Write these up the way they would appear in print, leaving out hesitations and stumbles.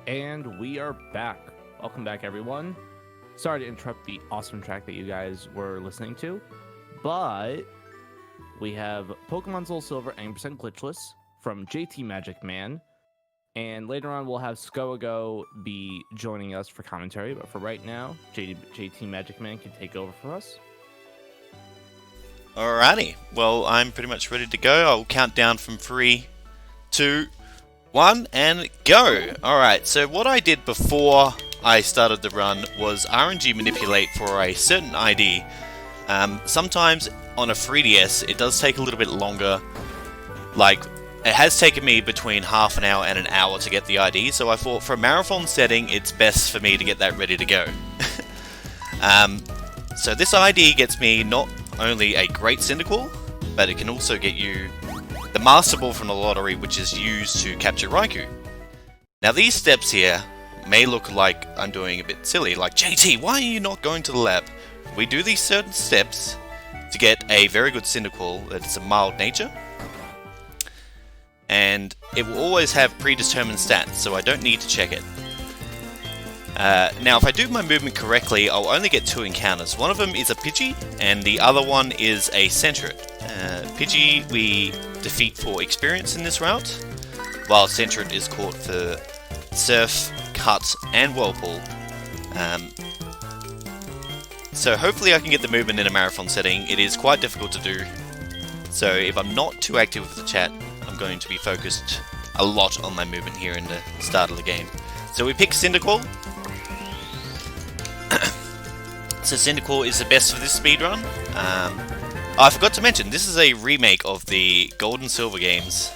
And we are back. Welcome back, everyone. Sorry to interrupt the awesome track that you guys were listening to, but we have Pokemon SoulSilver and % Glitchless from JTMagicMan, and later on we'll have Skoago be joining us for commentary, but for right now, JTMagicMan can take over for us. Alrighty, well, I'm pretty much ready to go. I'll count down from 3, 2, 1, and go! Alright, so what I did before I started the run was RNG manipulate for a certain ID. Sometimes on a 3DS it does take a little bit longer. Like, it has taken me between half an hour and an hour to get the ID, so I thought for a marathon setting it's best for me to get that ready to go. So this ID gets me not only a great Cyndaquil, but it can also get you the Master Ball from the lottery, which is used to capture Raikou. Now these steps here may look like I'm doing a bit silly, like, JT, why are you not going to the lab? We do these certain steps to get a very good Cyndaquil that's a mild nature, and it will always have predetermined stats, so I don't need to check it. Now if I do my movement correctly, I'll only get 2 encounters. One of them is a Pidgey, and the other one is a Sentret. Pidgey we defeat for experience in this route, while Sentret is caught for Surf, Cut, and Whirlpool. So hopefully I can get the movement in a marathon setting. It is quite difficult to do, so if I'm not too active with the chat, I'm going to be focused a lot on my movement here in the start of the game. So we pick Cyndaquil. So Cyndaquil is the best for this speedrun. I forgot to mention, this is a remake of the Gold and Silver games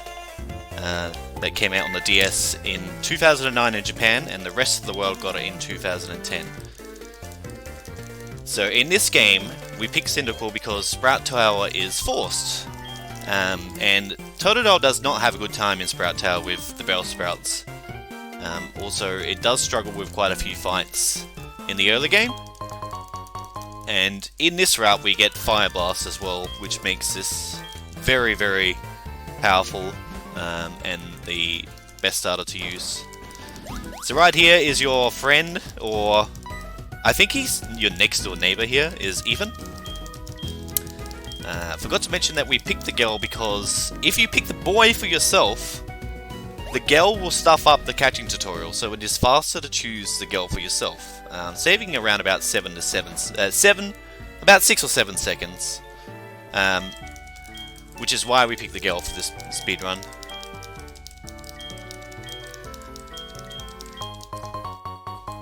that came out on the DS in 2009 in Japan, and the rest of the world got it in 2010. So in this game, we pick Cyndaquil because Sprout Tower is forced. And Totodile does not have a good time in Sprout Tower with the Bellsprouts. Also, it does struggle with quite a few fights in the early game. And in this route we get Fire Blast as well, which makes this very, very powerful and the best starter to use. So right here is your friend, or I think he's your next door neighbor here, is Ethan. Forgot to mention that we picked the girl because if you pick the boy for yourself, the girl will stuff up the catching tutorial, so it is faster to choose the girl for yourself. Saving around about about 6 or 7 seconds, which is why we picked the girl for this speedrun.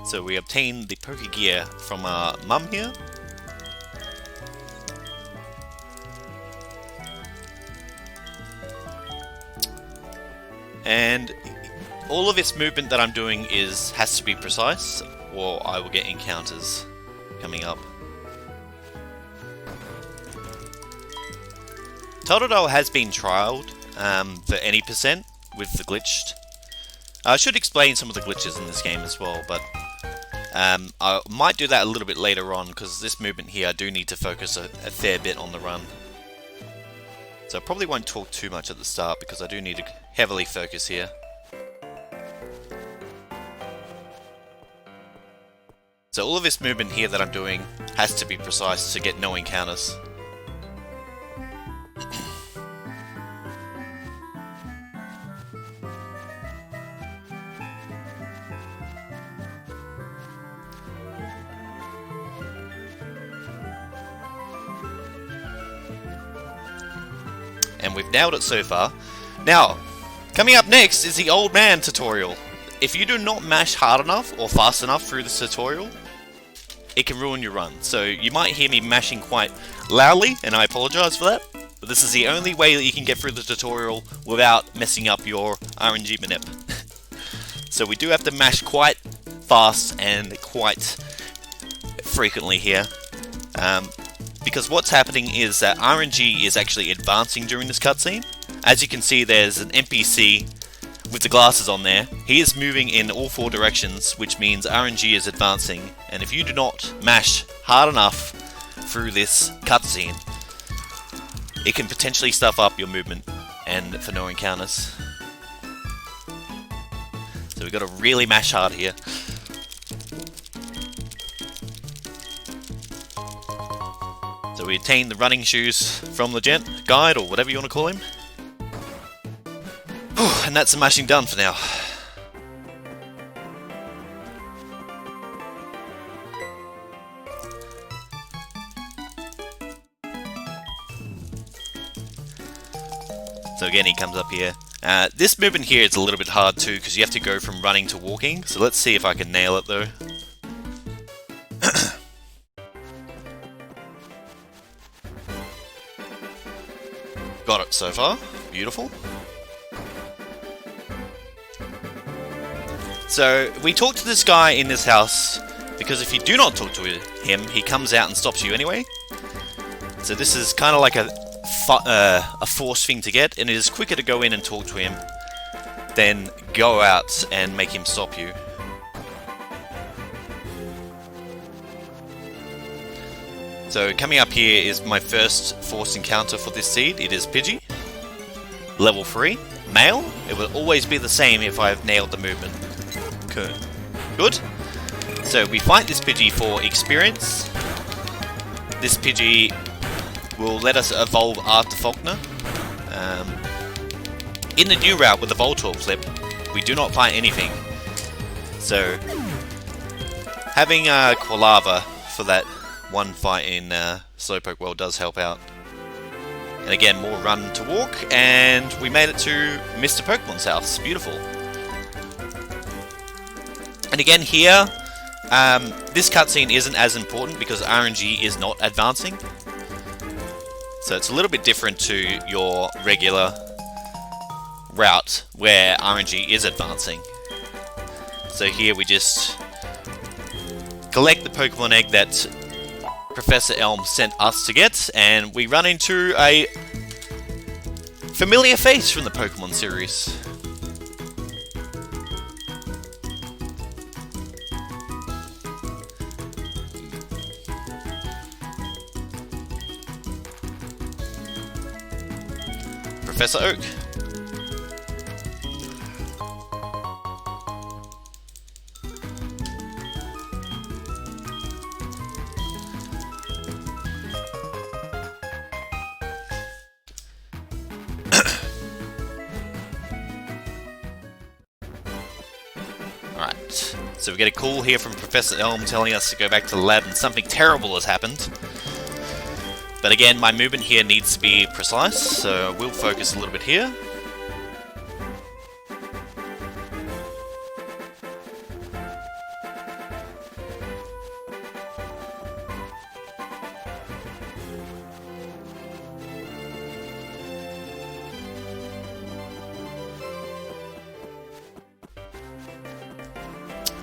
So we obtain the Poké Gear from our mum here. And all of this movement that I'm doing has to be precise, or I will get encounters coming up. Totodile has been trialed for any percent with the glitched. I should explain some of the glitches in this game as well, but I might do that a little bit later on, because this movement here I do need to focus a fair bit on the run. So I probably won't talk too much at the start, because I do need to heavily focus here. So all of this movement here that I'm doing has to be precise to get no encounters. And we've nailed it so far. Now, coming up next is the old man tutorial. If you do not mash hard enough or fast enough through this tutorial, it can ruin your run. So you might hear me mashing quite loudly, and I apologize for that. But this is the only way that you can get through the tutorial without messing up your RNG manip. So we do have to mash quite fast and quite frequently here. Because what's happening is that RNG is actually advancing during this cutscene. As you can see, there's an NPC with the glasses on there. He is moving in all 4 directions, which means RNG is advancing. And if you do not mash hard enough through this cutscene, it can potentially stuff up your movement and for no encounters. So So we've got to really mash hard here. So we obtain the running shoes from the guide, or whatever you want to call him. And that's the mashing done for now. So again, he comes up here. This movement here is a little bit hard too, because you have to go from running to walking. So let's see if I can nail it though. Got it so far. Beautiful. So we talked to this guy in this house, because if you do not talk to him, he comes out and stops you anyway. So this is kind of like a forced thing to get, and it is quicker to go in and talk to him than go out and make him stop you. So coming up here is my first forced encounter for this seed. It is Pidgey, level 3, male. It will always be the same if I've nailed the movement. Okay. Good. So we fight this Pidgey for experience. This Pidgey will let us evolve after Faulkner. In the new route with the Voltorb flip, we do not fight anything. So having Quilava for that one fight in Slowpoke World does help out. And again, more run to walk, and we made it to Mr. Pokemon's house. Beautiful. And again here, this cutscene isn't as important because RNG is not advancing. So it's a little bit different to your regular route where RNG is advancing. So here we just collect the Pokemon egg that Professor Elm sent us to get, and we run into a familiar face from the Pokemon series. Professor Oak. Alright, so we get a call here from Professor Elm telling us to go back to the lab and something terrible has happened. But again, my movement here needs to be precise, so we'll focus a little bit here.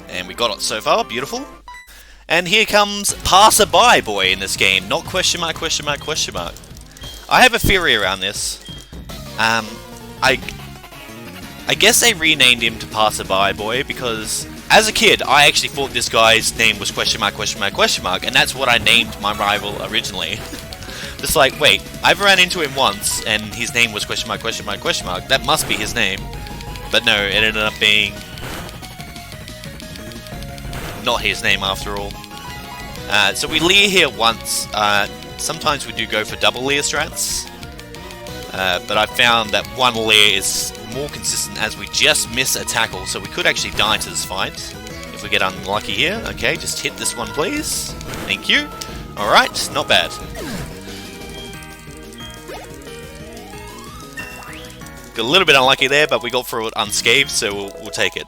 And we got it so far, beautiful. And here comes Passerby Boy in this game, not question mark, question mark, question mark. I have a theory around this. I guess they renamed him to Passerby Boy because as a kid, I actually thought this guy's name was question mark, question mark, question mark, and that's what I named my rival originally. Just like, wait, I've ran into him once, and his name was question mark, question mark, question mark. That must be his name. But no, it ended up being not his name after all. So we leer here once. Sometimes we do go for double leer strats, but I found that one leer is more consistent as we just miss a tackle, so we could actually die to this fight if we get unlucky here. Okay, just hit this one please. Thank you. Alright, not bad. Got a little bit unlucky there, but we got through it unscathed, so we'll take it.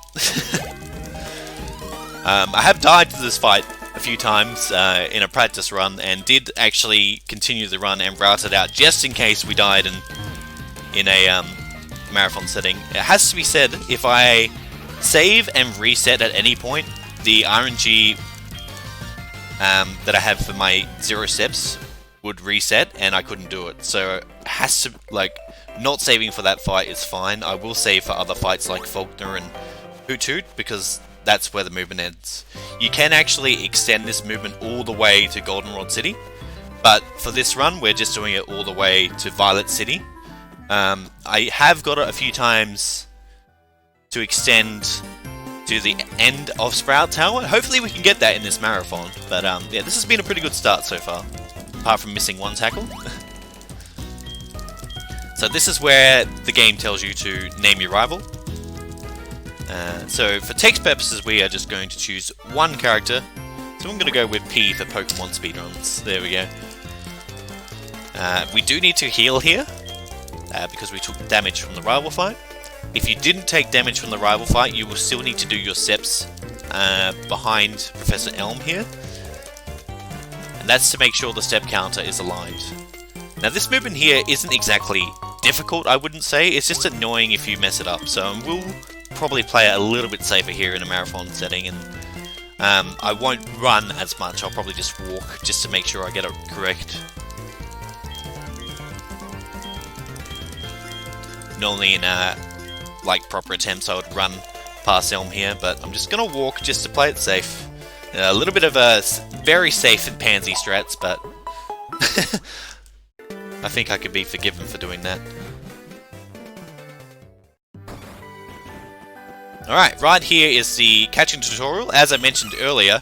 I have died to this fight a few times in a practice run, and did actually continue the run and route it out just in case we died in a marathon setting. It has to be said, if I save and reset at any point, the RNG that I have for my 0 steps would reset, and I couldn't do it. So it has to, like, not saving for that fight is fine. I will save for other fights like Faulkner and Hoot Hoot, because that's where the movement ends. You can actually extend this movement all the way to Goldenrod City, but for this run we're just doing it all the way to Violet City. I have got it a few times to extend to the end of Sprout Tower. Hopefully we can get that in this marathon. But yeah, this has been a pretty good start so far, apart from missing one tackle. So this is where the game tells you to name your rival. So for text purposes, we are just going to choose one character. So I'm going to go with P for Pokemon Speedruns. There we go. We do need to heal here, because we took damage from the rival fight. If you didn't take damage from the rival fight, you will still need to do your steps behind Professor Elm here. And that's to make sure the step counter is aligned. Now this movement here isn't exactly difficult, I wouldn't say. It's just annoying if you mess it up. So we'll probably play it a little bit safer here in a marathon setting. And I won't run as much. I'll probably just walk just to make sure I get it correct. Normally in like proper attempts I would run past Elm here, but I'm just gonna walk just to play it safe. A little bit of a very safe and pansy strats, but I think I could be forgiven for doing that. Alright, right here is the catching tutorial. As I mentioned earlier,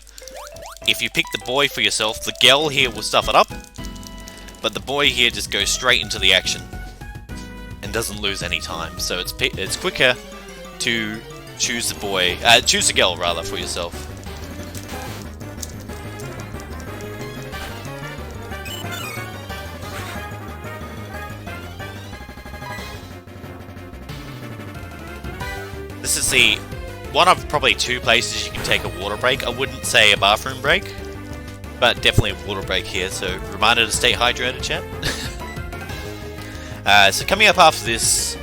if you pick the boy for yourself, the girl here will stuff it up, but the boy here just goes straight into the action and doesn't lose any time. So it's quicker to choose the boy, choose the girl rather for yourself. This is the one of probably two places you can take a water break. I wouldn't say a bathroom break, but definitely a water break here. So reminder to stay hydrated, chat. So coming up after this,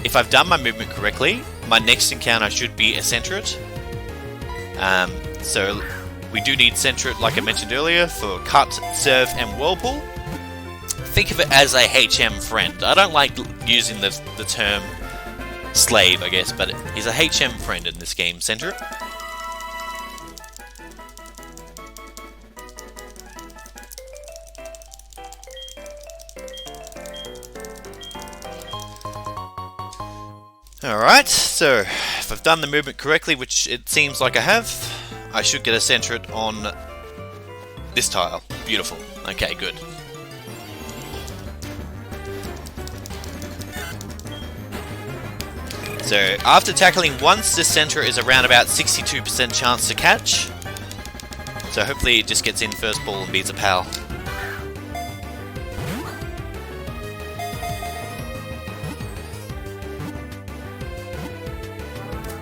if I've done my movement correctly, my next encounter should be a Centret. So we do need Centret, like I mentioned earlier, for Cut, Serve, and Whirlpool. Think of it as a HM friend. I don't like using the term slave, I guess, but he's a HM friend in this game, Centret. Alright, so if I've done the movement correctly, which it seems like I have, I should get a Centret on this tile. Beautiful. Okay, good. So after tackling once, this Centret is around about 62% chance to catch. So hopefully it just gets in first ball and beats a pal.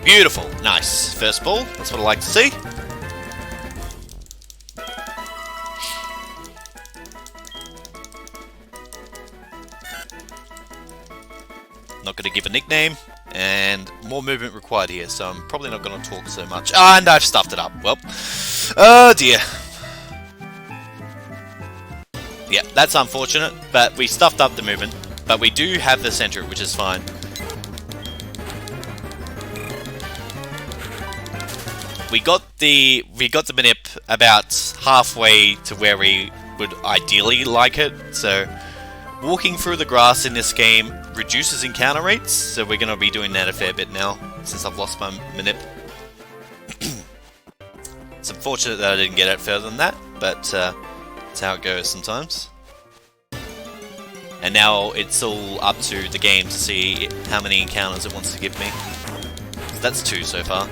Beautiful, nice. First ball, that's what I like to see. Not going to give a nickname, and more movement required here, so I'm probably not going to talk so much. Ah, and I've stuffed it up. Well, oh dear. Yeah, that's unfortunate, but we stuffed up the movement. But we do have the Centret, which is fine. We got the manip about halfway to where we would ideally like it. So walking through the grass in this game reduces encounter rates, so we're going to be doing that a fair bit now since I've lost my manip. It's unfortunate that I didn't get it further than that, but that's how it goes sometimes. And now it's all up to the game to see how many encounters it wants to give me. So that's 2 so far.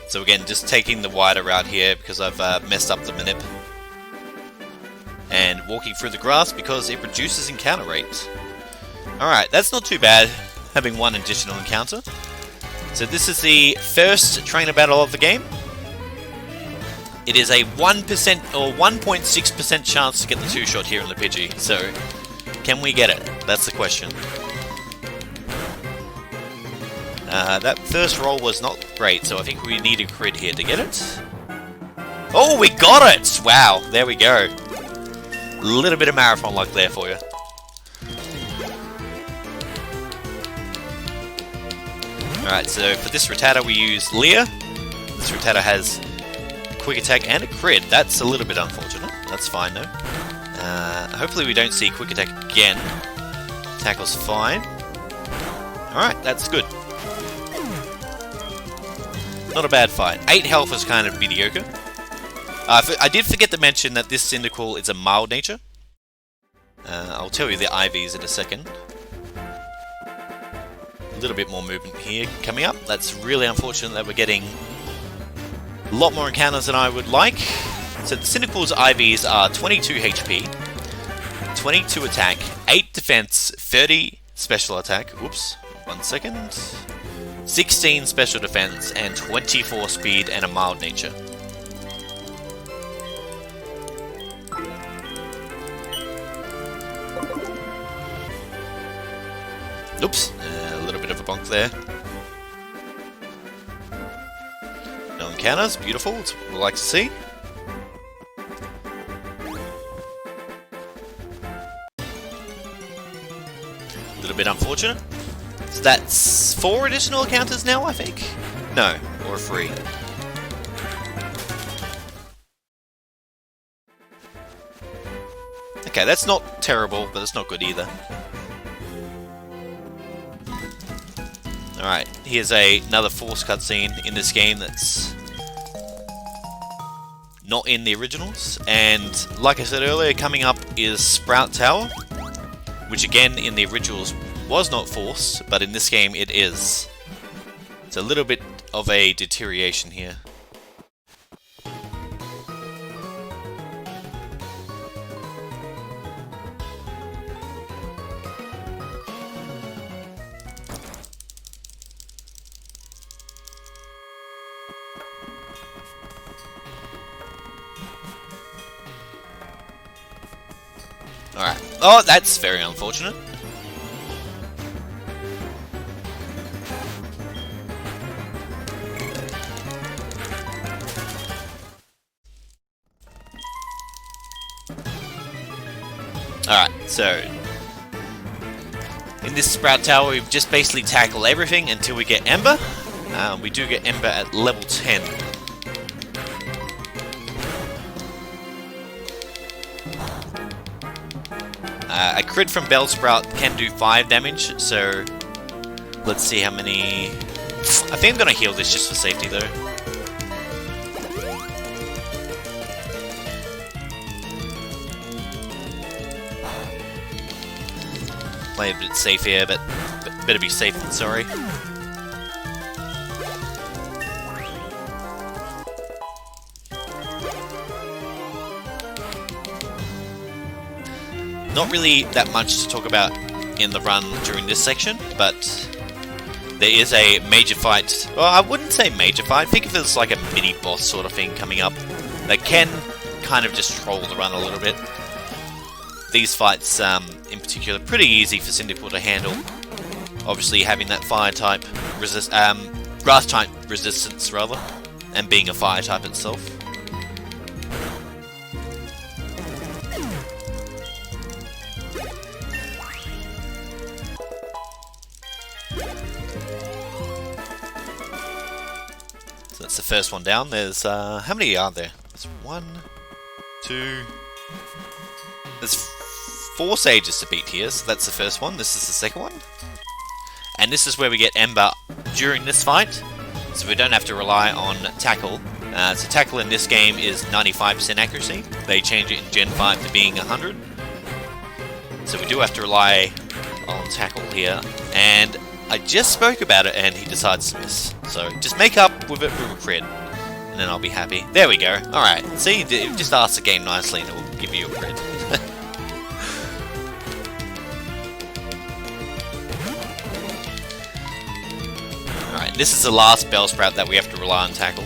So again, just taking the wider route here because I've messed up the manip. And walking through the grass because it reduces encounter rate. Alright, that's not too bad, having one additional encounter. So this is the first trainer battle of the game. It is a 1% or 1.6% chance to get the 2-shot here in the Pidgey. So, can we get it? That's the question. That first roll was not great, so I think we need a crit here to get it. Oh, we got it! Wow, there we go. A little bit of marathon luck there for you. Alright, so for this Rattata we use Leer. This Rattata has quick attack and a crit. That's a little bit unfortunate. That's fine though. Hopefully we don't see quick attack again. Tackle's fine. Alright, that's good. Not a bad fight. 8 health is kind of mediocre. I did forget to mention that this Cyndaquil is a mild nature. I'll tell you the IVs in a second. A little bit more movement here coming up. That's really unfortunate that we're getting a lot more encounters than I would like. So the Cyndaquil's IVs are 22 HP, 22 attack, 8 defense, 30 special attack. Whoops, 1 second. 16 special defense, and 24 speed and a mild nature. Oops, a little bit of a bonk there. No encounters, beautiful, it's what we like to see. A little bit unfortunate. So that's 4 additional encounters now, I think? No, or 3. Okay, that's not terrible, but it's not good either. Alright, here's another force cutscene in this game that's not in the originals. And like I said earlier, coming up is Sprout Tower, which again in the originals was not forced, but in this game it is. It's a little bit of a deterioration here. Alright. Oh, that's very unfortunate. Alright, so in this Sprout Tower we've just basically tackled everything until we get Ember. We do get Ember at level 10. A crit from Bellsprout can do 5 damage, so let's see how many... I think I'm going to heal this just for safety though. Play a bit safe here, but better be safe than sorry. Not really that much to talk about in the run during this section, but there is a major fight. Well, I wouldn't say major fight. Think of it as like a mini boss sort of thing coming up that can kind of just troll the run a little bit. These fights, in particular, pretty easy for Cyndaquil to handle. Obviously, having that fire type grass type resistance rather, and being a fire type itself. So that's the first one down. There's how many are there? There's 1, 2. There's 4 sages to beat here, so that's the first one. This is the second one. And this is where we get Ember during this fight, so we don't have to rely on Tackle. So Tackle in this game is 95% accuracy. They change it in Gen 5 to being 100. So we do have to rely on Tackle here. And I just spoke about it and he decides to miss. So just make up with it with a crit, and then I'll be happy. There we go. Alright, see, just ask the game nicely and it will give you a crit. Alright, this is the last Bellsprout that we have to rely on Tackle.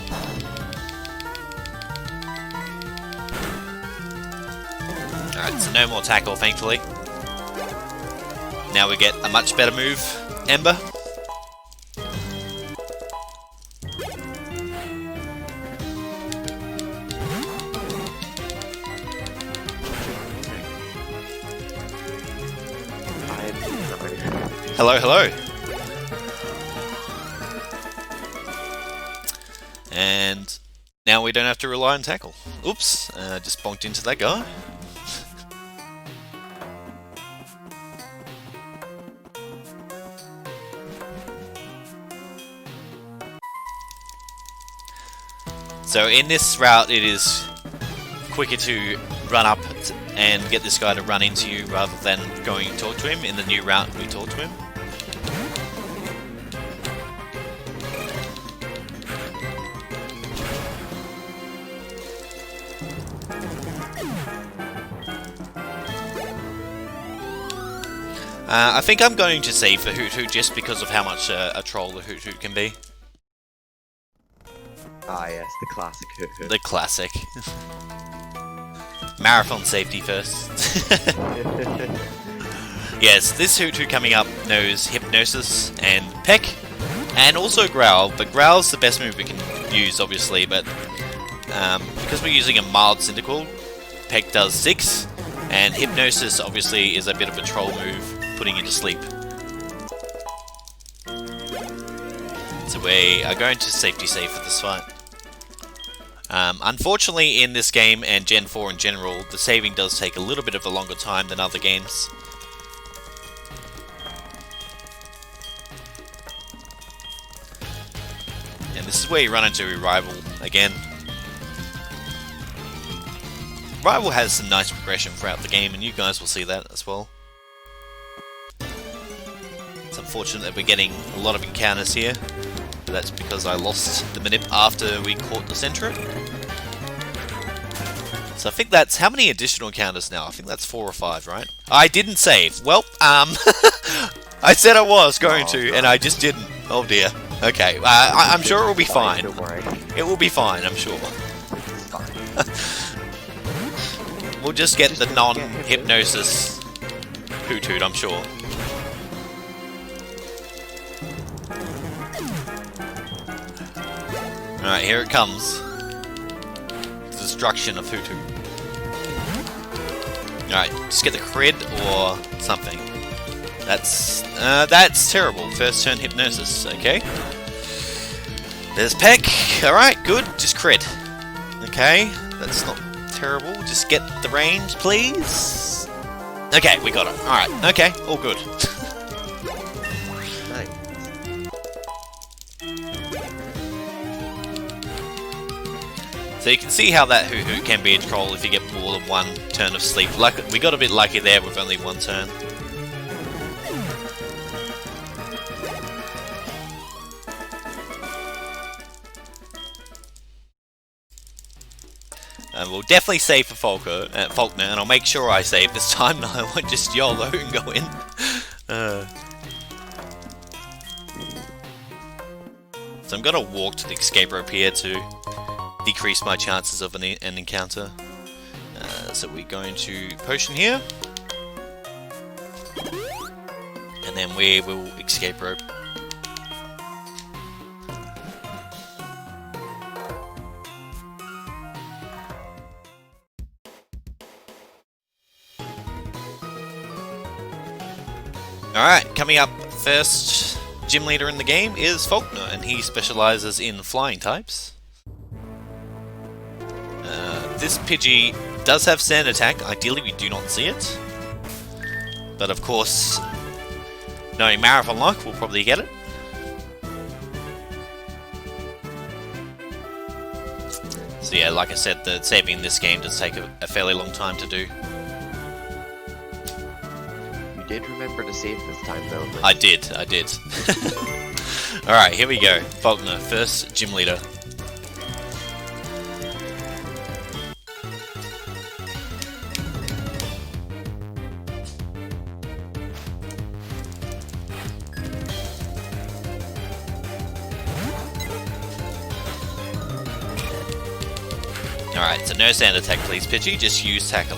Alright, so no more Tackle, thankfully. Now we get a much better move, Ember. Hello, hello. And now we don't have to rely on Tackle. Oops, just bonked into that guy. So in this route, it is quicker to run up and get this guy to run into you rather than going and talk to him. In the new route, we talk to him. I think I'm going to save for Hoot Hoot just because of how much a troll the Hoot Hoot can be. Ah yes, the classic Hoot Hoot. The classic. Marathon safety first. Yes, this Hoot Hoot coming up knows Hypnosis and Peck, and also Growl, but Growl's the best move we can use, obviously, but because we're using a mild Cyndaquil, Peck does 6, and Hypnosis obviously is a bit of a troll move, putting you to sleep. So we are going to safety save for this fight. Unfortunately, in this game and Gen 4 in general, the saving does take a little bit of a longer time than other games. And this is where you run into Rival again. Rival has some nice progression throughout the game, and you guys will see that as well. It's unfortunate that we're getting a lot of encounters here. But that's because I lost the manip after we caught the Sentret. So I think that's... how many additional encounters now? I think that's 4 or 5, right? I didn't save. Well, I said I was going to, and I just didn't. Oh dear. Okay, I'm sure it will be fine. Don't worry. It will be fine, I'm sure. It's fine. We'll just get the non-hypnosis Hoot Hoot, I'm sure. Alright, here it comes. The destruction of Hoot Hoot. Alright, just get the crit or something. That's terrible. First turn Hypnosis, okay. There's Peck. Alright, good. Just crit. Okay, that's not terrible. Just get the range, please. Okay, we got it. Alright, okay, all good. Nice. So you can see how that Hoot Hoot can be a troll if you get more than one turn of sleep. We got a bit lucky there with only one turn. And we'll definitely save for Faulkner, and I'll make sure I save this time. I won't just YOLO and go in. So I'm gonna walk to the escape rope here to decrease my chances of an encounter. So we're going to potion here, and then we will escape rope. Alright, coming up first, gym leader in the game is Faulkner, and he specializes in flying types. This Pidgey does have Sand Attack. Ideally, we do not see it. But of course, knowing Marathon Luck, we'll probably get it. So yeah, like I said, the saving in this game does take a fairly long time to do. You did remember to save this time, though. I did. Alright, here we go. Faulkner, first gym leader. Alright, so no Sand Attack please, Pidgey, just use Tackle.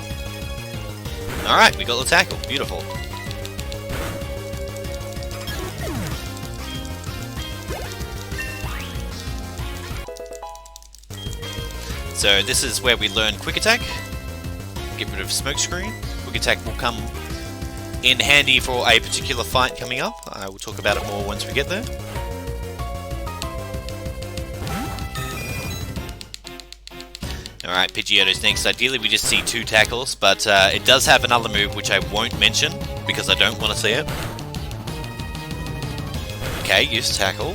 Alright, we got the Tackle, beautiful. So this is where we learn Quick Attack. Get rid of Smokescreen. Quick Attack will come in handy for a particular fight coming up. I will talk about it more once we get there. Alright, Pidgeotto's next. Ideally we just see 2 tackles, but it does have another move which I won't mention because I don't want to see it. Okay, use tackle.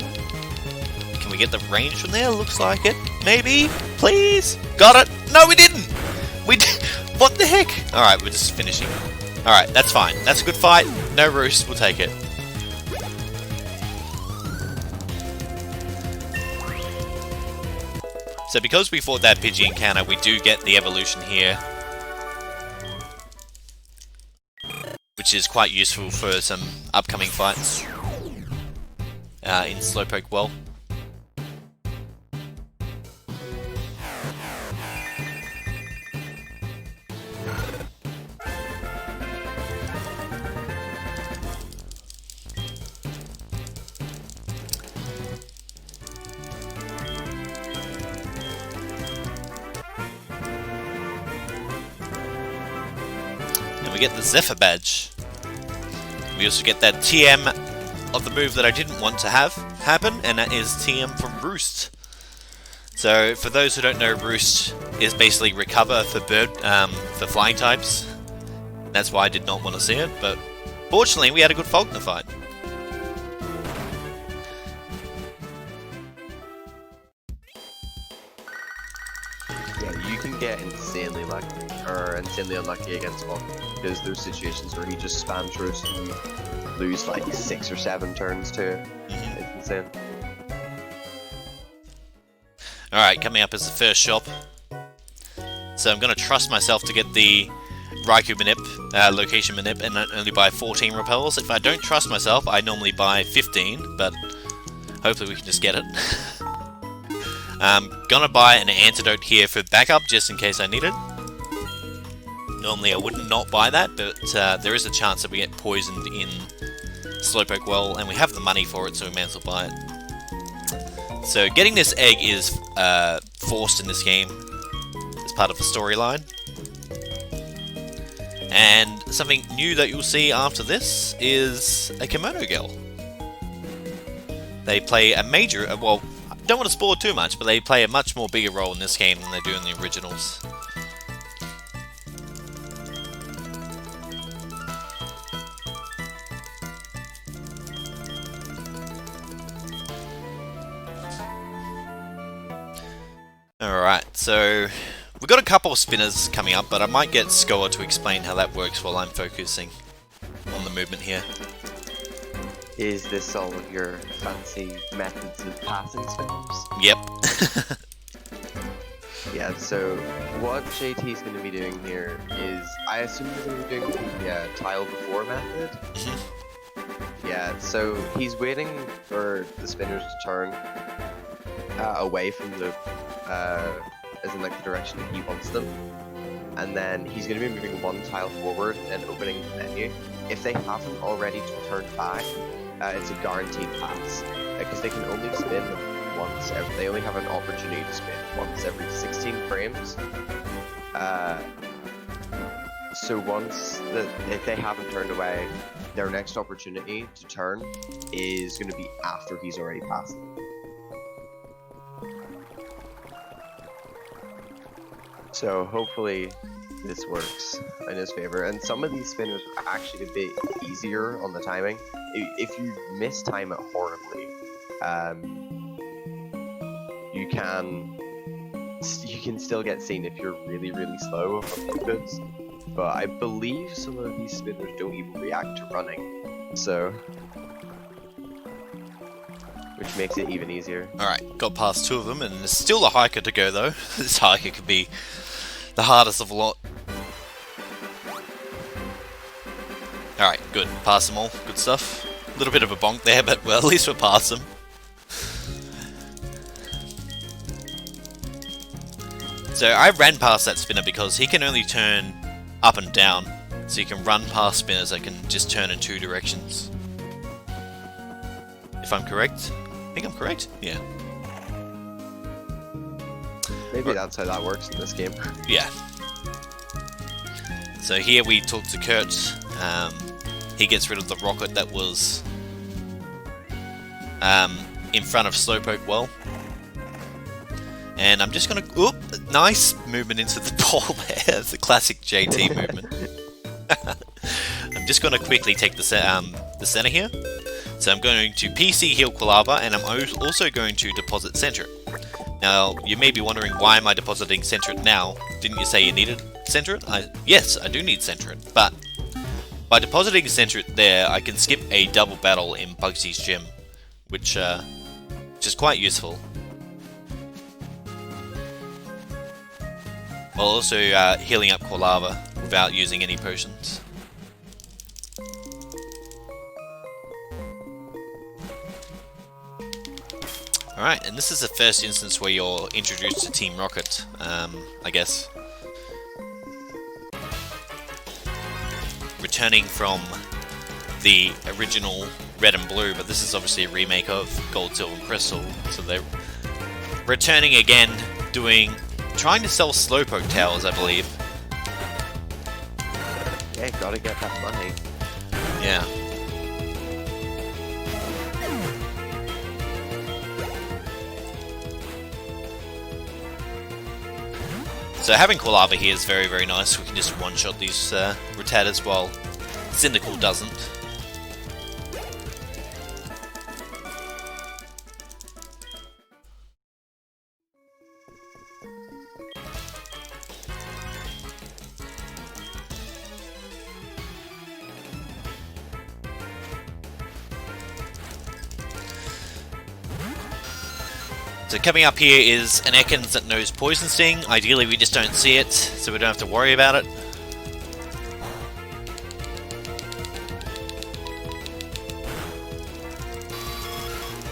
Can we get the range from there? Looks like it. Maybe? Please? Got it? No, we didn't! We did. What the heck? Alright, we're just finishing. Alright, that's fine. That's a good fight. No roost, we'll take it. So because we fought that Pidgey encounter, we do get the evolution here. Which is quite useful for some upcoming fights. In Slowpoke Well. We get the Zephyr badge. We also get that TM of the move that I didn't want to have happen, and that is TM from Roost. So for those who don't know, Roost is basically recover for for flying types. That's why I did not want to see it, but fortunately we had a good Falkner fight. Yeah, you can get insanely lucky, or insanely unlucky against Falk, because there's situations where he just spams Roost and you lose like 6 or 7 turns to it. It's insane. Alright, coming up is the first shop. So I'm going to trust myself to get the Raikou Manip, location Manip, and only buy 14 repels. If I don't trust myself, I normally buy 15, but hopefully we can just get it. I'm gonna buy an antidote here for backup, just in case I need it. Normally I would not buy that, but there is a chance that we get poisoned in Slowpoke Well, and we have the money for it, so we may as well buy it. So getting this egg is forced in this game as part of the storyline. And something new that you'll see after this is a Kimono Girl. They play a major, well, I don't want to spoil too much, but they play a much more bigger role in this game than they do in the originals. Alright, so we've got a couple of spinners coming up, but I might get Skoa to explain how that works while I'm focusing on the movement here. Is this all of your fancy methods of passing spins? Yep. Yeah, so what JT is going to be doing here is, I assume he's going to be doing the tile before method. Yeah, so he's waiting for the spinners to turn away from the, as in like the direction that he wants them. And then he's going to be moving one tile forward and opening the menu. If they haven't already turned back, it's a guaranteed pass, because they can only spin once they only have an opportunity to spin once every 16 frames. So once if they haven't turned away, their next opportunity to turn is going to be after he's already passed them. So hopefully this works in his favor, and some of these spinners are actually a bit easier on the timing. If you mistime it horribly, you can still get seen if you're really slow on focus. But I believe some of these spinners don't even react to running, so which makes it even easier. Alright, got past 2 of them, and there's still a hiker to go though. This hiker could be the hardest of a lot. Alright, good. Pass them all. Good stuff. A little bit of a bonk there, but well, at least we'll pass them. So I ran past that spinner because he can only turn up and down. So you can run past spinners that can just turn in 2 directions. If I'm correct. I think I'm correct? Yeah. Maybe that's how that works in this game. Yeah. So here we talk to Kurt. He gets rid of the rocket that was in front of Slowpoke Well. And I'm just gonna... Oop! Nice movement into the ball there. It's a classic JT movement. I'm just gonna quickly take the center here. So I'm going to PC heal Quilava, and I'm also going to deposit center. Now, you may be wondering, why am I depositing Centret now? Didn't you say you needed Centret? Yes, I do need Centret, but by depositing Centret there, I can skip a double battle in Bugsy's gym, which is quite useful. While also healing up Quilava without using any potions. Alright, and this is the first instance where you're introduced to Team Rocket, I guess. Returning from the original Red and Blue, but this is obviously a remake of Gold, Silver, and Crystal, so they're returning again, trying to sell Slowpoke Towers, I believe. Yeah, gotta get that money. Yeah. So having Quilava here is very, very nice. We can just one-shot these Rattatas while Cyndaquil doesn't. So coming up here is an Ekans that knows Poison Sting. Ideally we just don't see it, so we don't have to worry about it.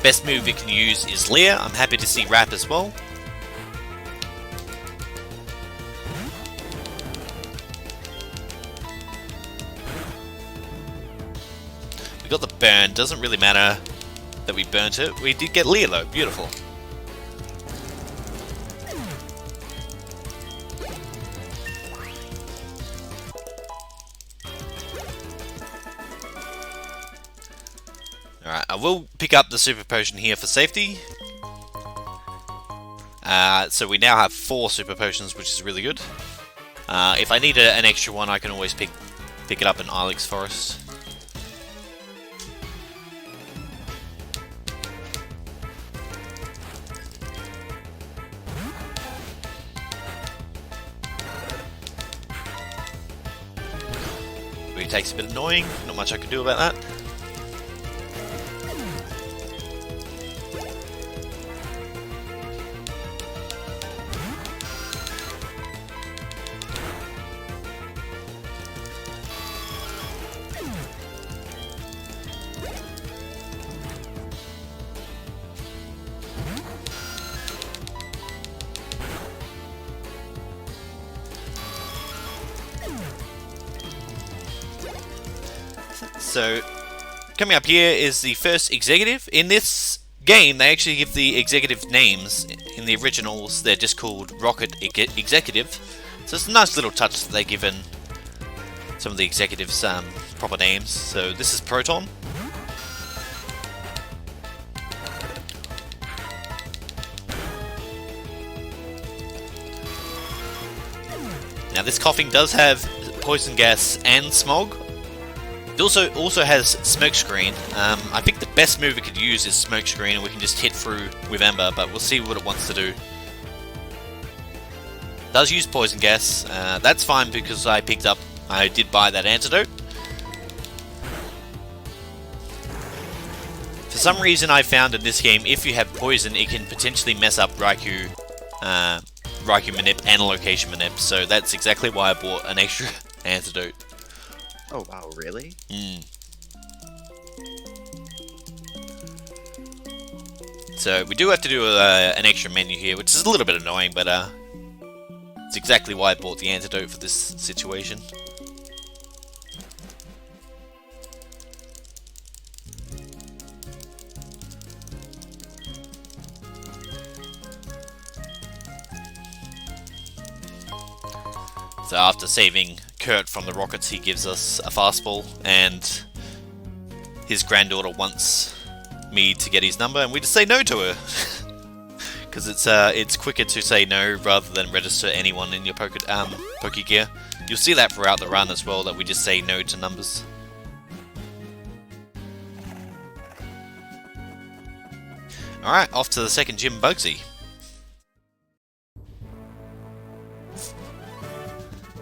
Best move we can use is Leer. I'm happy to see Wrap as well. We got the burn, doesn't really matter that we burnt it. We did get Leer though, beautiful. Alright, I will pick up the Super Potion here for safety. So we now have 4 Super Potions, which is really good. If I need an extra one, I can always pick it up in Ilex Forest. Which takes a bit annoying, not much I can do about that. So, coming up here is the first executive. In this game, they actually give the executive names. In the originals, they're just called Rocket Executive. So it's a nice little touch that they give in some of the executives' proper names. So this is Proton. Now this Coughing does have Poison Gas and Smog. It also has Smokescreen. I think the best move we could use is Smokescreen, and we can just hit through with Ember, but we'll see what it wants to do. It does use Poison Gas. That's fine because I did buy that antidote. For some reason I found in this game, if you have Poison, it can potentially mess up Raikou Manip and Location Manip, so that's exactly why I bought an extra antidote. Oh wow, really? So we do have to do an extra menu here, which is a little bit annoying, but it's exactly why I bought the antidote for this situation. So after saving Kurt from the rockets, he gives us a fastball, and his granddaughter wants me to get his number, and we just say no to her. Because it's quicker to say no rather than register anyone in your Pokegear. You'll see that throughout the run as well, that we just say no to numbers. Alright, off to the second gym, Bugsy.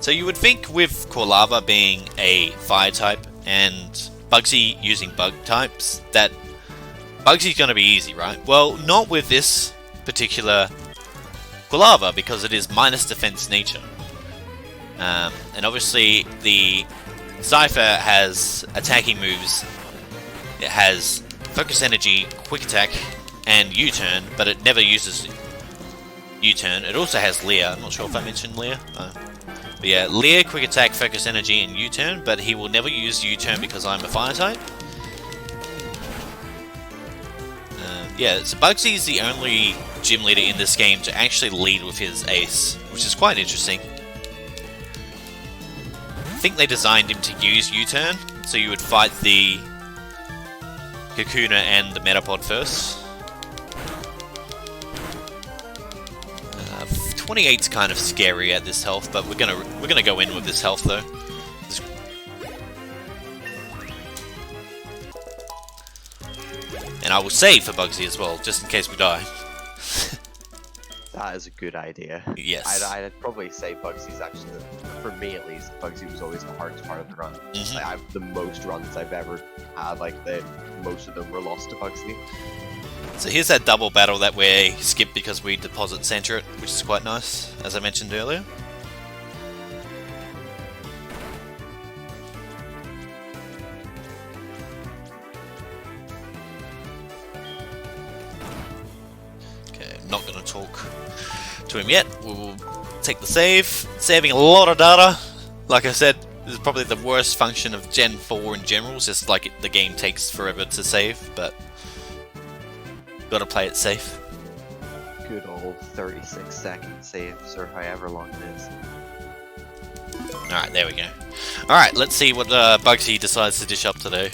So you would think with Corlava being a fire type and Bugsy using bug types that Bugsy's going to be easy, right? Well, not with this particular Corlava because it is minus defense nature. And obviously the Cypher has attacking moves. It has Focus Energy, Quick Attack, and U-Turn, but it never uses U-Turn. It also has Leer. I'm not sure if I mentioned Leer. But yeah, Leer, Quick Attack, Focus Energy, and U-Turn, but he will never use U-Turn because I'm a Fire type. Yeah, so Bugsy is the only gym leader in this game to actually lead with his ace, which is quite interesting. I think they designed him to use U-Turn, so you would fight the Kakuna and the Metapod first. 28's kind of scary at this health, but we're gonna go in with this health though. And I will save for Bugsy as well, just in case we die. That is a good idea. Yes. I'd probably say Bugsy's actually, for me at least, Bugsy was always the hardest part of the run. Like, I've the most runs I've ever had, like most of them were lost to Bugsy. So here's that double battle that we skip because we deposit center it, which is quite nice, as I mentioned earlier. Okay, not going to talk to him yet. We'll take the save. Saving a lot of data. Like I said, this is probably the worst function of Gen 4 in general. It's just like the game takes forever to save, but gotta play it safe. Good old 36-second saves, or however long it is. Alright, there we go. Alright, let's see what Bugsy decides to dish up today.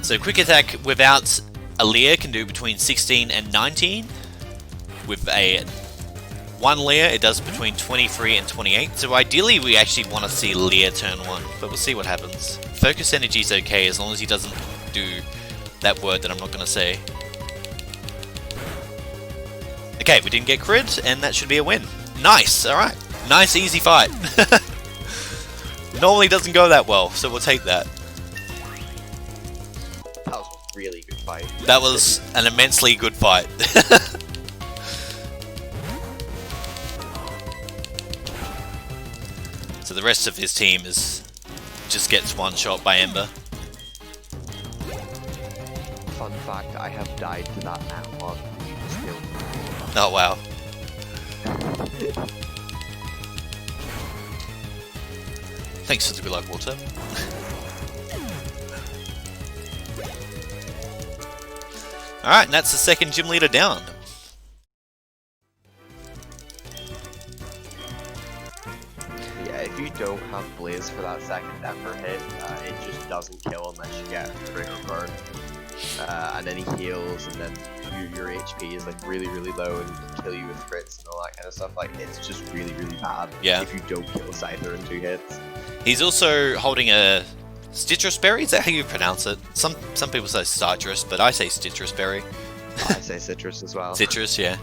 So Quick Attack without a Leer can do between 16 and 19. With a 1 Leer, it does between 23 and 28. So ideally we actually want to see Leer turn 1, but we'll see what happens. Focus Energy is okay as long as he doesn't do that word that I'm not going to say. Okay, we didn't get crit, and that should be a win. Nice, alright. Nice, easy fight. Normally doesn't go that well, so we'll take that. That was a really good fight. That was an immensely good fight. So the rest of his team just gets one shot by Ember. Fun fact, I have died to that analog you just killed. Oh wow. Thanks for the good luck, Walter. Alright, and that's the second gym leader down. Yeah, if you don't have Blaze for that second Ember hit, it just doesn't kill unless you get crit or burn. And then he heals, and then your HP is like really low, and he can kill you with crits and all that kind of stuff. Like, it's just really bad. Yeah. If you don't kill Scyther in 2 hits. He's also holding a Citrus Berry. Is that how you pronounce it? Some people say Citrus, but I say Citrus Berry. I say Citrus as well. Citrus, yeah.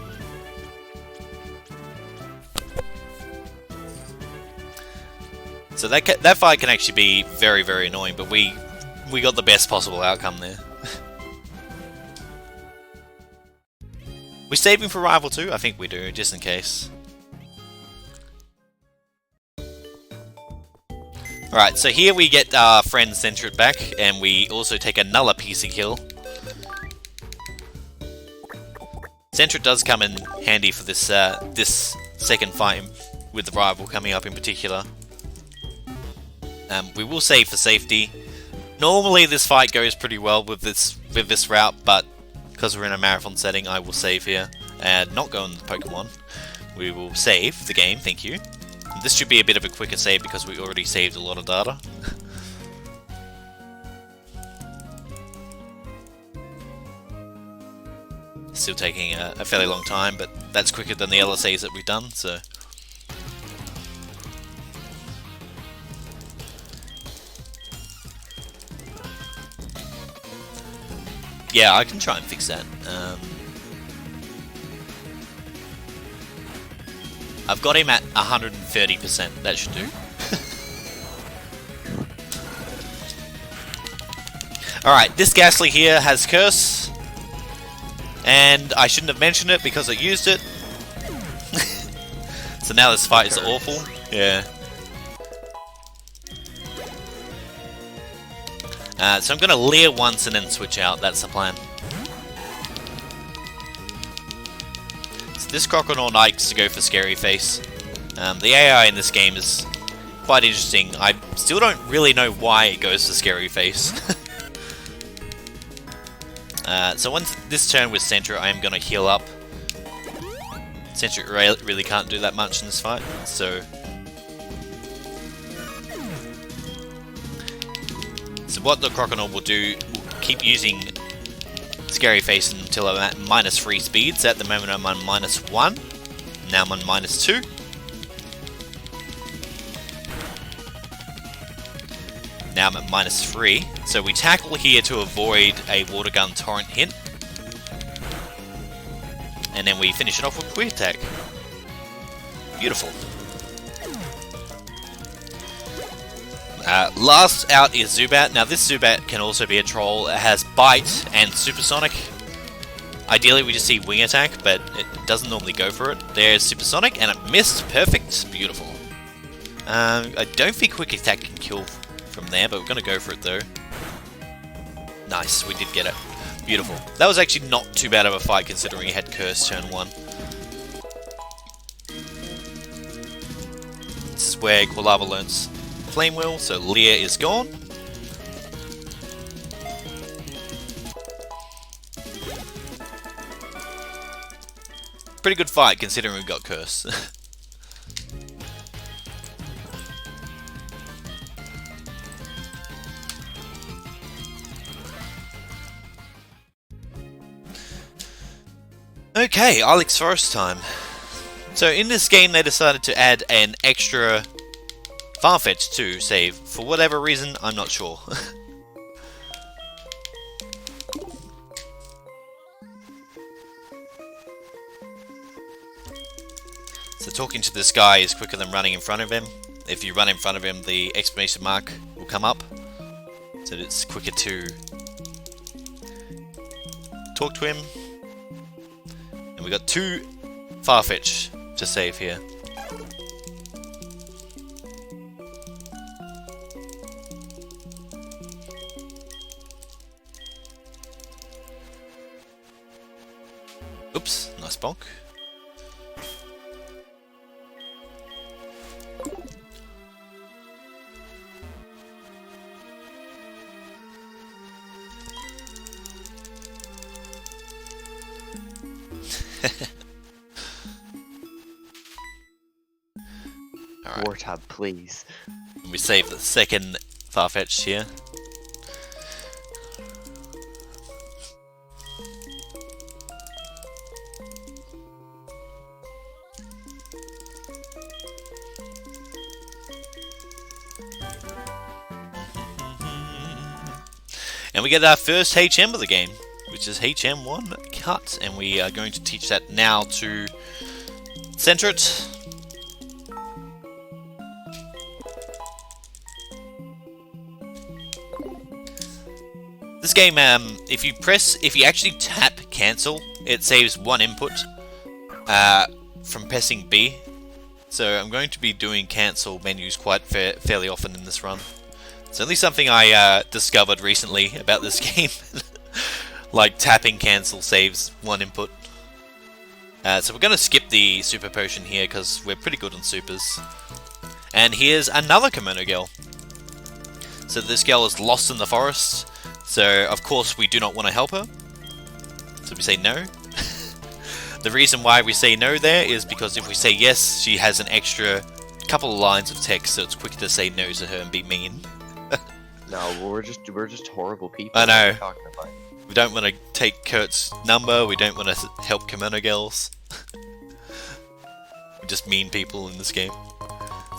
So that fight can actually be very annoying, but we got the best possible outcome there. We saving for Rival 2? I think we do, just in case. Alright, so here we get our friend Centret back, and we also take another PC kill. Centret does come in handy for this this second fight with the Rival coming up in particular. We will save for safety. Normally this fight goes pretty well with this route, but because we're in a marathon setting, I will save here and not go on the Pokemon. We will save the game, thank you. This should be a bit of a quicker save because we already saved a lot of data. Still taking a fairly long time, but that's quicker than the other saves that we've done, so... Yeah, I can try and fix that. I've got him at 130%. That should do. Alright, this Ghastly here has Curse. And I shouldn't have mentioned it because I used it. So now this fight is awful. Yeah. So I'm going to Leer once and then switch out. That's the plan. So this Crocodile likes to go for Scary Face. The AI in this game is quite interesting. I still don't really know why it goes for Scary Face. So once this turn with Sentra, I am going to heal up. Sentra really can't do that much in this fight, so what the Crocodile will do, will keep using Scary Face until I'm at -3 speed. So at the moment I'm on -1, now I'm on -2. Now I'm at -3, so we tackle here to avoid a Water Gun Torrent hit. And then we finish it off with Quick Attack. Beautiful. Last out is Zubat. Now this Zubat can also be a troll. It has Bite and Supersonic. Ideally we just see Wing Attack, but it doesn't normally go for it. There's Supersonic and it missed. Perfect. Beautiful. I don't think Quick Attack can kill from there, but we're going to go for it though. Nice, we did get it. Beautiful. That was actually not too bad of a fight considering he had Curse turn 1. This is where Quilava learns Flame Wheel, so Leer is gone. Pretty good fight considering we got Curse. Okay, Ilex Forest time. So in this game they decided to add an extra Farfetch to save. For whatever reason, I'm not sure. So talking to this guy is quicker than running in front of him. If you run in front of him, the exclamation mark will come up. So it's quicker to talk to him. And we got 2 Farfetch to save here. Oops, nice bonk. War tab, please. We save the second Farfetch here. And we get our first HM of the game, which is HM1 cut, and we are going to teach that now to center it. This game, if you actually tap cancel, it saves 1 input from pressing B. So I'm going to be doing cancel menus quite fairly often in this run. It's only something I discovered recently about this game. Like tapping cancel saves 1 input. So we're going to skip the super potion here because we're pretty good on supers. And here's another Kimono girl. So this girl is lost in the forest. So of course we do not want to help her. So we say no. The reason why we say no there is because if we say yes, she has an extra couple of lines of text, so it's quicker to say no to her and be mean. No, we're just horrible people. I know. What are you talking about? We don't want to take Kurt's number, we don't want to help Kimono girls. We're just mean people in this game.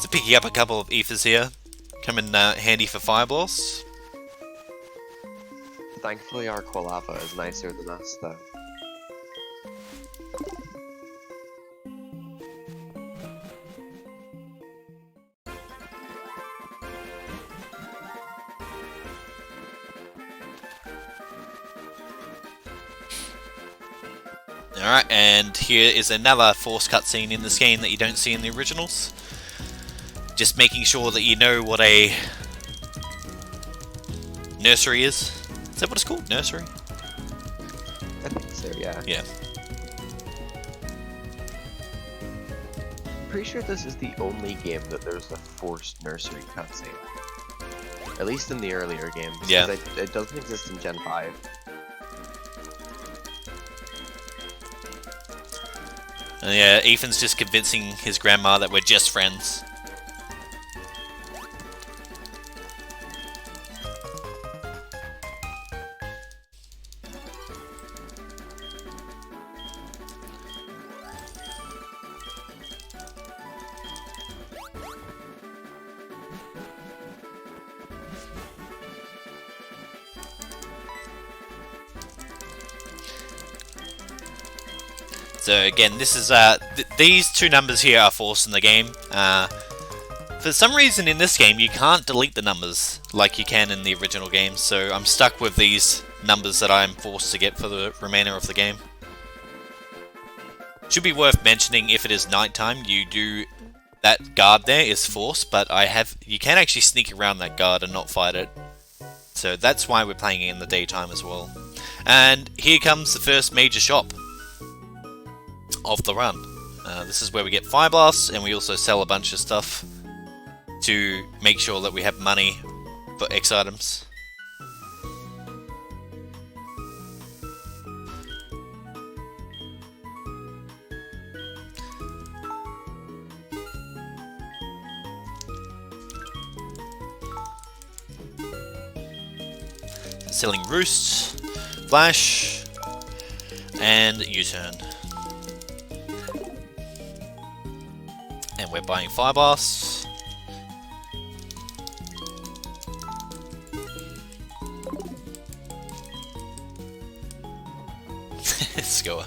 So picking up a couple of ethers here, come in handy for Fire Blast. Thankfully our Quilava is nicer than us, though. Alright, and here is another forced cutscene in this game that you don't see in the originals. Just making sure that you know what a nursery is. Is that what it's called? Nursery? I think so, yeah. Yeah. Pretty sure this is the only game that there's a forced nursery cutscene. At least in the earlier games. Yeah. 'Cause it doesn't exist in Gen 5. And yeah, Ethan's just convincing his grandma that we're just friends. So again, this is these two numbers here are forced in the game. For some reason in this game you can't delete the numbers like you can in the original game, so I'm stuck with these numbers that I'm forced to get for the remainder of the game. Should be worth mentioning, if it is nighttime, that guard there is forced, but you can actually sneak around that guard and not fight it. So that's why we're playing it in the daytime as well. And here comes the first major shop of the run. This is where we get fire blasts, and we also sell a bunch of stuff to make sure that we have money for X items. Selling roosts, flash, and U-turn. And we're buying fire blasts. Score.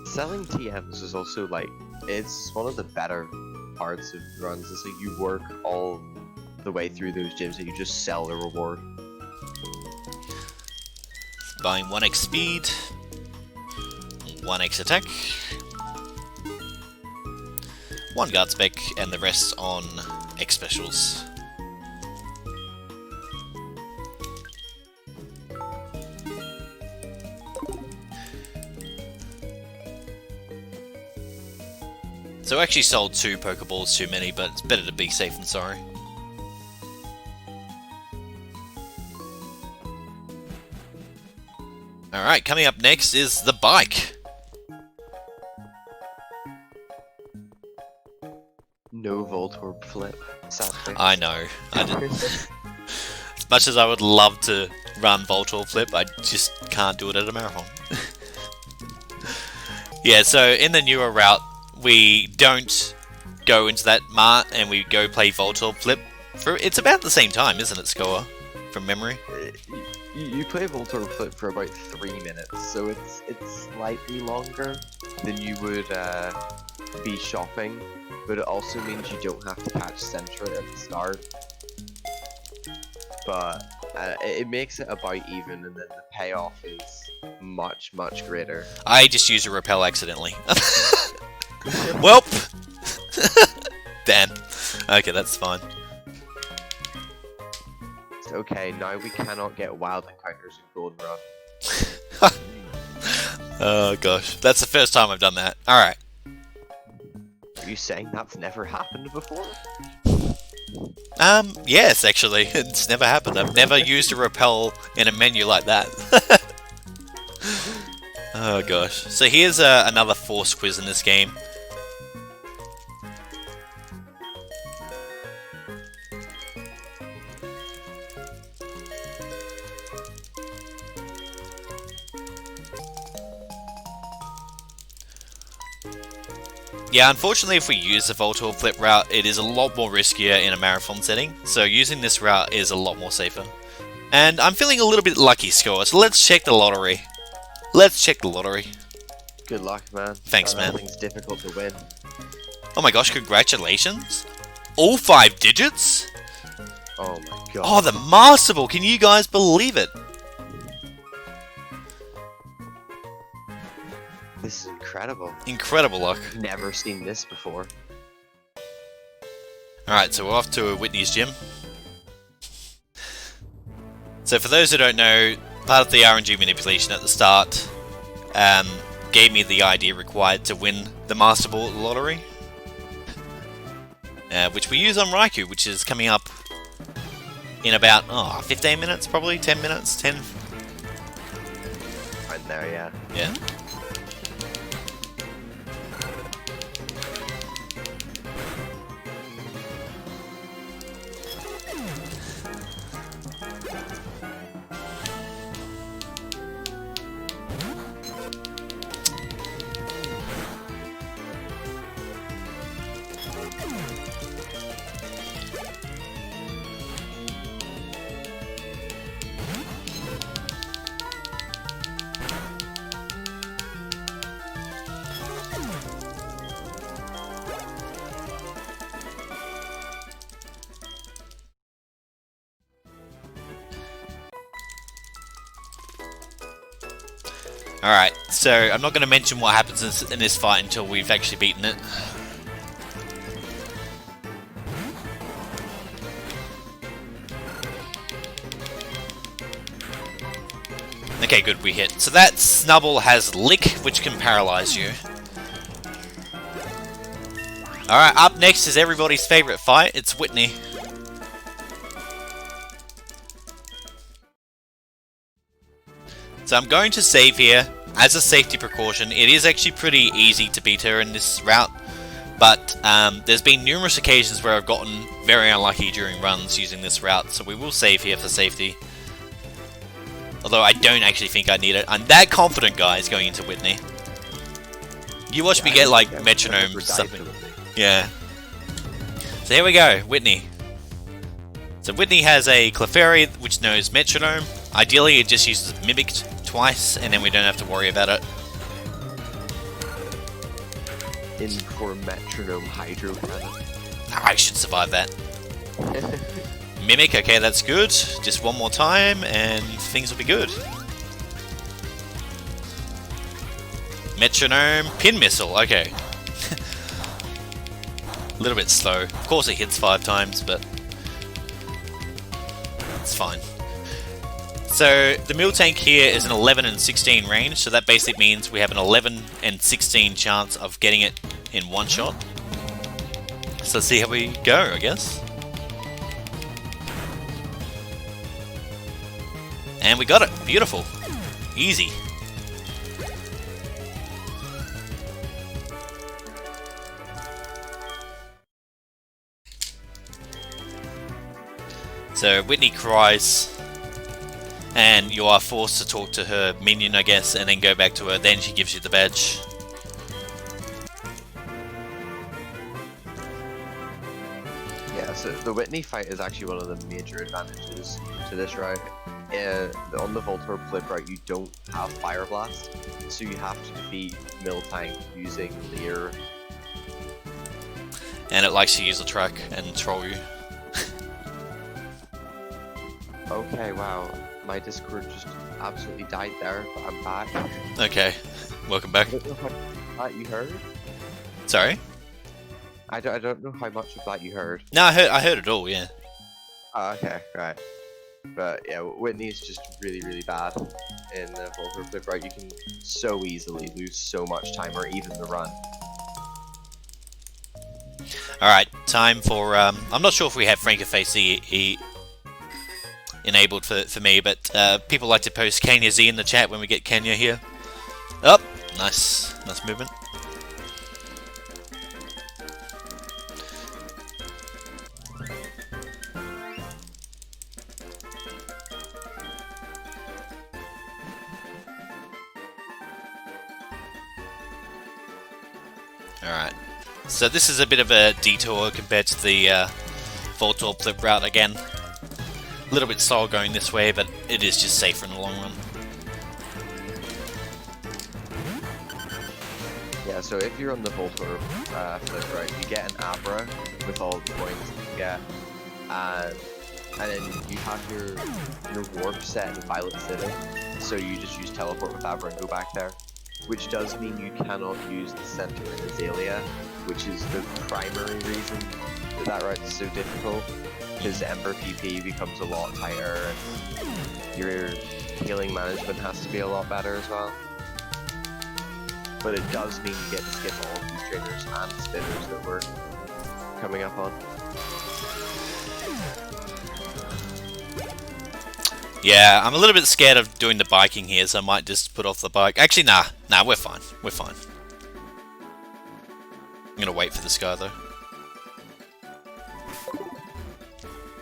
Selling TMs is also like, it's one of the better parts of runs. It's like you work all the way through those gyms and you just sell the reward. Buying 1x speed, 1x attack, 1 guard spec, and the rest on X specials. So I actually sold 2 Pokeballs too many, but it's better to be safe than sorry. Alright, coming up next is the bike. No Voltorb flip, sadly. I know. As much as I would love to run Voltorb flip, I just can't do it at a marathon. Yeah, so in the newer route, we don't go into that mart and we go play Voltorb flip. It's about the same time, isn't it, Scoa? From memory? You play Voltorb flip for about 3 minutes, so it's slightly longer than you would be shopping, but it also means you don't have to catch Centra at the start. But it makes it about even, and then the payoff is much, much greater. I just used a repel accidentally. Welp! Damn. Okay, that's fine. Okay, now we cannot get wild encounters in Golden Run. Oh gosh, that's the first time I've done that. Alright. Are you saying that's never happened before? Yes, actually. It's never happened. I've never used a repel in a menu like that. Oh gosh. So here's another force quiz in this game. Yeah, unfortunately if we use the Voltorb flip route, it is a lot more riskier in a marathon setting, so using this route is a lot more safer. And I'm feeling a little bit lucky, Score, so let's check the lottery. Let's check the lottery. Good luck, man. Thanks, man. Everything's difficult to win. Oh my gosh, congratulations. All 5 digits? Oh my god. Oh, the Master Ball, can you guys believe it? incredible. Incredible luck. Never seen this before. Alright, so we're off to Whitney's gym. So for those who don't know, part of the RNG manipulation at the start gave me the ID required to win the Master Ball lottery. Which we use on Raikou, which is coming up in about 15 minutes, probably 10 minutes, 10. Right there, yeah. Yeah. Alright, so I'm not going to mention what happens in this fight until we've actually beaten it. Okay, good, we hit. So that Snubble has Lick, which can paralyze you. Alright, up next is everybody's favourite fight, it's Whitney. So I'm going to save here as a safety precaution. It is actually pretty easy to beat her in this route, but there's been numerous occasions where I've gotten very unlucky during runs using this route, so we will save here for safety. Although I don't actually think I need it. I'm that confident, guys, going into Whitney. You watch me get like metronome something. Yeah. So here we go, Whitney. So Whitney has a Clefairy which knows metronome. Ideally it just uses Mimic twice and then we don't have to worry about it. In for metronome hydro cannon. I should survive that. Mimic, okay, that's good. Just one more time and things will be good. Metronome, Pin Missile, okay. A little bit slow. Of course it hits 5 times, but it's fine. So the Miltank here is an 11 and 16 range, so that basically means we have an 11 and 16 chance of getting it in one shot. So let's see how we go, I guess. And we got it. Beautiful. Easy. So Whitney cries, and you are forced to talk to her minion, I guess, and then go back to her. Then she gives you the badge. Yeah, so the Whitney fight is actually one of the major advantages to this route. On the Voltorb flip route, you don't have Fire Blast, so you have to defeat Miltank using Leer. And it likes to use the track and troll you. Okay, wow. My Discord just absolutely died there, but I'm back. Okay, welcome back. I don't know how much of that you heard. Sorry? I don't know how much of that you heard. No, I heard it all, yeah. Oh, okay, right. But yeah, Whitney's just really, really bad in the Voltorb flip route. You can so easily lose so much time, or even the run. Alright, time for, I'm not sure if we have Frankerface enabled for me, but people like to post Kenya Z in the chat when we get Kenya here. Oh, nice movement. Alright, so this is a bit of a detour compared to the Voltorb flip route again. A little bit slow going this way, but it is just safer in the long run. Yeah, so if you're on the Voltorb flip route, you get an Abra with all the points that you get, and then you have your warp set in Violet City, so you just use teleport with Abra and go back there. which does mean you cannot use the center in Azalea, which is the primary reason that route is so difficult, because Ember PP becomes a lot tighter, and your healing management has to be a lot better as well. But it does mean you get to skip all of these trainers and spinners that we're coming up on. Yeah, I'm a little bit scared of doing the biking here, so I might just put off the bike. Actually, nah, we're fine. We're fine. I'm gonna wait for this guy though.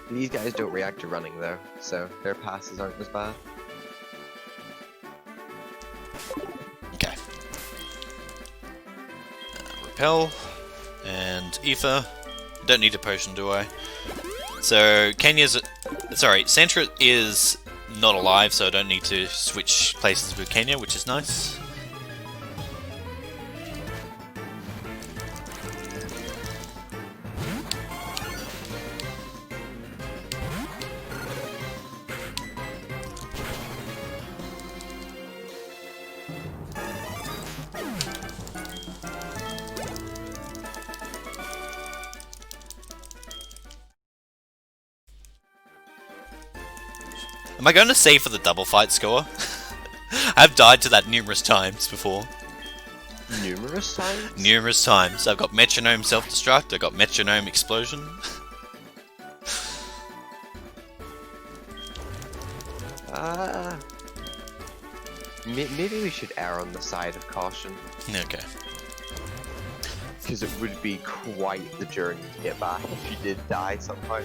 These guys don't react to running though, so their passes aren't as bad. Okay. Repel and Ether. Don't need a potion, do I? So Kenya's, sorry, Centra is not alive, so I don't need to switch places with Kenya, which is nice. Am I going to save for the double fight score? I've died to that numerous times before. Numerous times? Numerous times. I've got Metronome Self-Destruct, I've got Metronome Explosion. Maybe we should err on the side of caution. Okay. Because it would be quite the journey to get back if you did die somehow.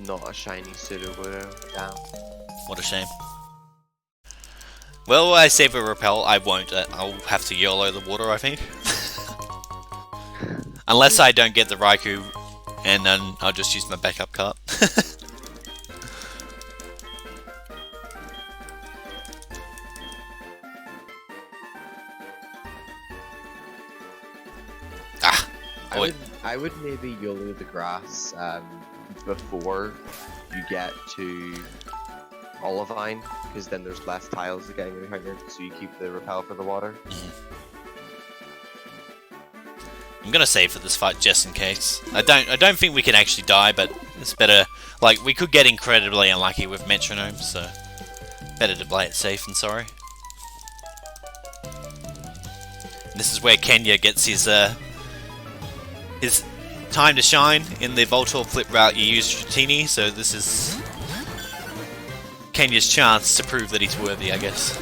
Not a shiny pseudo widow. Damn. What a shame. Well, I save a repel. I won't. I'll have to YOLO the water, I think. Unless I don't get the Raikou, and then I'll just use my backup cart. Ah! I would maybe YOLO the grass before you get to Olivine, because then there's less tiles to getting encountered, so you keep the repel for the water. I'm gonna save for this fight just in case. I don't think we can actually die, but it's better. Like, we could get incredibly unlucky with Metronome, so better to play it safe than sorry. This is where Kenya gets his time to shine. In the Voltorb flip route, you use Dratini, so this is Kenya's chance to prove that he's worthy, I guess.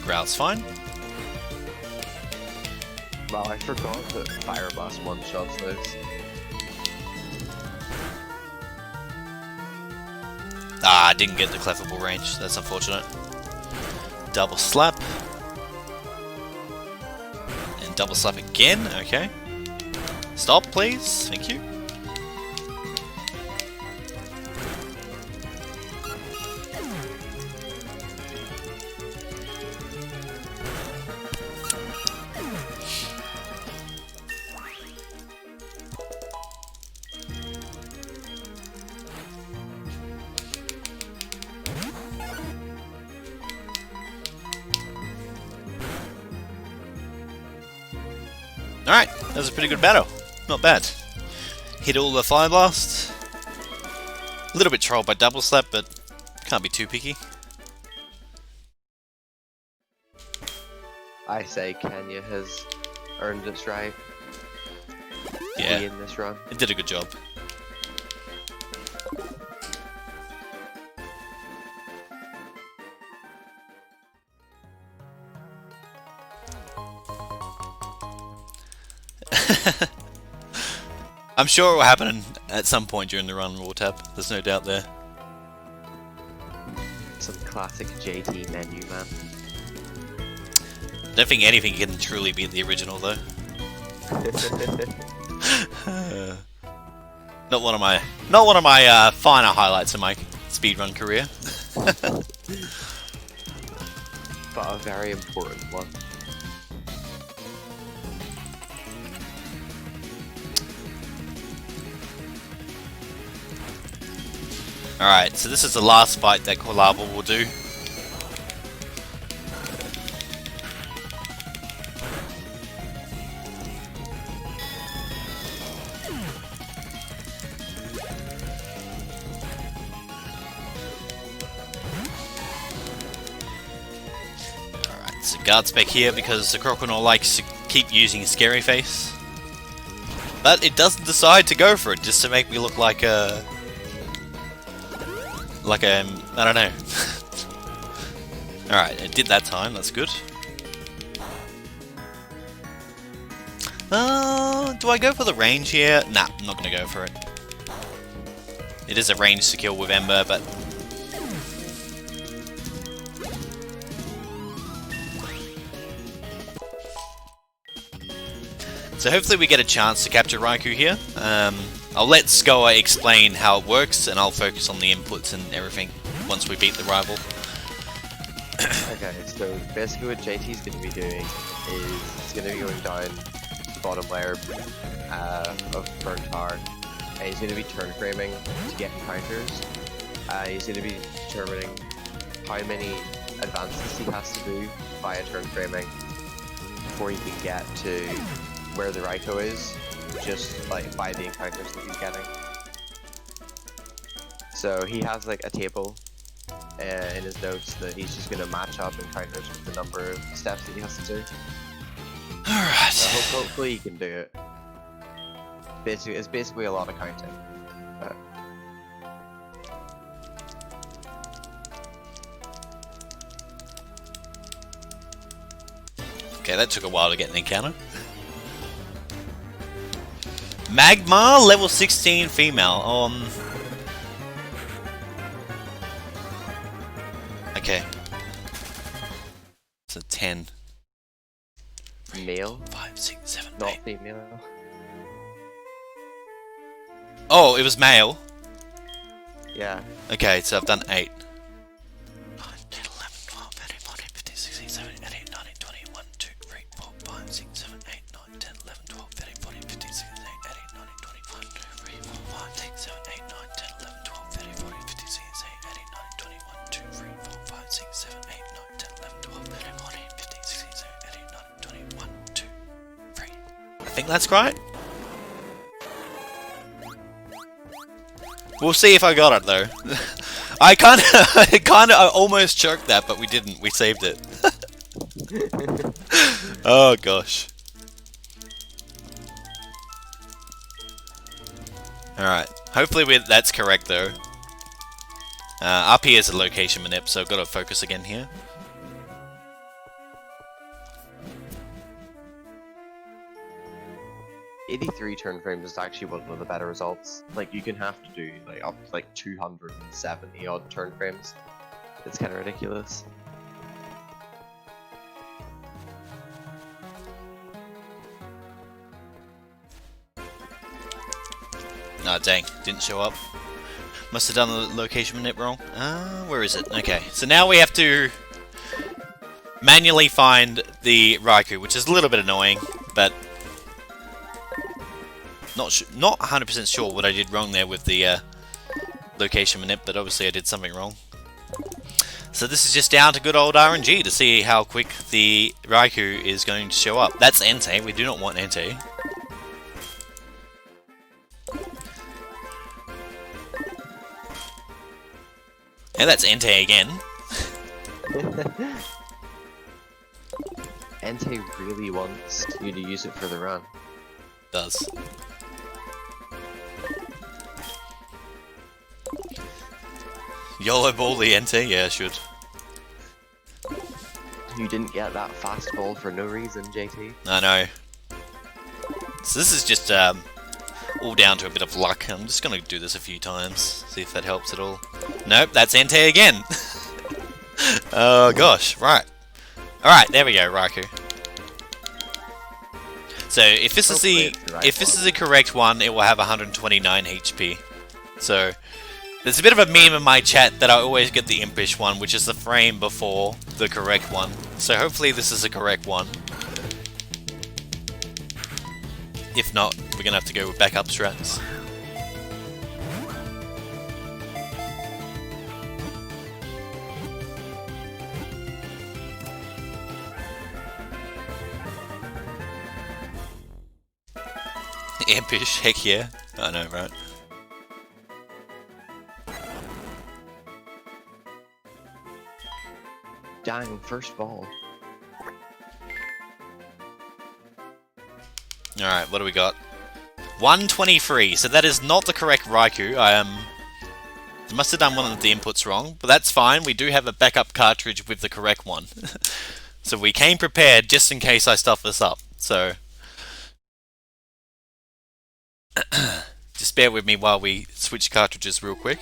Growl's fine. Well, I forgot that Fire Blast one-shots those. Ah, I didn't get the clefable range. That's unfortunate. Double slap. And double slap again. Okay. Stop, please. Thank you. Alright, that was a pretty good battle. Not bad. Hit all the Fire Blast. A little bit trolled by double slap, but can't be too picky. I say Kenya has earned its right to Yeah, be in this run. it did a good job. I'm sure it will happen at some point during the run, War Tap. There's no doubt there. Some classic JT menu, man. Don't think anything can truly beat the original, though. Not one of my finer highlights in my speedrun career. But a very important one. Alright, so this is the last fight that Kolava will do. Alright, so guard spec here because the Crocodile likes to keep using Scary Face. But it doesn't decide to go for it just to make me look like a... I don't know. Alright, it did that time, that's good. Do I go for the range here? Nah, I'm not gonna go for it. It is a range to kill with Ember, but... So hopefully we get a chance to capture Raikou here. I'll let Skoa explain how it works, and I'll focus on the inputs and everything once we beat the rival. Okay, so basically what JT's going to be doing is he's going to be going down to the bottom layer of Burn Tower, and he's going to be turn framing to get encounters. He's going to be determining how many advances he has to do via turn framing before he can get to where the Raikou is, just like by the encounters that he's getting. So he has like a table in his notes that he's just gonna match up encounters with the number of steps that he has to do. Alright. So hopefully he can do it. Basically, it's basically a lot of counting. But okay, that took a while to get an encounter. Magma, level 16 female. Okay. It's a 10. male, 5, 6, 7, not 8. female. Oh, it was male. Yeah. Okay, so I've done 8. 9, 10, 11, 12, 13, 14, 15, 16, 17, 18, 19, 20, 1, 2, 3, 4, 5, 6, 7, 8, 9, 10, 11, 12, 13, 14, 15, 16, 17, 18, 19, 20, 1, 2, 3, 4, 5, 6, 7, 8, 9, 10, 11, 12, 13, 14, 15, 16, 17, 18, 19, 20, 1, 2, 3, 4, 5, 6, 7, 8, 9, 10, 11, 12, 13, 14, 15, 16, 17, 18, 19, 20, 1, 2, 3. I think that's right. We'll see if I got it though. I almost choked that, but we didn't. We saved it. Oh gosh. All right. Hopefully that's correct though. Up here is a location manip, so I've got to focus again here. 83 turn frames is actually one of the better results. Like, you can have to do like up to like 270 odd turn frames. It's kind of ridiculous. Ah, dang, didn't show up. Must have done the location manip wrong. Where is it? Okay, so now we have to manually find the Raikou, which is a little bit annoying, but not 100% sure what I did wrong there with the location manip, but obviously I did something wrong. So this is just down to good old RNG to see how quick the Raikou is going to show up. That's Entei, we do not want Entei. And that's Entei again. Entei really wants you to use it for the run. Does. YOLO ball the Entei? Yeah, I should. You didn't get that fast ball for no reason, JT. I know. So this is just all down to a bit of luck. I'm just gonna do this a few times, see if that helps at all. Nope, that's Entei again. Oh gosh, right. Alright, there we go, Raikou. So if this is the correct one, it will have 129 HP. So there's a bit of a meme in my chat that I always get the impish one, which is the frame before the correct one. So hopefully this is the correct one. If not, we're gonna have to go with backup strats. Impish, heck yeah. I know, right? Dang, first ball. Alright, what do we got? 123, so that is not the correct Raikou. I must have done one of the inputs wrong, but that's fine. We do have a backup cartridge with the correct one. So we came prepared just in case I stuff this up. So just bear with me while we switch cartridges real quick.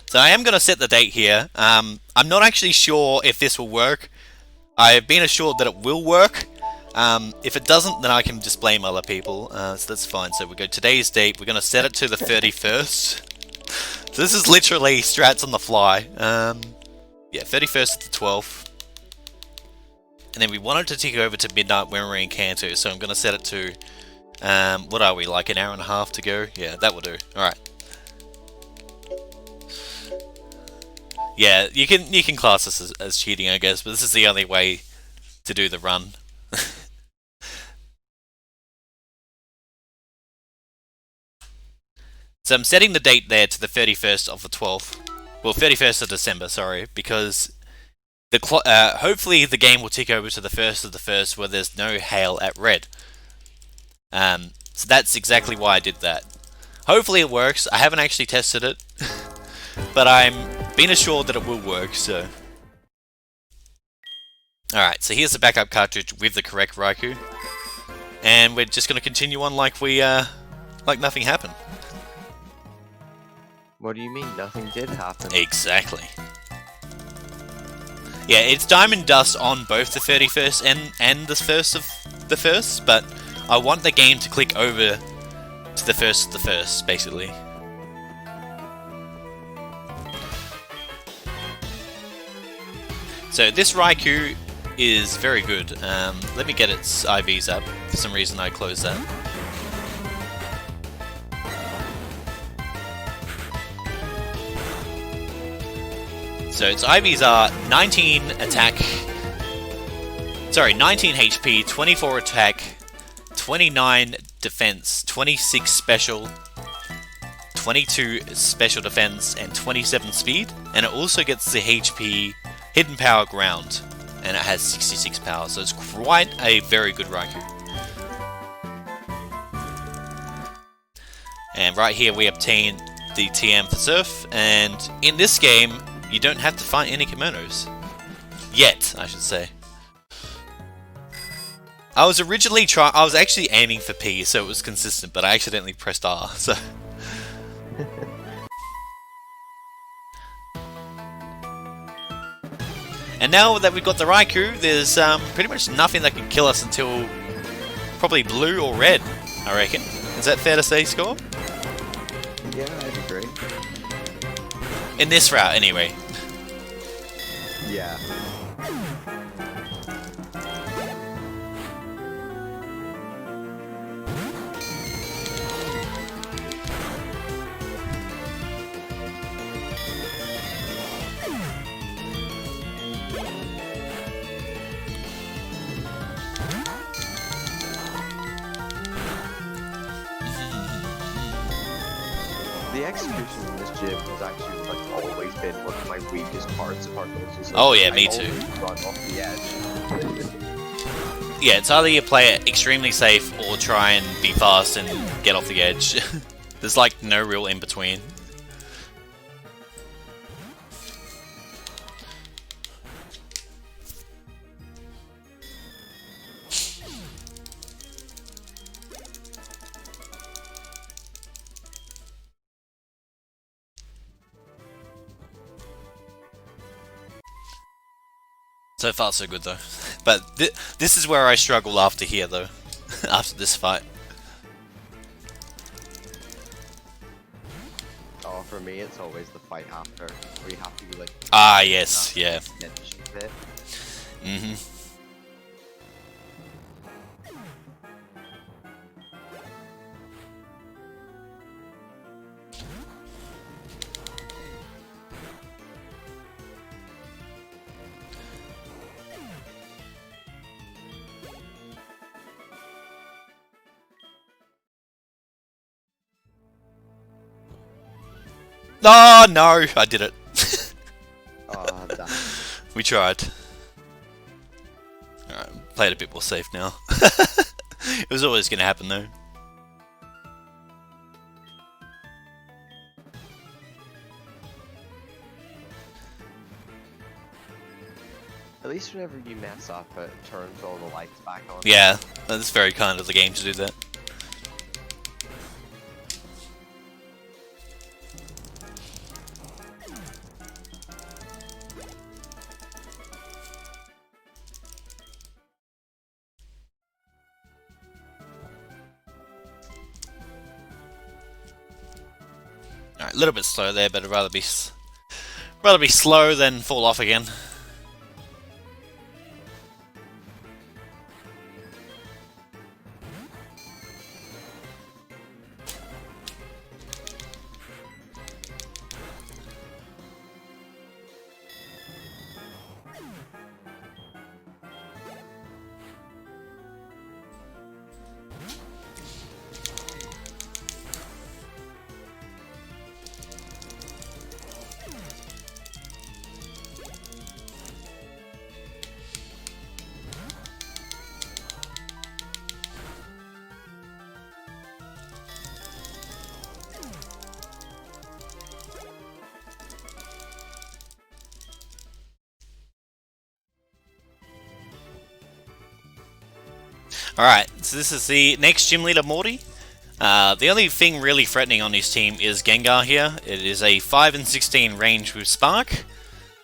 So I am going to set the date here. I'm not actually sure if this will work. I've been assured that it will work. If it doesn't, then I can just blame other people. So that's fine. So we go today's date. We're going to set it to the 31st. So this is literally strats on the fly. Yeah, 31st to the 12th. And then we want it to tick over to midnight when we're in Kanto. So I'm going to set it to, what are we, like an hour and a half to go? Yeah, that will do. Alright. Yeah, you can class this as cheating, I guess, but this is the only way to do the run. So I'm setting the date there to the 31st of the 12th. Well, 31st of December, sorry, because the hopefully the game will tick over to the 1st of the 1st where there's no hail at red. So that's exactly why I did that. Hopefully it works. I haven't actually tested it, but I'm been assured that it will work, so... Alright, so here's the backup cartridge with the correct Raikou. And we're just going to continue on like we, like nothing happened. What do you mean? Nothing did happen. Exactly. Yeah, it's Diamond Dust on both the 31st and the 1st of the 1st, but I want the game to click over to the 1st of the 1st, basically. So this Raikou is very good. Let me get its IVs up. For some reason I closed that. So its IVs are 19 attack... Sorry, 19 HP, 24 attack, 29 defense, 26 special, 22 special defense, and 27 speed. And it also gets the HP Hidden Power Ground, and it has 66 power, so it's quite a very good Raikou. And right here we obtain the TM for Surf, and in this game you don't have to fight any kimonos. Yet, I should say. I was actually aiming for P, so it was consistent, but I accidentally pressed R, so... And now that we've got the Raikou, there's pretty much nothing that can kill us until probably blue or red, I reckon. Is that fair to say, Score? Yeah, I'd agree. In this route, anyway. Yeah. The execution in this gym has actually like always been one of my weakest parts of Hardcore. Oh yeah, me too. Run off the edge. Yeah, it's either you play it extremely safe or try and be fast and get off the edge. There's like no real in between. So far, so good though. But this is where I struggle after here, though. After this fight. Oh, for me, it's always the fight after, where you have to be like. Ah, yes, yeah. Bit. Mm-hmm. Oh, no! I did it. Oh, damn. We tried. Alright, play it a bit more safe now. It was always going to happen though. At least whenever you mess up, it turns all the lights back on. Yeah, that's very kind of the game to do that. Alright, a little bit slow there, but I'd rather be slow than fall off again. Alright, so this is the next gym leader, Morty. The only thing really threatening on his team is Gengar here. It is a 5 and 16 range with Spark.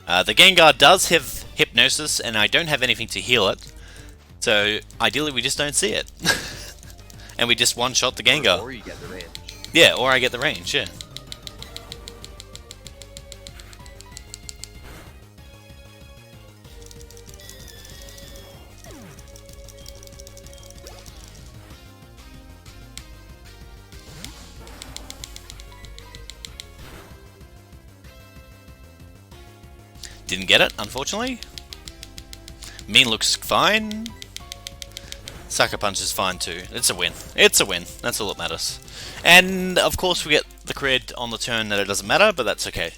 The Gengar does have Hypnosis, and I don't have anything to heal it. So, ideally we just don't see it. And we just one-shot the Gengar. Or you get the range. Yeah, or I get the range, yeah. Didn't get it, unfortunately. Mean looks fine. Sucker Punch is fine too. It's a win. It's a win. That's all that matters. And of course we get the cred on the turn that it doesn't matter, but that's okay.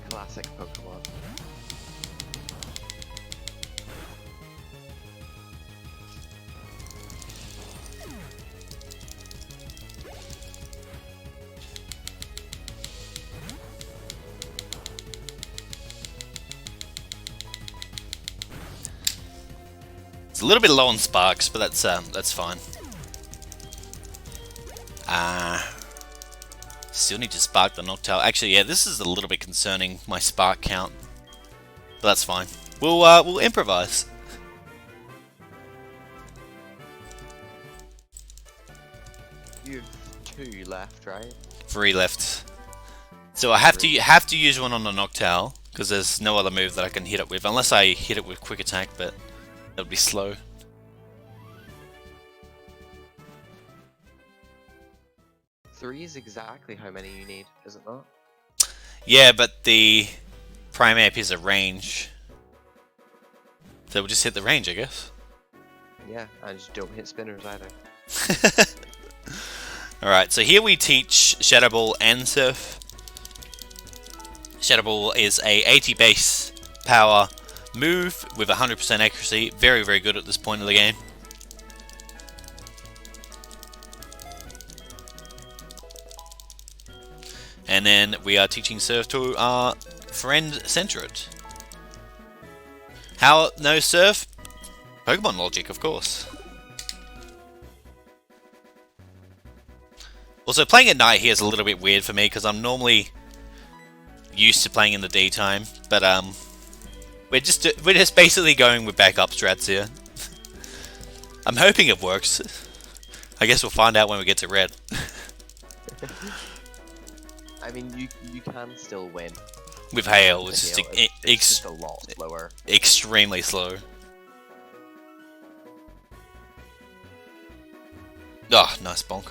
Classic Pokemon. It's a little bit low on sparks, but that's fine. Still need to spark the Noctowl. Actually, yeah, this is a little bit concerning, my spark count. But that's fine. We'll improvise. You have 2 left, right? 3 left. So I have to use one on the Noctowl because there's no other move that I can hit it with, unless I hit it with Quick Attack, but that would be slow. Three is exactly how many you need, is it not? Yeah, but the Primeape is a range. So we'll just hit the range, I guess. Yeah, and just don't hit spinners either. Alright, so here we teach Shadow Ball and Surf. Shadow Ball is a 80 base power move with 100% accuracy. Very, very good at this point of the game. And then we are teaching Surf to our friend Centrid. How no Surf? Pokemon logic, of course. Also, playing at night here is a little bit weird for me because I'm normally used to playing in the daytime, but we're just basically going with backup strats here. I'm hoping it works. I guess we'll find out when we get to red. I mean, you can still win. With hail, it's With just, hail, it's just a lot slower. Extremely slow. Oh, nice bonk.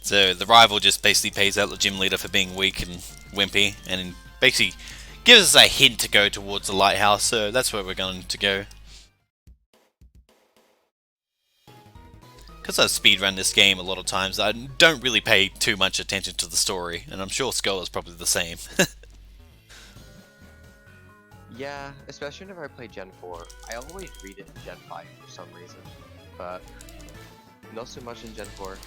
So the rival just basically pays out the gym leader for being weak and wimpy, and basically gives us a hint to go towards the lighthouse, so that's where we're going to go. Because I speedrun this game a lot of times, I don't really pay too much attention to the story, and I'm sure Skull is probably the same. Yeah, especially whenever I play Gen 4. I always read it in Gen 5 for some reason, but not so much in Gen 4.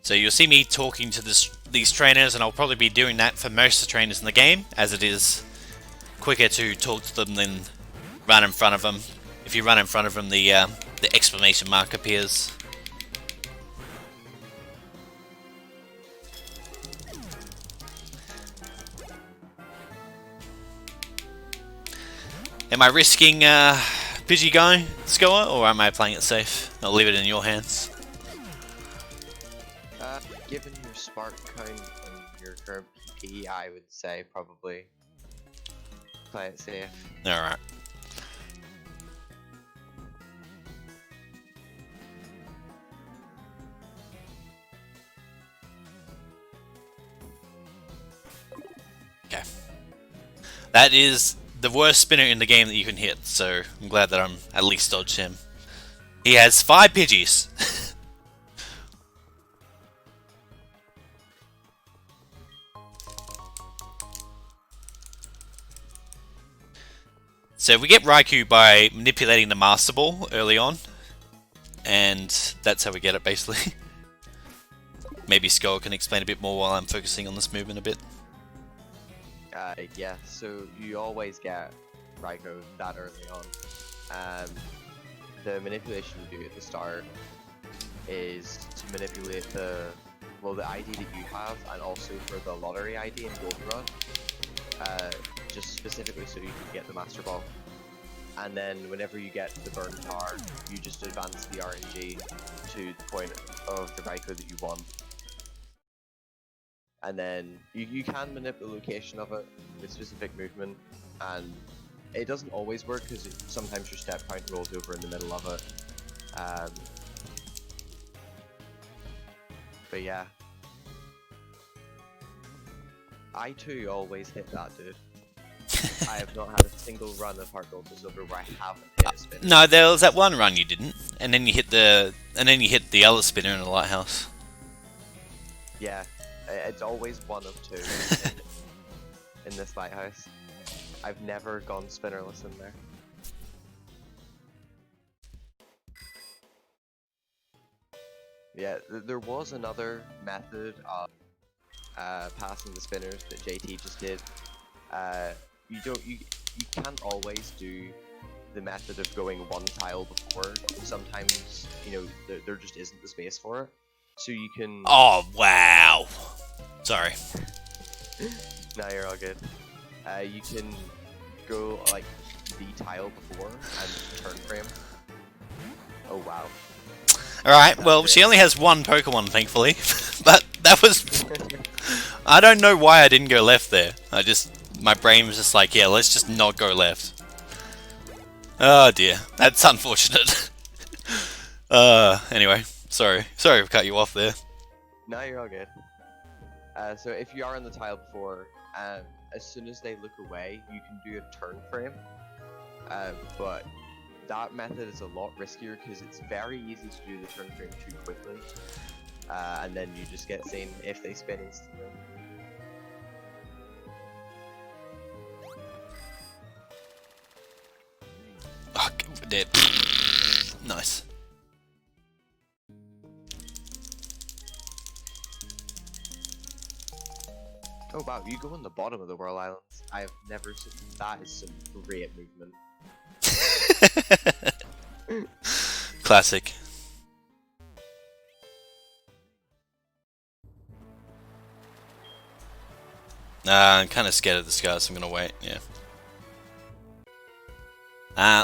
So you'll see me talking to these trainers, and I'll probably be doing that for most of the trainers in the game, as it is quicker to talk to them than run in front of them. If you run in front of them, the exclamation mark appears. Am I risking Pidgey going, Scoa, or am I playing it safe? I'll leave it in your hands. Given your spark count and your current PP, I would say probably play it safe. Alright. Okay. That is the worst spinner in the game that you can hit, so I'm glad that I'm at least dodged him. He has 5 Pidgeys. So we get Raikou by manipulating the Master Ball early on, and that's how we get it basically. Maybe Skull can explain a bit more while I'm focusing on this movement a bit. Yeah, so you always get Raikou that early on. The manipulation you do at the start is to manipulate the ID that you have, and also for the lottery ID in Goldenrod. Just specifically so you can get the Master Ball. And then whenever you get the burn power, you just advance the RNG to the point of the Raikou that you want. And then you can manipulate the location of it with specific movement, and it doesn't always work because sometimes your step count rolls over in the middle of it. But yeah. I too always hit that dude. I have not had a single run of Heart Gold to Silver where I haven't hit a spinner. No, there was that one run you didn't, and then you hit the other spinner in the lighthouse. Yeah, it's always one of two in this lighthouse. I've never gone spinnerless in there. Yeah, there was another method of passing the spinners that JT just did. You can't always do the method of going one tile before. Sometimes, you know, there just isn't the space for it. So you can... Oh, wow. Sorry. Nah, you're all good. You can go, like, the tile before and turn frame. Oh, wow. Alright, well, she only has one Pokemon, thankfully. But that was... I don't know why I didn't go left there. My brain was just like, yeah, let's just not go left. Oh dear, that's unfortunate. Anyway, sorry to cut you off there. No, you're all good. So if you are on the tile before, as soon as they look away, you can do a turn frame, but that method is a lot riskier because it's very easy to do the turn frame too quickly, and then you just get seen if they spin instantly. Oh, dead. Nice. Oh wow, you go on the bottom of the Whirl Islands. I have never seen that. Is some great movement. Classic. I'm kind of scared of this guy, so I'm gonna wait. Yeah.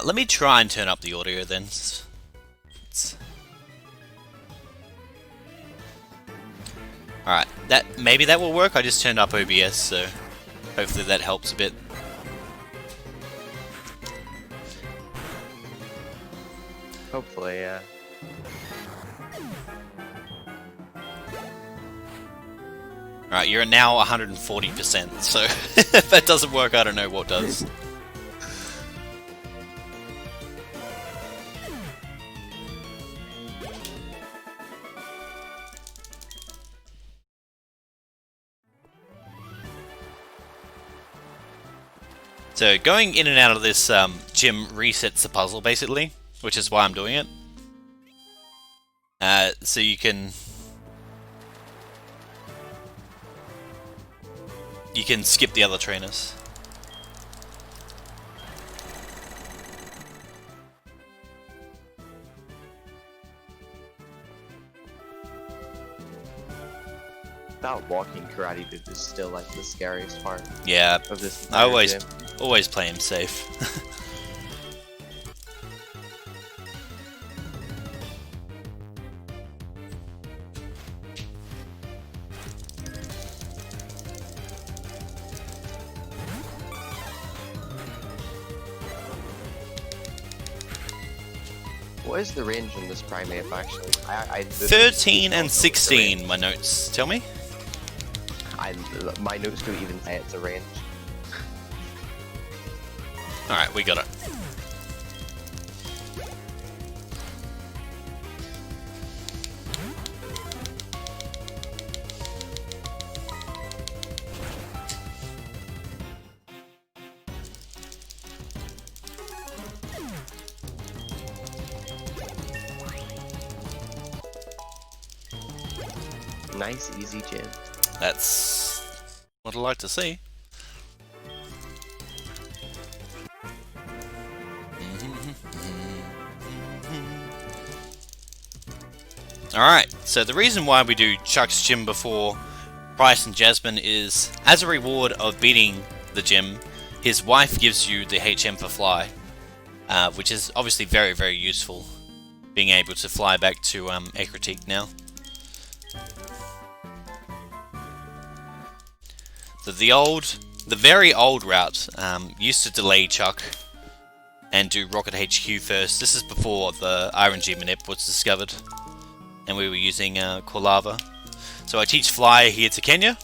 Let me try and turn up the audio then. Alright, maybe that will work. I just turned up OBS, so hopefully that helps a bit. Hopefully, yeah. Alright, you're now 140%, so if that doesn't work, I don't know what does. So going in and out of this gym resets the puzzle, basically, which is why I'm doing it. So you can skip the other trainers. That walking karate bit is still like the scariest part Yeah, of this. I entire gym. always play him safe. What is the range on this primate actually? I 13 and 16, my notes tell me. My notes don't even say it's a range. Alright, we got it. Nice, easy gym. That's what I like to see. Alright, so the reason why we do Chuck's gym before Price and Jasmine is, as a reward of beating the gym, his wife gives you the HM for Fly, which is obviously very, very useful, being able to fly back to Ekritique now. So the very old route used to delay Chuck and do Rocket HQ first. This is before the RNG manip was discovered, and we were using Kolava. So I teach Fly here to Kenya,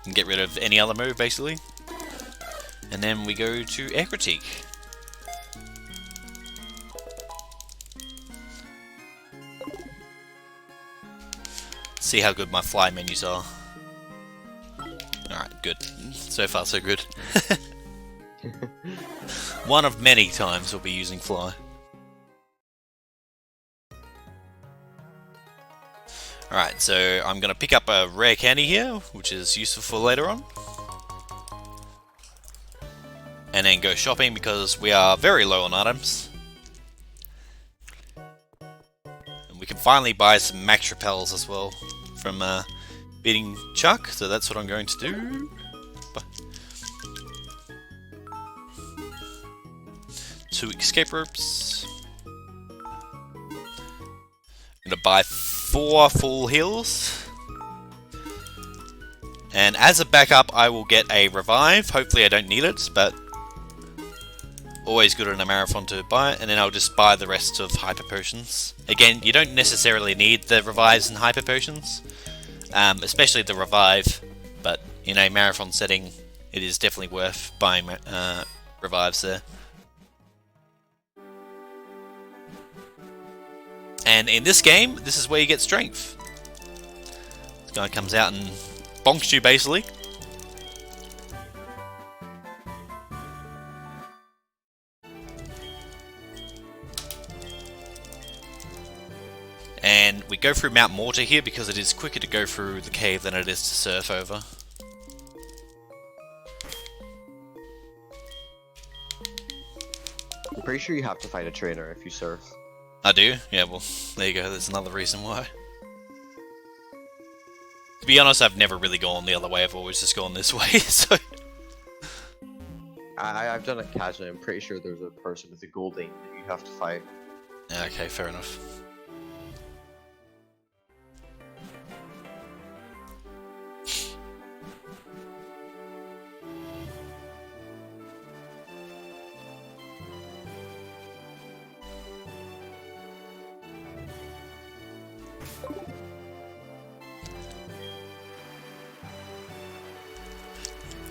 and get rid of any other move basically. And then we go to Ekritique. See how good my Fly menus are. Alright, good. So far so good. One of many times we'll be using Fly. Alright, so I'm going to pick up a rare candy here, which is useful for later on. And then go shopping because we are very low on items. And we can finally buy some max repels as well from beating Chuck, so that's what I'm going to do. 2 escape ropes. I'm going to buy 4 full heals. And as a backup, I will get a revive. Hopefully I don't need it, but always good in a marathon to buy it. And then I'll just buy the rest of hyper potions. Again, you don't necessarily need the revives and hyper potions, especially the revive, but in a marathon setting, it is definitely worth buying revives there. And in this game, this is where you get strength. This guy comes out and bonks you, basically. And we go through Mount Mortar here because it is quicker to go through the cave than it is to surf over. I'm pretty sure you have to fight a trainer if you surf. I do? Yeah, well, there you go, there's another reason why. To be honest, I've never really gone the other way, I've always just gone this way, so... I've done it casually. I'm pretty sure there's a person with a gold aim that you have to fight. Okay, fair enough.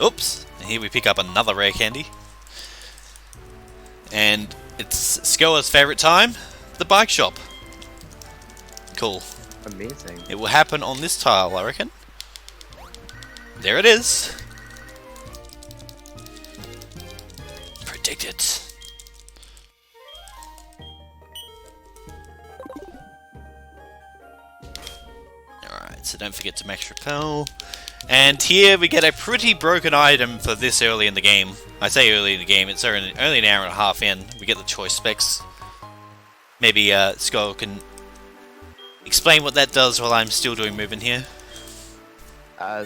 Oops! Here we pick up another rare candy. And it's Skoa's favourite time, the bike shop. Cool. Amazing. It will happen on this tile, I reckon. There it is. Predict it. Alright, so don't forget to max repel. And here we get a pretty broken item for this early in the game. I say early in the game, it's only an hour and a half in. We get the choice specs. Maybe Skull can explain what that does while I'm still doing movement here.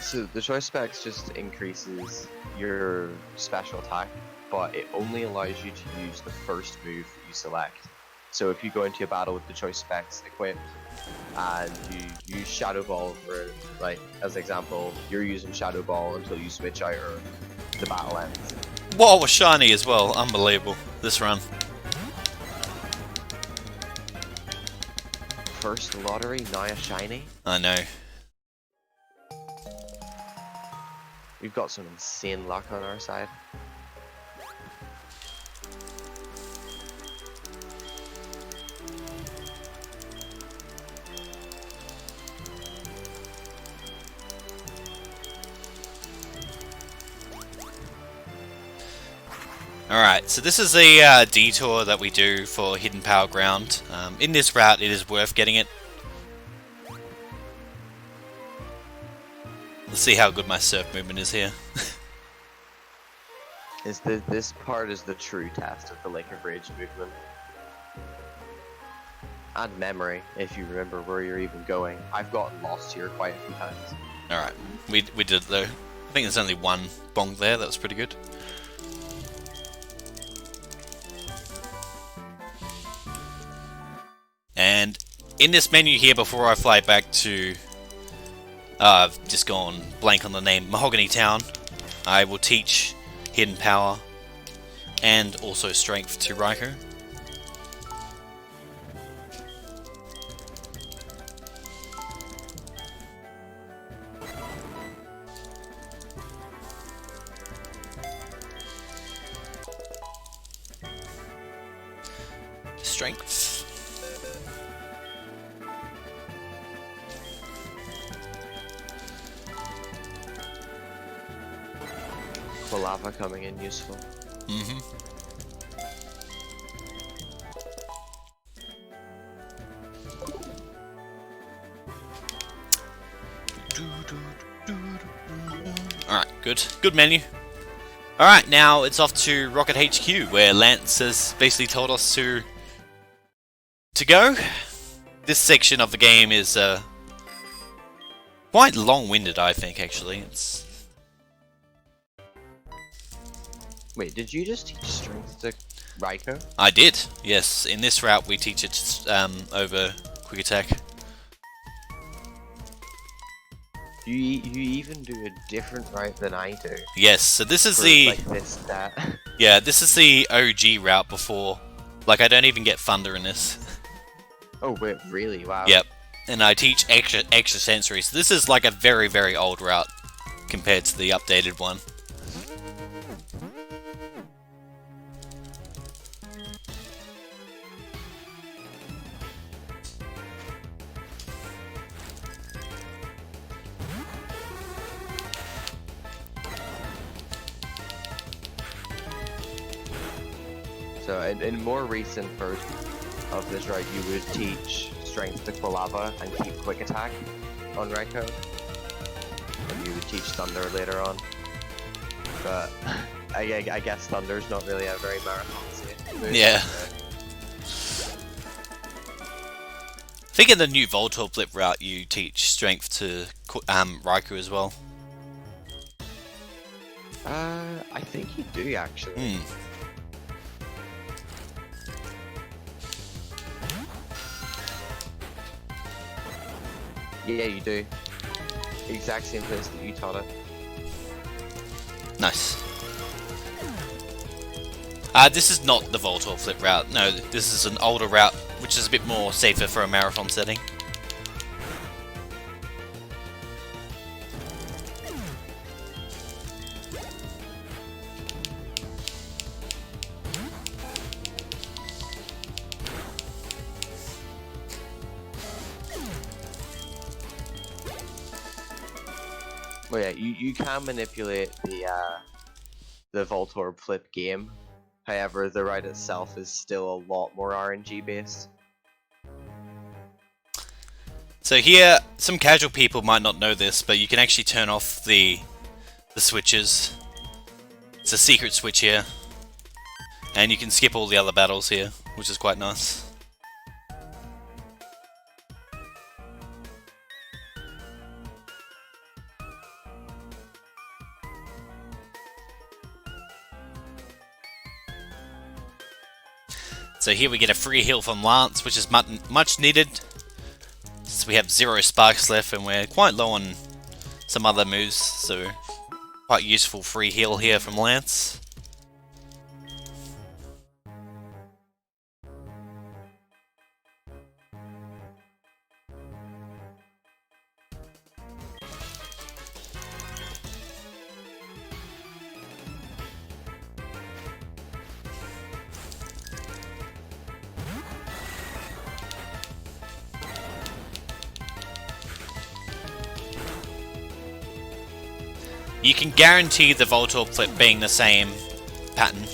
So the choice specs just increases your special attack, but it only allows you to use the first move you select. So if you go into a battle with the choice specs equipped, and you use Shadow Ball for, like, as an example, you're using Shadow Ball until you switch out or the battle ends. Whoa, was shiny as well. Unbelievable. This run. First lottery, now a shiny. I know. We've got some insane luck on our side. Alright, so this is the detour that we do for Hidden Power Ground. In this route, it is worth getting it. Let's see how good my surf movement is here. This part is the true test of the Lake of Rage movement. And memory, if you remember where you're even going. I've gotten lost here quite a few times. Alright, we did it though. I think there's only one bonk there, that was pretty good. And in this menu here, before I fly back to, I've just gone blank on the name, Mahogany Town, I will teach Hidden Power and also Strength to Raikou. Strength. The lava coming in useful. Mm-hmm. Alright, good. Good menu. Alright, now it's off to Rocket HQ, where Lance has basically told us to go. This section of the game is quite long-winded, I think, actually. It's... Wait, did you just teach strength to Raikou? I did, yes. In this route, we teach it over Quick Attack. You even do a different route than I do. Yes, so this is For, the... like this, that. Yeah, this is the OG route before... Like, I don't even get Thunder in this. Oh, wait, really? Wow. Yep. And I teach extra sensory, so this is like a very, very old route compared to the updated one. So in more recent versions of this route, you would teach strength to Quilava and keep quick attack on Raikou. And you would teach Thunder later on. But I guess Thunder's not really a very marathon safe move. Yeah. I think in the new Voltorb Flip route you teach strength to Raikou as well. I think you do actually. Yeah, you do. Exact same place that you taught it. Nice. This is not the Voltorb Flip route. No, this is an older route, which is a bit more safer for a marathon setting. Well, yeah, you can manipulate the Voltorb Flip game. However, the route itself is still a lot more RNG based. So here, some casual people might not know this, but you can actually turn off the switches. It's a secret switch here. And you can skip all the other battles here, which is quite nice. So here we get a free heal from Lance, which is much needed. So we have 0 sparks left and we're quite low on some other moves, so quite useful free heal here from Lance. You can guarantee the Voltorb Flip being the same pattern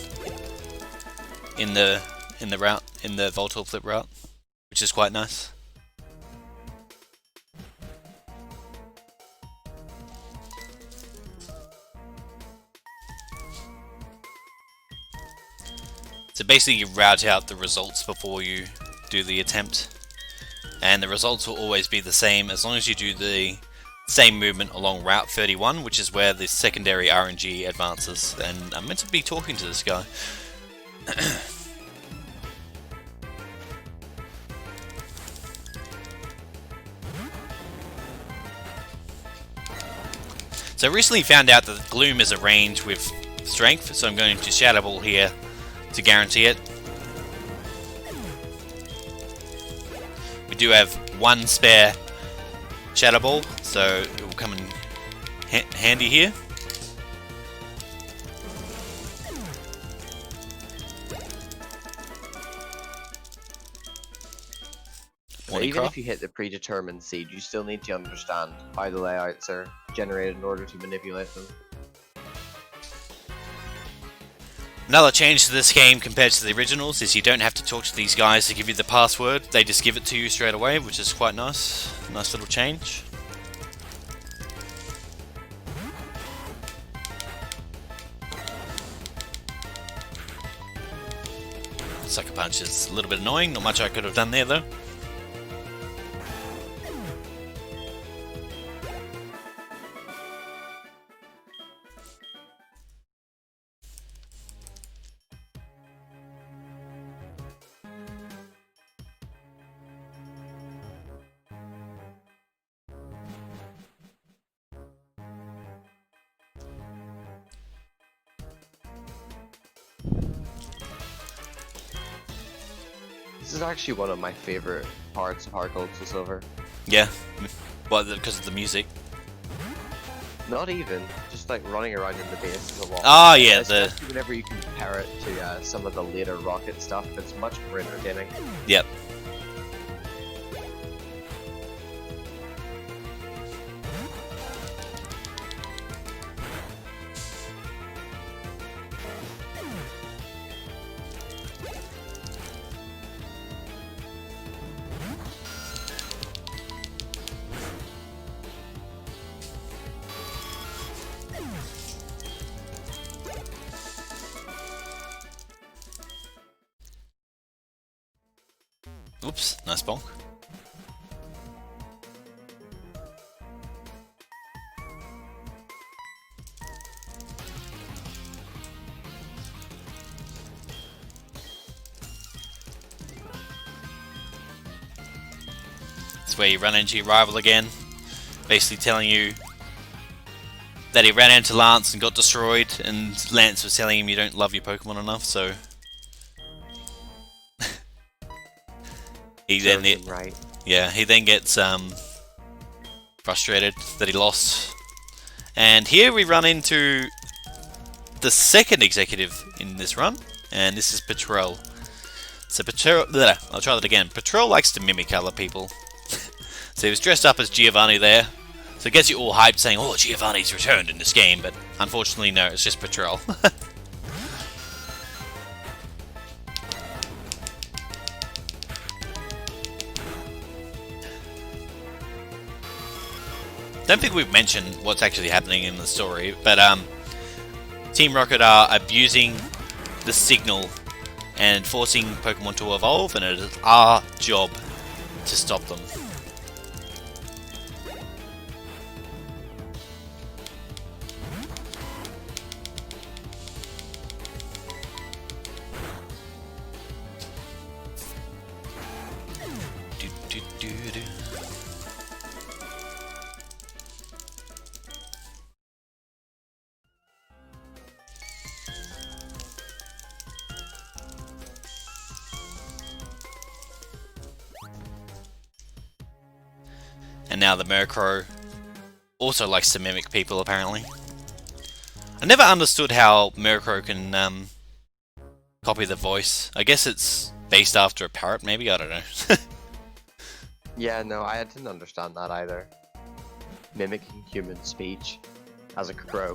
in the Voltorb Flip route, which is quite nice. So basically you route out the results before you do the attempt, and the results will always be the same as long as you do the same movement along Route 31, which is where the secondary RNG advances. And I'm meant to be talking to this guy. So I recently found out that Gloom is a range with strength, so I'm going to Shadow Ball here to guarantee it. We do have one spare Shadow Ball, so it will come in handy here. But even if you hit the predetermined seed, you still need to understand how the layouts are generated in order to manipulate them. Another change to this game compared to the originals is you don't have to talk to these guys to give you the password, they just give it to you straight away, which is quite nice. Nice little change. Sucker Punch is a little bit annoying, not much I could have done there though. This is actually one of my favorite parts of Heart Gold SoulSilver. Yeah, well, because of the music. Not even, just like running around in the base is a lot. Ah, yeah, especially whenever you compare it to some of the later Rocket stuff, it's much more entertaining. Yep. Oops, nice bonk. It's where you run into your rival again, basically telling you that he ran into Lance and got destroyed, and Lance was telling him you don't love your Pokemon enough, so he then Right. yeah, he then gets frustrated that he lost. And here we run into the second executive in this run, and this is Patrol. So Patrol, I'll try that again. Patrol likes to mimic other people. So he was dressed up as Giovanni there. So it gets you all hyped saying, oh, Giovanni's returned in this game, but unfortunately no, it's just Patrol. Don't think we've mentioned what's actually happening in the story, but Team Rocket are abusing the signal and forcing Pokemon to evolve, and it is our job to stop them. And now the Murkrow also likes to mimic people, apparently. I never understood how Murkrow can copy the voice. I guess it's based after a parrot, maybe? I don't know. Yeah, no, I didn't understand that either. Mimicking human speech as a crow.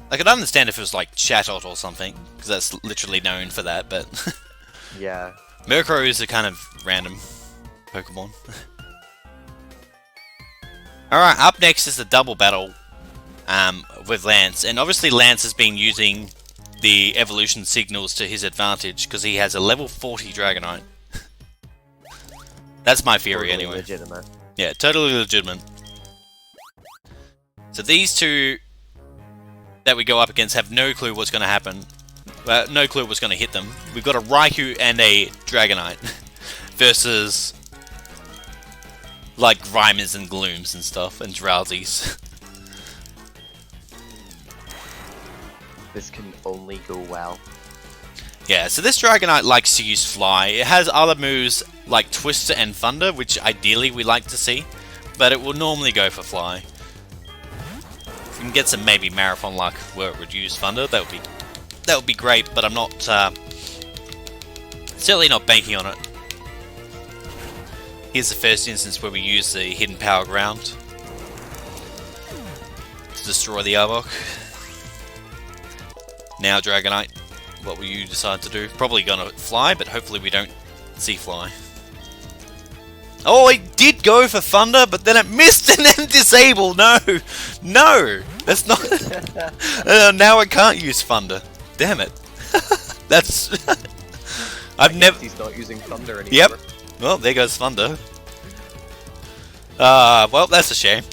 I could understand if it was like Chatot or something, because that's literally known for that, but Yeah. Murkrow is a kind of random Pokemon. Alright, up next is the double battle with Lance, and obviously Lance has been using the evolution signals to his advantage, because he has a level 40 Dragonite. That's my theory Totally anyway. legitimate. Yeah, totally legitimate. So these two that we go up against have no clue what's going to happen. No clue what's going to hit them. We've got a Raikou and a Dragonite versus like Grimers and Glooms and stuff, and Drowsies. This can only go well. Yeah, so this Dragonite likes to use Fly. It has other moves like Twister and Thunder, which ideally we like to see, but it will normally go for Fly. If we can get some maybe Marathon luck where it would use Thunder, that would be great, but I'm not certainly not banking on it. Here's the first instance where we use the Hidden Power Ground to destroy the Arbok. Now Dragonite, what will you decide to do? Probably gonna Fly, but hopefully we don't see Fly. Oh, it did go for Thunder, but then it missed and then Disable. No! No! That's not... now I can't use Thunder. Damn it. That's... I've never... He's not using Thunder anymore. Yep. Well, there goes Thunder. Well, that's a shame.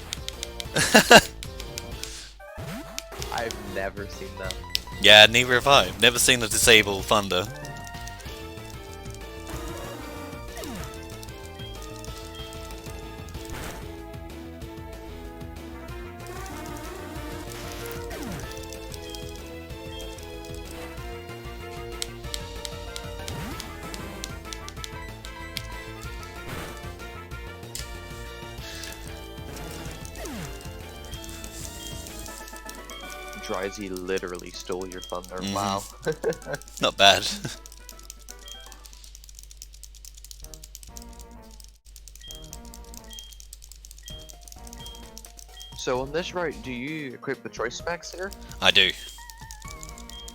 I've never seen that. Yeah, neither have I. Never seen a Disable Thunder. Drowsy literally stole your thunder. Mhm. Wow. Not bad. So on this route, do you equip the choice specs here? I do.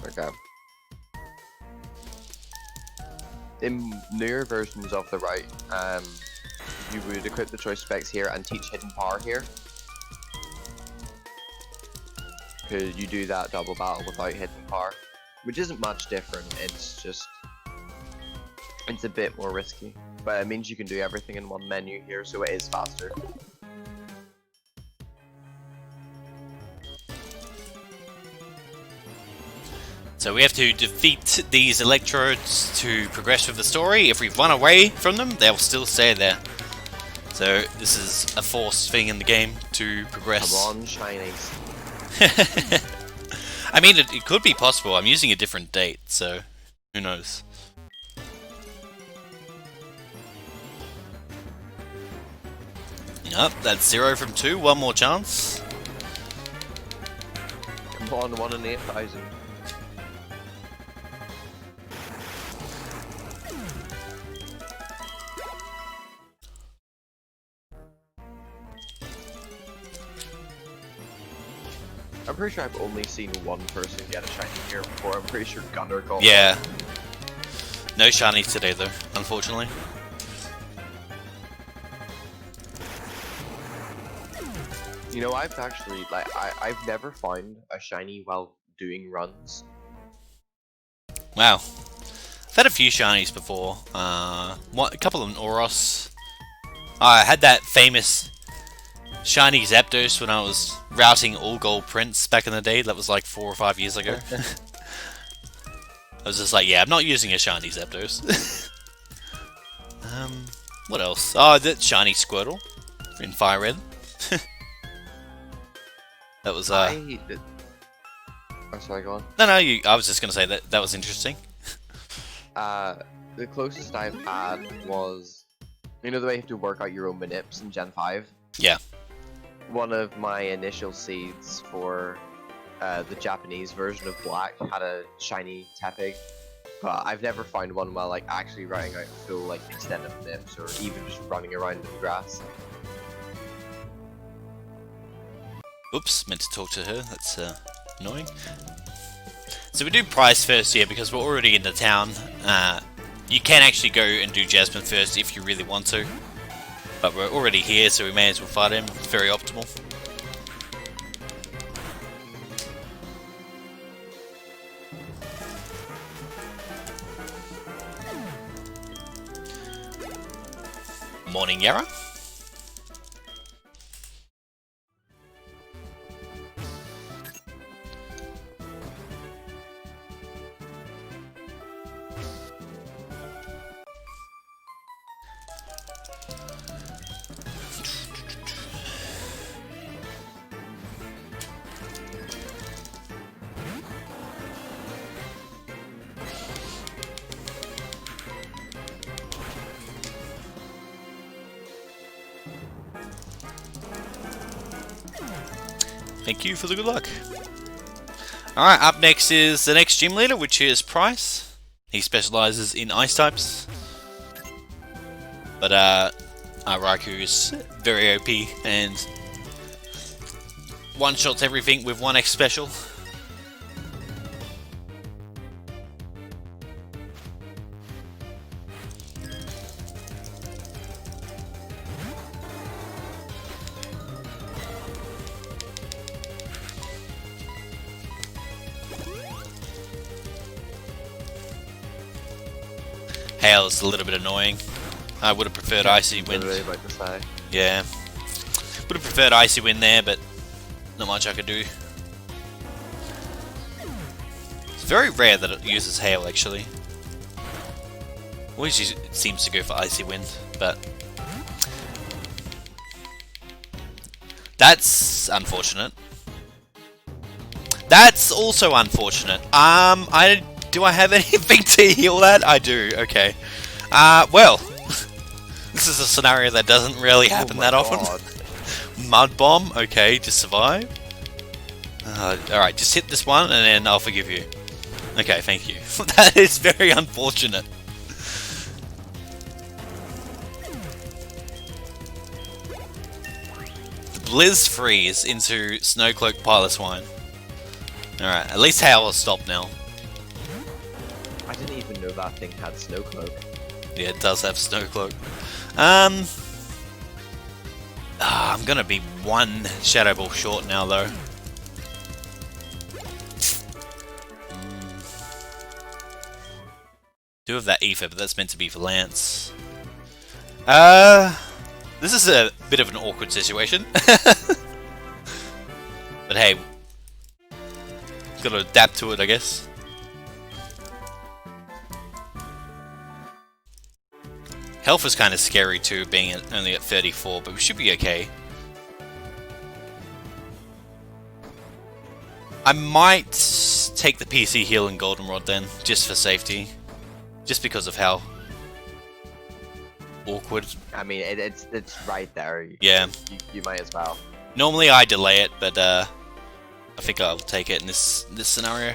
Okay. In newer versions of the route, you would equip the choice specs here and teach hidden power here. Because you do that double battle without hidden power. which isn't much different. It's just it's a bit more risky, but it means you can do everything in one menu here, so it is faster. So we have to defeat these electrodes to progress with the story. If we run away from them, they'll still stay there. So this is a forced thing in the game to progress. Come on, shinies. I mean, it could be possible. I'm using a different date, so who knows. Nope, that's 0 from 2. One more chance. Come on, 1 in 8,000. I'm pretty sure I've only seen one person get a shiny here before. I'm pretty sure Gunner got Yeah. No shinies today, though, unfortunately. You know, I've actually, like, I've never found a shiny while doing runs. Wow. I've had a few shinies before. A couple of Oros. I had that famous shiny Zapdos when I was routing all gold prints back in the day. That was like 4 or 5 years ago. I was just like, yeah, I'm not using a shiny Zapdos. What else? Oh, that shiny Squirtle in Fire Red. That was Oh, sorry, go on. No, I was just gonna say that was interesting. The closest I've had was, you know, the way you have to work out your own manips in Gen 5? Yeah. One of my initial seeds for the Japanese version of Black had a shiny Tepig, but I've never found one while like actually writing out full like extended manips or even just running around in the grass. Oops, meant to talk to her. That's annoying. So we do prize first here because we're already in the town. You can actually go and do Jasmine first if you really want to. But we're already here, so we may as well fight him. It's very optimal. Morning, Yara. Thank you for the good luck. Alright, up next is the next gym leader, which is Price. He specializes in ice types. But Raikou is very OP and one-shots everything with 1x special. Hail is a little bit annoying. I would have preferred Icy Wind. Yeah. Would have preferred Icy Wind there, but not much I could do. It's very rare that it uses Hail, actually. Always it seems to go for Icy Wind, but that's unfortunate. That's also unfortunate. Do I have anything to heal that? I do, okay. Well, this is a scenario that doesn't really happen that often. Mud Bomb, okay, to survive. Alright, just hit this one and then I'll forgive you. Okay, thank you. That is very unfortunate. Blizz Freeze into Snowcloak Piloswine. Alright, at least Hail has stopped now. I didn't even know that thing had Snowcloak. Yeah, it does have Snowcloak. I'm gonna be 1 Shadow Ball short now, though. Do have that ether, but that's meant to be for Lance. This is a bit of an awkward situation. But hey, gotta adapt to it, I guess. Health is kind of scary too, being only at 34, but we should be okay. I might take the PC heal and goldenrod then, just for safety. Just because of how awkward. I mean, it's right there. Yeah. You might as well. Normally I delay it, but I think I'll take it in this scenario.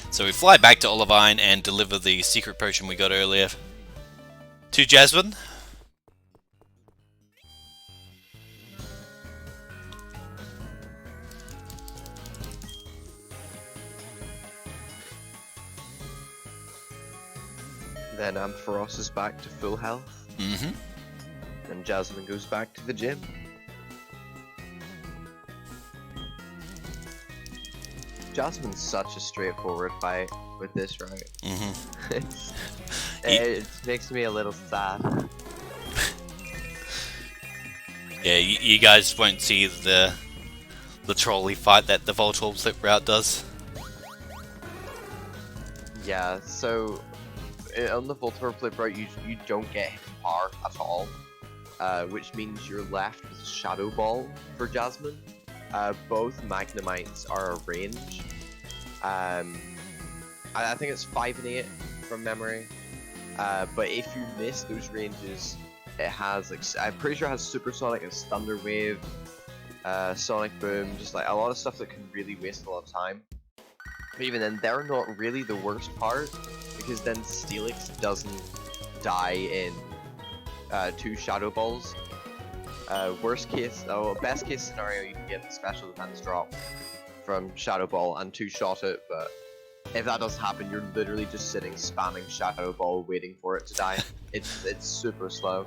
So we fly back to Olivine and deliver the secret potion we got earlier to Jasmine. Then Ampharos is back to full health. Mm-hmm. And Jasmine goes back to the gym. Jasmine's such a straightforward fight with this, right? Mm-hmm. It makes me a little sad. Yeah, you guys won't see the trolley fight that the Voltorb flip route does. Yeah, so on the Voltorb flip route, you don't get hit power at all, which means you're left with Shadow Ball for Jasmine. Both Magnemites are a range. I think it's 5 and 8 from memory. But if you miss those ranges, it has like I'm pretty sure it has Supersonic, it's Thunder Wave, Sonic Boom, just like a lot of stuff that can really waste a lot of time. But even then, they're not really the worst part, because then Steelix doesn't die in 2 Shadow Balls. Best case scenario, you can get the special defense drop from Shadow Ball and 2-shot it, but if that doesn't happen, you're literally just sitting spamming Shadow Ball waiting for it to die. It's super slow.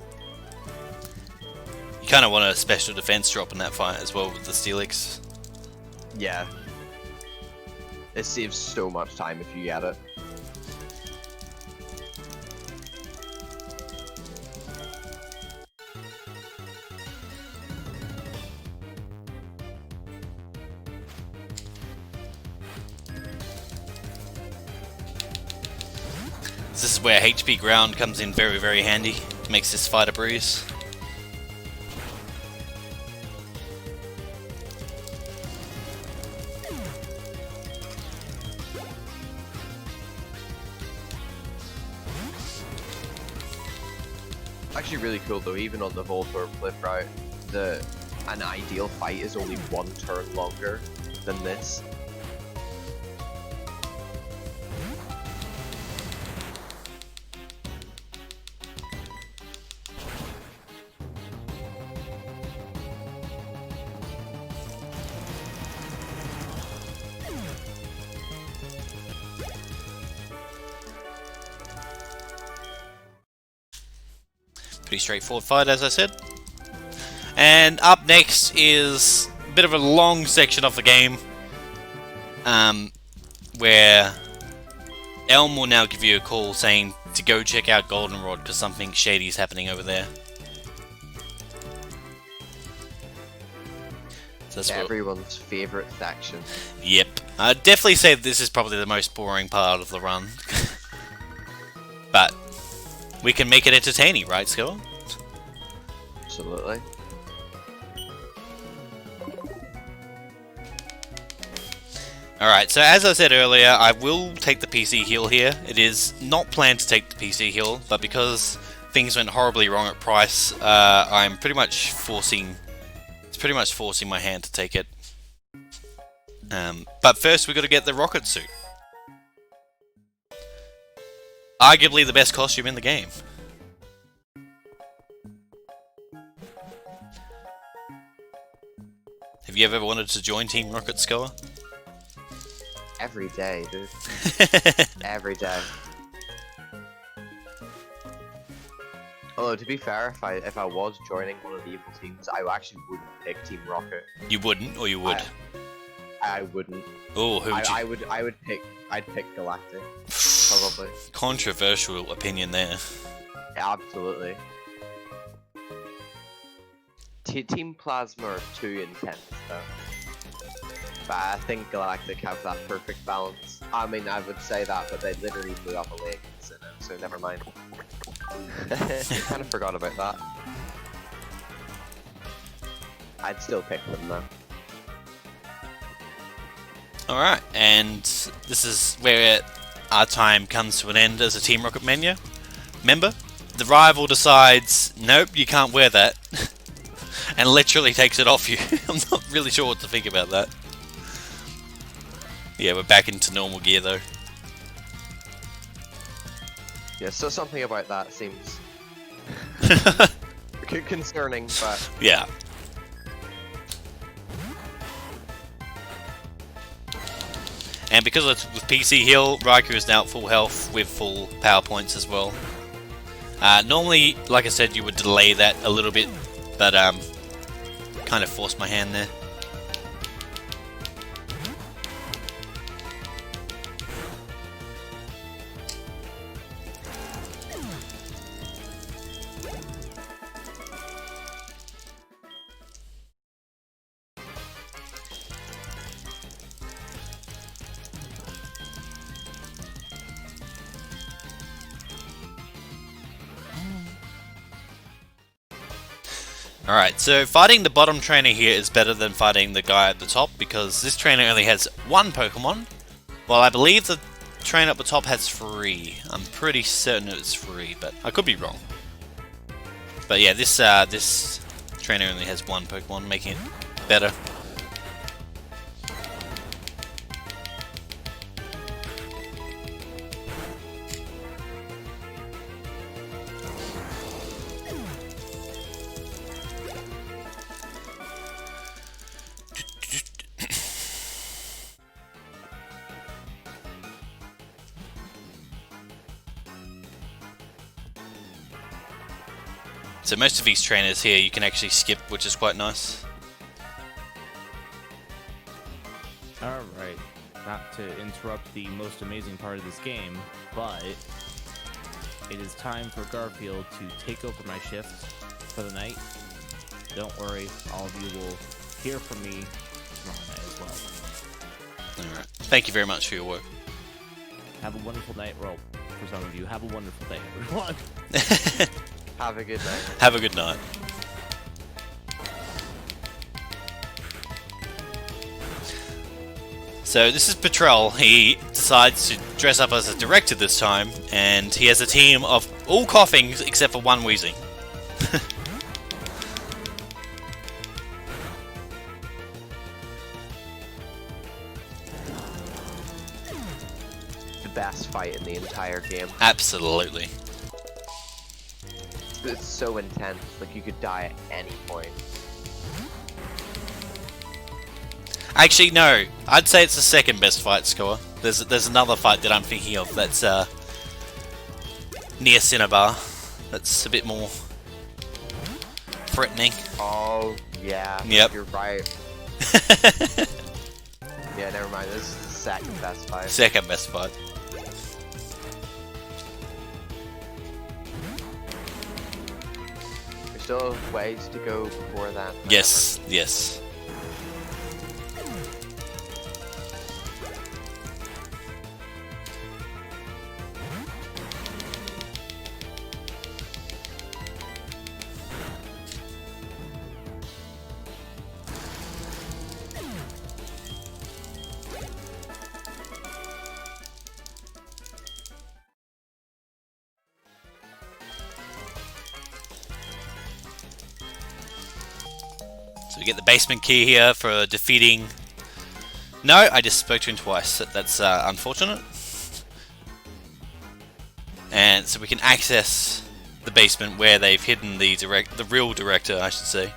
You kind of want a special defense drop in that fight as well with the Steelix. Yeah. It saves so much time if you get it. This is where HP ground comes in very, very handy. Makes this fight a breeze. Actually really cool though, even on the Voltorb flip route, an ideal fight is only 1 turn longer than this. Pretty straightforward fight, as I said. And up next is a bit of a long section of the game, where Elm will now give you a call saying to go check out Goldenrod because something shady is happening over there. So that's Everyone's favorite section. Yep. I'd definitely say this is probably the most boring part of the run. But we can make it entertaining, right, Scoa? Absolutely. Alright, so as I said earlier, I will take the PC heal here. It is not planned to take the PC heal, but because things went horribly wrong at price, I'm pretty much forcing... It's pretty much forcing my hand to take it. But first we got to get the rocket suit. Arguably the best costume in the game. Have you ever wanted to join Team Rocket, Scoa? Every day, dude. Every day. Although to be fair, if I was joining one of the evil teams, I actually wouldn't pick Team Rocket. You wouldn't, or you would? I wouldn't. Oh, who would you? I'd pick Galactic. Probably. Controversial opinion there. Yeah, absolutely. Team Plasma are too intense though. But I think Galactic have that perfect balance. I mean, I would say that, but they literally blew up a lake, so never mind. Kind of forgot about that. I'd still pick them though. Alright, and this is where our time comes to an end as a Team Rocket member. The rival decides, nope, you can't wear that, and literally takes it off you. I'm not really sure what to think about that. Yeah, we're back into normal gear though. Yeah, so something about that seems concerning, but yeah. And because it's with PC heal, Raikou is now at full health with full power points as well. Normally, like I said, you would delay that a little bit, but kind of forced my hand there. Alright, so fighting the bottom trainer here is better than fighting the guy at the top because this trainer only has one Pokemon, while I believe the trainer at the top has 3. I'm pretty certain it's 3, but I could be wrong. But yeah, this trainer only has one Pokemon, making it better. So most of these trainers here you can actually skip, which is quite nice. Alright, not to interrupt the most amazing part of this game, but it is time for Garfield to take over my shift for the night. Don't worry, all of you will hear from me tomorrow night as well. Alright, thank you very much for your work. Have a wonderful night. Well, for some of you, have a wonderful day, everyone. have a good night. Have a good night. So this is Patrol. He decides to dress up as a director this time, and he has a team of all coughing except for one wheezing. The best fight in the entire game. Absolutely. It's so intense, like you could die at any point. Actually, no. I'd say it's the second best fight score. There's another fight that I'm thinking of that's near Cinnabar. That's a bit more threatening. Oh, yeah. Yep. You're right. Yeah, never mind. This is the second best fight. Second best fight. There's still ways to go before that. Yes, yes. So we get the basement key here for defeating... No, I just spoke to him twice. That's unfortunate. And so we can access the basement where they've hidden the real director, I should say.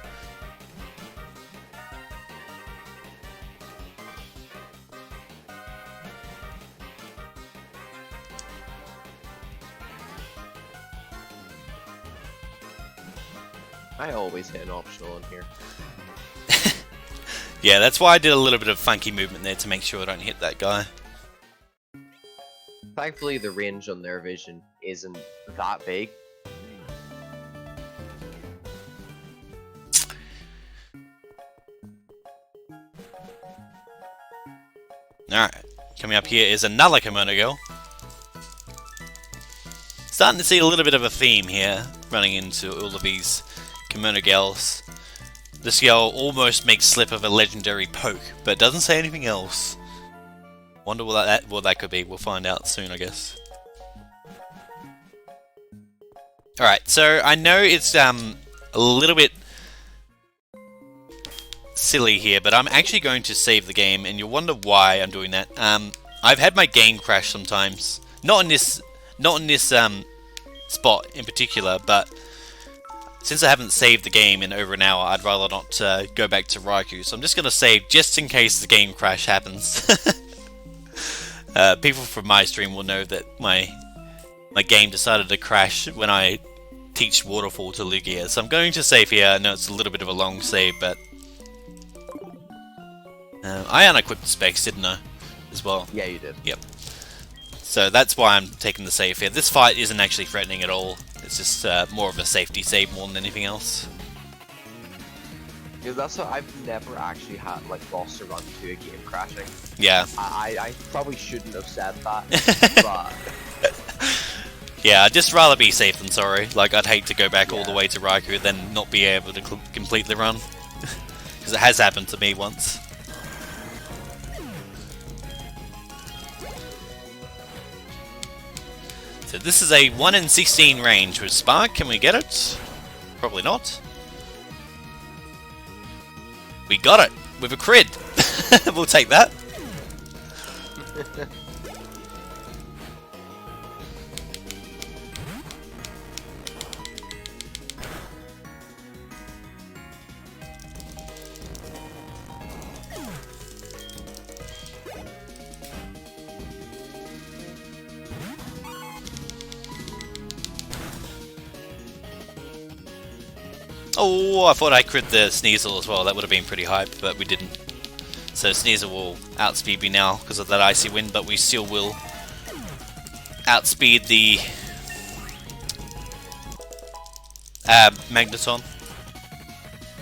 I always hit an optional in here. Yeah, that's why I did a little bit of funky movement there to make sure I don't hit that guy. Thankfully, the range on their vision isn't that big. Alright, coming up here is another kimono girl. Starting to see a little bit of a theme here, running into all of these kimono girls. This girl almost makes slip of a legendary poke, but doesn't say anything else. Wonder what that could be. We'll find out soon, I guess. Alright, so I know it's a little bit silly here, but I'm actually going to save the game, and you'll wonder why I'm doing that. I've had my game crash sometimes. Not in this spot in particular, but since I haven't saved the game in over an hour, I'd rather not go back to Raikou, so I'm just going to save just in case the game crash happens. People from my stream will know that my game decided to crash when I teach Waterfall to Lugia, so I'm going to save here. I know it's a little bit of a long save, but I unequipped the specs, didn't I, as well? Yeah, you did. Yep. So that's why I'm taking the save here. This fight isn't actually threatening at all. It's just more of a safety save more than anything else. Yeah, that's what I've never actually had like lost a run to a game crashing. Yeah. I probably shouldn't have said that, but yeah, I'd just rather be safe than sorry. Like, I'd hate to go back all the way to Raikou then not be able to complete the run. Because it has happened to me once. So this is a 1 in 16 range with Spark. Can we get it? Probably not. We got it! With a crit! We'll take that. Oh, I thought I crit the Sneasel as well. That would have been pretty hype, but we didn't. So Sneasel will outspeed me now because of that icy wind, but we still will outspeed the Magneton.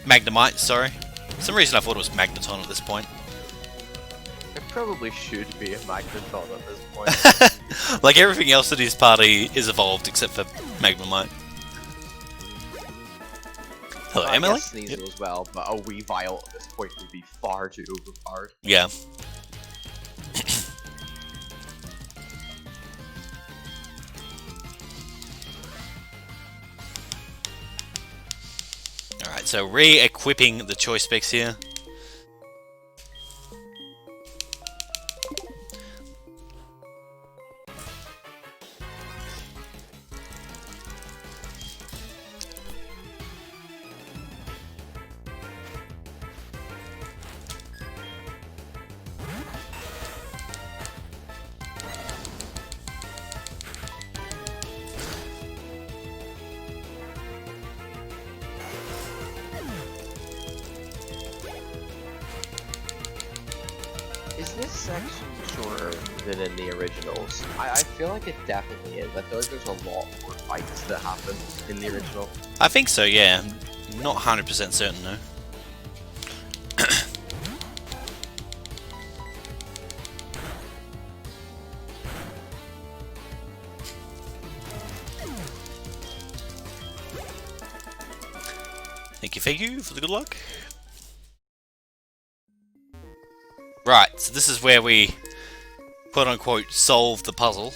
Magnemite, sorry. For some reason I thought it was Magneton at this point. it probably should be a Magneton at this point. Like everything else in his party is evolved except for Magnemite. Hello, I Emily? guess Sneasel as well, but a Weavile at this point would be far too overpowered. Yeah. Alright, so re-equipping the choice specs here. Is this section shorter than in the originals? I feel like it definitely is. I feel like there's a lot more fights that happen in the original. I think so, yeah. Not 100% certain though. Thank you for the good luck. Right, so this is where we quote-unquote solve the puzzle.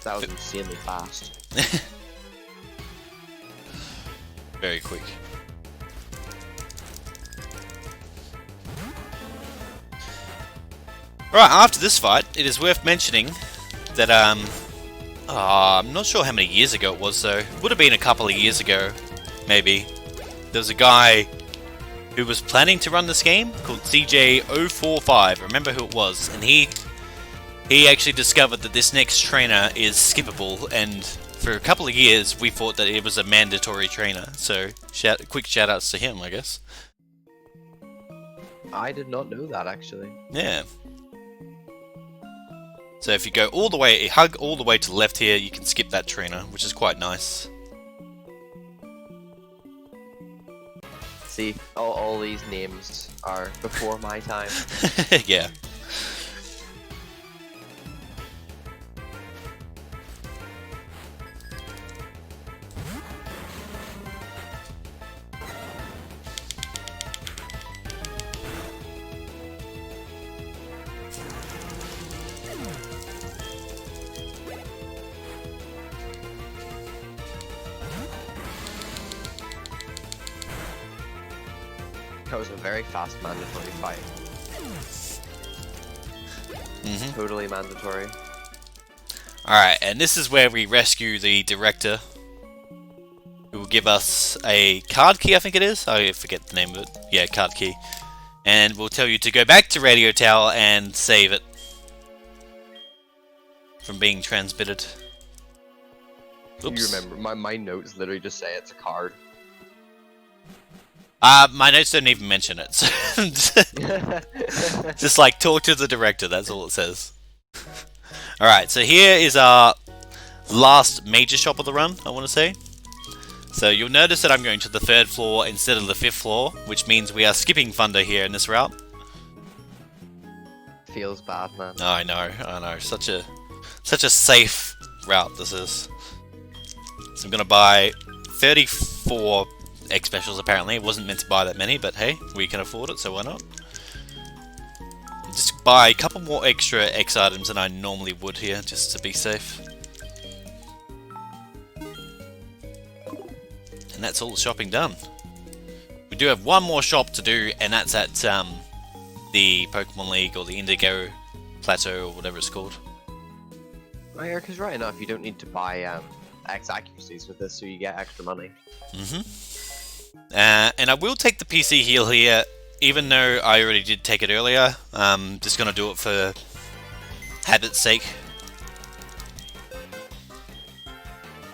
That was insanely fast. Very quick. Right, after this fight, it is worth mentioning that, I'm not sure how many years ago it was though. It would have been a couple of years ago, maybe. There was a guy who was planning to run this game called CJ045. Remember who it was, and he actually discovered that this next trainer is skippable and for a couple of years, we thought that it was a mandatory trainer. So, quick shout outs to him, I guess. I did not know that, actually. Yeah. So if you go all the way, hug all the way to the left here, you can skip that trainer, which is quite nice. See, all these names are before my time. Yeah. That was a very fast mandatory fight. Totally mandatory. Alright, and this is where we rescue the director, who will give us a card key, I think it is. I forget the name of it. Yeah, card key. And we'll tell you to go back to Radio Tower and save it from being transmitted. Oops. You remember, my notes literally just say it's a card. My notes don't even mention it. So just like, talk to the director, that's all it says. Alright, so here is our last major shop of the run, I want to say. So you'll notice that I'm going to the 3rd floor instead of the 5th floor, which means we are skipping Thunder here in this route. Feels bad, man. Oh, I know. Such a safe route this is. So I'm going to buy 34 X specials apparently. It wasn't meant to buy that many, but hey, we can afford it, so why not? Just buy a couple more extra X items than I normally would here, just to be safe. And that's all the shopping done. We do have one more shop to do, and that's at the Pokemon League or the Indigo Plateau or whatever it's called. Oh yeah, because right enough, you don't need to buy X accuracies with this, so you get extra money. And I will take the PC heal here, even though I already did take it earlier. Just gonna do it for habit's sake.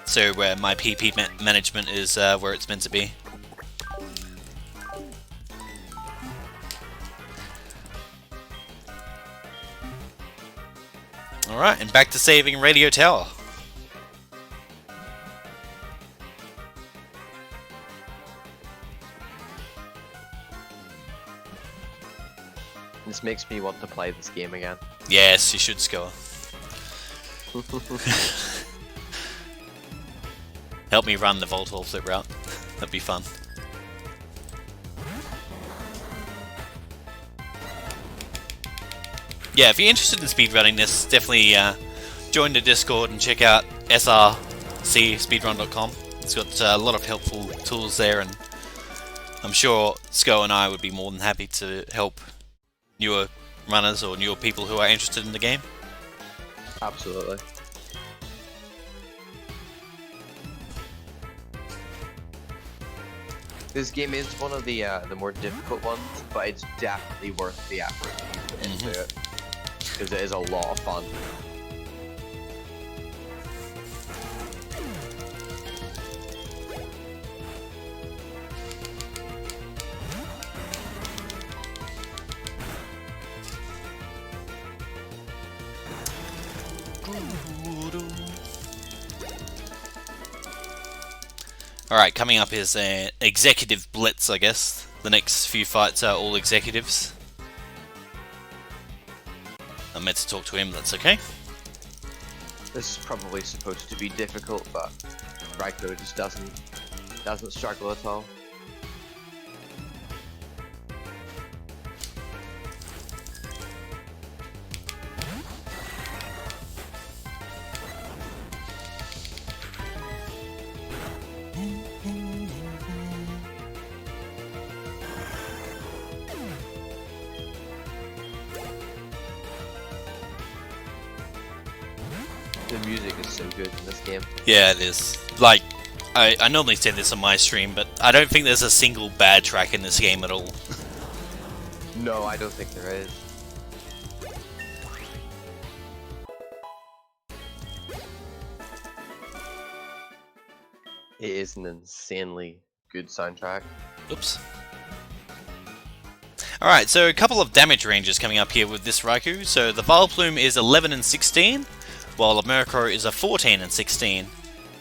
So my PP management is where it's meant to be. Alright, and back to saving Radio Tower. This makes me want to play this game again. Yes, you should score. Help me run the Voltol flip route. That'd be fun. Yeah, if you're interested in speedrunning this, definitely join the Discord and check out srcspeedrun.com. It's got a lot of helpful tools there, and I'm sure Sko and I would be more than happy to help newer runners or newer people who are interested in the game. Absolutely. This game is one of the more difficult ones, but it's definitely worth the effort to put into it, because it is a lot of fun. Alright, coming up is an executive blitz, I guess. The next few fights are all executives. I'm meant to talk to him, that's okay. This is probably supposed to be difficult, but Raikou just doesn't struggle at all. The music is so good in this game. Yeah, it is. Like, I normally say this on my stream, but I don't think there's a single bad track in this game at all. No, I don't think there is. It is an insanely good soundtrack. Oops. Alright, so a couple of damage ranges coming up here with this Raikou. So the Vileplume is 11 and 16, while the Murkrow is a 14 and 16.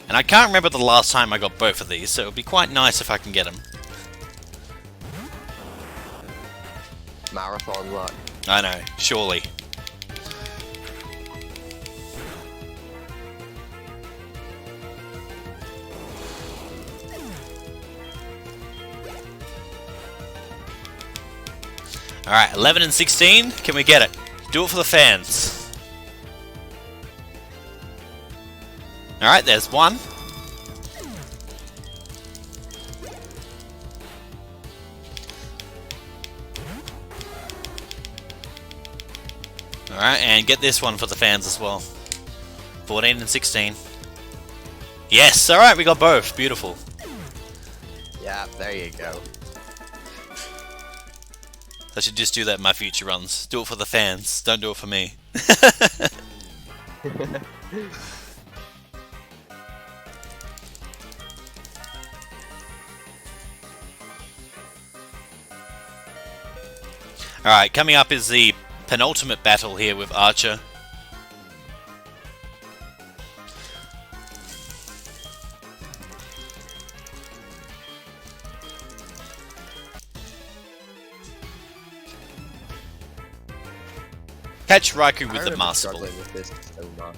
And I can't remember the last time I got both of these, so it would be quite nice if I can get them. Marathon luck. I know, surely. Alright, 11 and 16, can we get it? Do it for the fans. Alright, there's one. Alright, and get this one for the fans as well. 14 and 16. Yes, alright, we got both. Beautiful. Yeah, there you go. I should just do that in my future runs. Do it for the fans, don't do it for me. Alright, coming up is the penultimate battle here with Archer. Catch Raikou with the Master Ball. With this so much.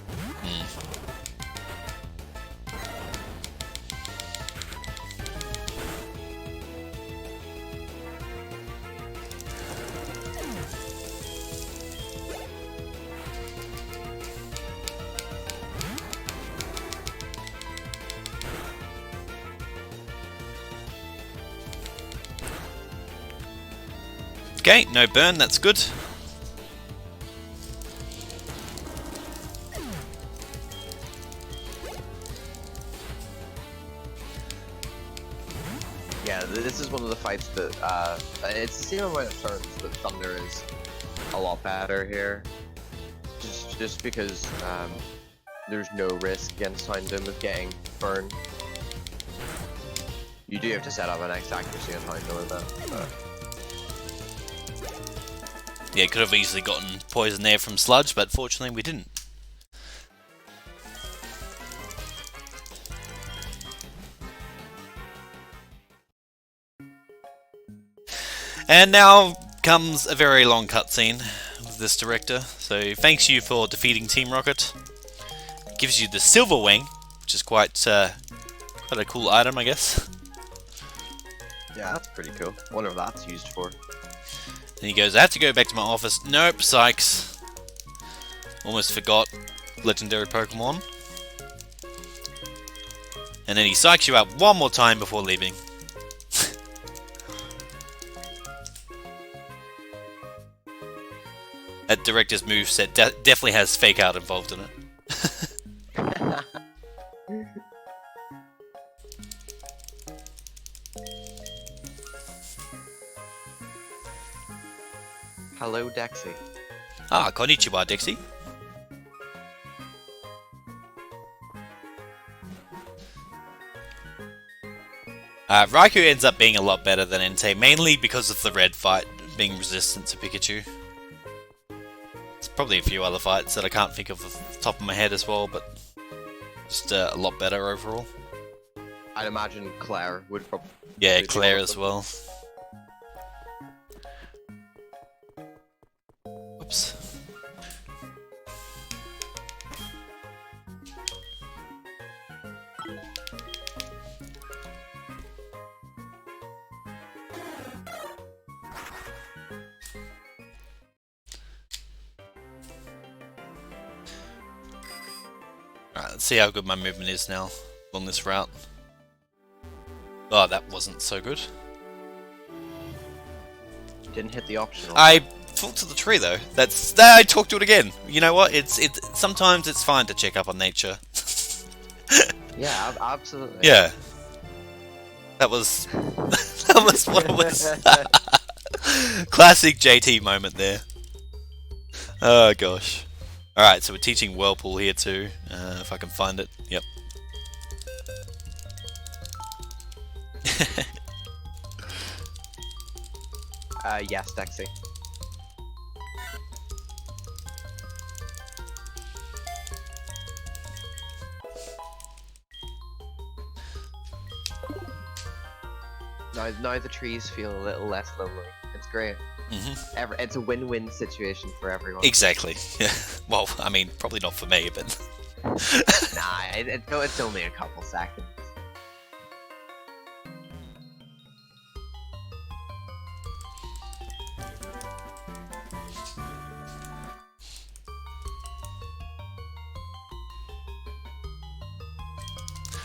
Okay, no burn, that's good. Yeah, this is one of the fights that, it's the same amount of turns, but Thunder is a lot better here. Just because, there's no risk against Houndoom of getting burned. You do have to set up an X accuracy on Houndoom with that, but... Yeah, could have easily gotten poison there from Sludge, but fortunately we didn't. And now comes a very long cutscene with this director. So thanks you for defeating Team Rocket. Gives you the Silver Wing, which is quite a cool item, I guess. Yeah, that's pretty cool. Wonder what that's used for. And he goes, I have to go back to my office. Nope, Sykes. Almost forgot legendary Pokemon. And then he psychs you out one more time before leaving. That director's moveset definitely has fake out involved in it. Hello, Dexy. Ah, konnichiwa, Dixie. Raikou ends up being a lot better than Entei, mainly because of the red fight being resistant to Pikachu. There's probably a few other fights that I can't think of off the top of my head as well, but just a lot better overall. I'd imagine Claire would probably... Yeah, Claire as well. Whoops. Alright, let's see how good my movement is now on this route. Oh, that wasn't so good. Didn't hit the optional. I fell to the tree though. I talked to it again. You know what? Sometimes it's fine to check up on nature. Yeah, absolutely. Yeah. That was that was what it was. Classic JT moment there. Oh gosh. Alright, so we're teaching Whirlpool here too. If I can find it. Yep. Yes, Dexy. Now the trees feel a little less lonely. It's great. It's a win-win situation for everyone. Exactly. Yeah. Well, I mean, probably not for me, but... Nah, it's only a couple seconds.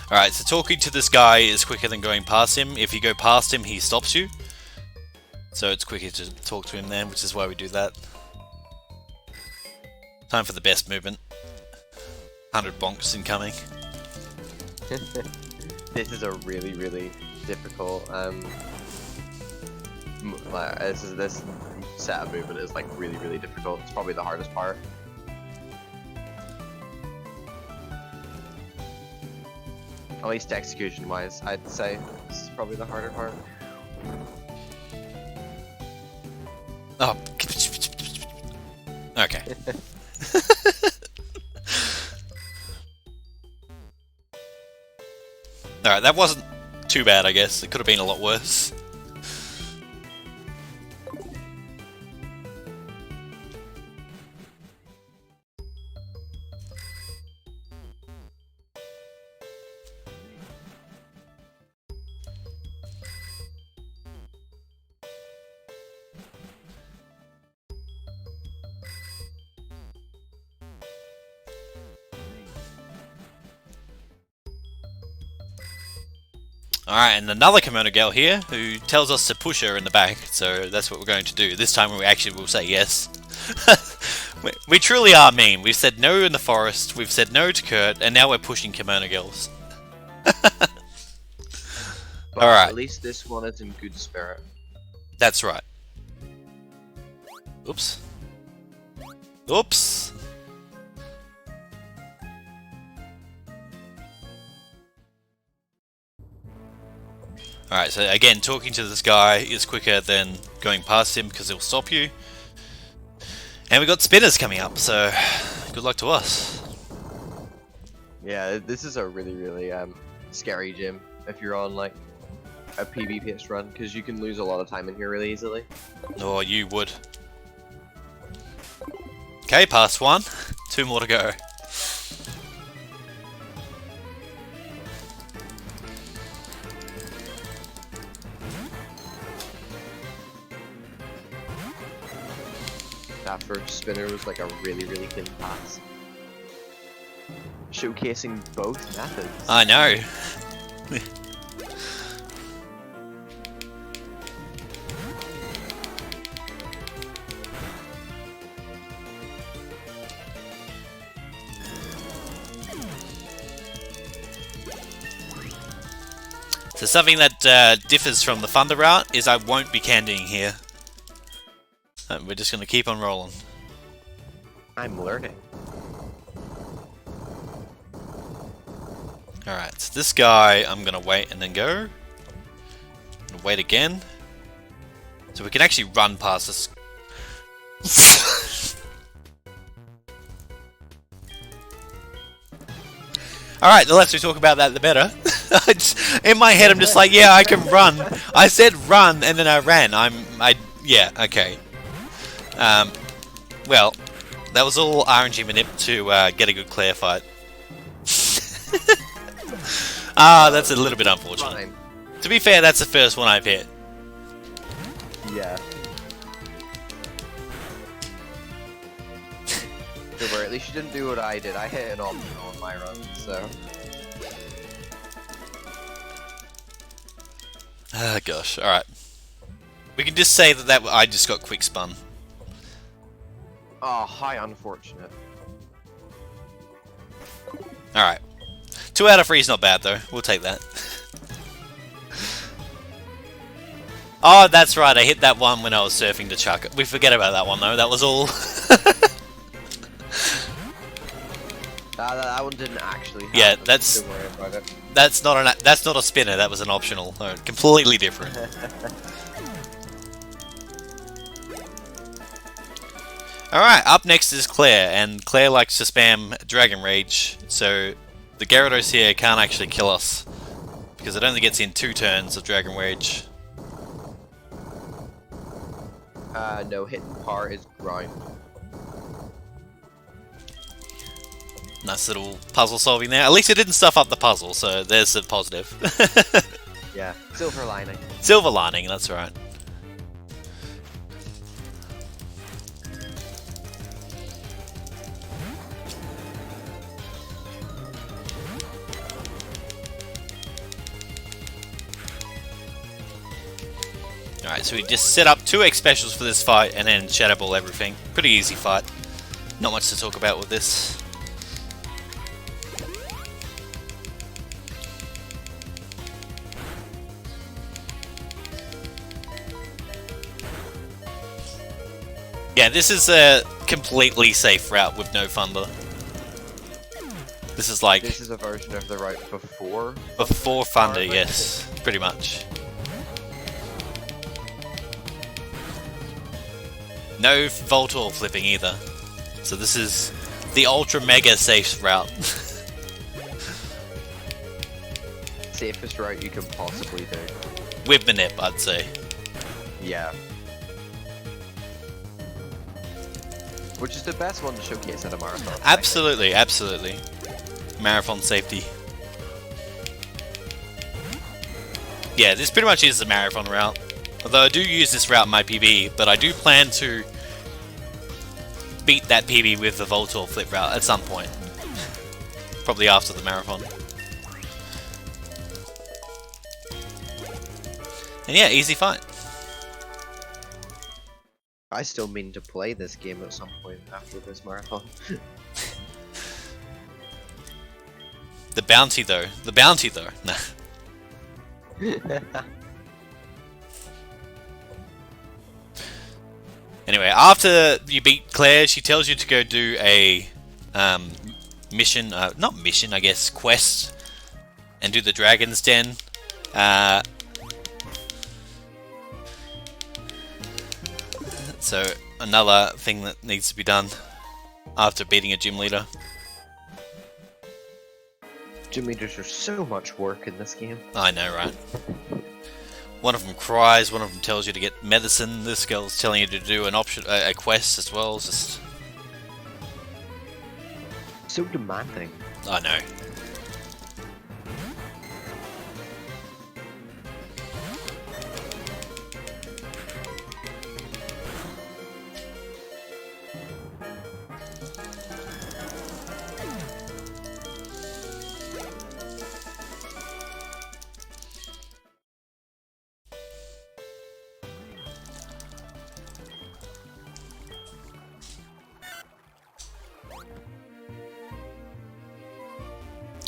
Alright, so talking to this guy is quicker than going past him. If you go past him, he stops you. So it's quicker to talk to him then, which is why we do that. Time for the best movement. 100 bonks incoming. This is a really, really difficult, this set of movement is like really, really difficult. It's probably the hardest part. At least execution-wise, I'd say this is probably the harder part. Oh. Okay. Alright, that wasn't too bad, I guess. It could have been a lot worse. Alright, and another kimono girl here who tells us to push her in the back, so that's what we're going to do. This time we actually will say yes. we truly are mean. We've said no in the forest, we've said no to Kurt, and now we're pushing kimono girls. Alright. At least this one is in good spirit. That's right. Oops. Oops! Alright, so again, talking to this guy is quicker than going past him because he'll stop you. And we got spinners coming up, so good luck to us. Yeah, this is a really, really scary gym if you're on like a PvP run, because you can lose a lot of time in here really easily. Or you would. Okay, past one. 2 more to go. That first spinner was like a really, really clean pass. Showcasing both methods. I know. So something that differs from the Thunder route is I won't be candying here. We're just going to keep on rolling. I'm learning. Alright, so this guy I'm going to wait and then go. And wait again. So we can actually run past this. Alright, the less we talk about that, the better. In my head, I'm just like, yeah, I can run. I said run, and then I ran. Yeah, okay. Well, that was all RNG manip to get a good clear fight. That's a little bit unfortunate. Fine. To be fair, that's the first one I've hit. Yeah. Don't worry, at least you didn't do what I did. I hit an optional on my run, so... Ah, gosh, alright. We can just say that I just got quick spun. Oh, how unfortunate. Alright. 2 out of 3 is not bad, though. We'll take that. Oh, that's right. I hit that one when I was surfing the chuck. We forget about that one, though. That was all... That one didn't actually happen. Yeah, that's Don't worry about it. that's not a spinner. That was an optional. Completely different. All right, up next is Claire, and Claire likes to spam Dragon Rage, so the Gyarados here can't actually kill us because it only gets in 2 turns of Dragon Rage. No, hitting par is ground. Nice little puzzle solving there. At least it didn't stuff up the puzzle, so there's a positive. Yeah, silver lining. Silver lining, that's right. Alright, so we just set up 2 X specials for this fight and then Shadow Ball everything. Pretty easy fight. Not much to talk about with this. Yeah, this is a completely safe route with no Thunder. This is like... This is a version of the route before? Before Thunder, yes. Pretty much. No Voltor flipping either. So this is the ultra mega safe route. Safest route you can possibly do. With Manip, I'd say. Yeah. Which is the best one to showcase at a marathon. Absolutely, absolutely. Marathon safety. Yeah, this pretty much is the marathon route. Although I do use this route in my PB, but I do plan to beat that PB with the Voltor flip route at some point. Probably after the marathon. And yeah, easy fight. I still mean to play this game at some point after this marathon. The bounty though. The bounty though. Nah. Anyway, after you beat Claire, she tells you to go do a mission, not mission, I guess, quest, and do the Dragon's Den. So, another thing that needs to be done after beating a gym leader. Gym leaders are so much work in this game. I know, right? One of them cries, one of them tells you to get medicine, this girl's telling you to do an option, a quest as well, just... So demanding. I know.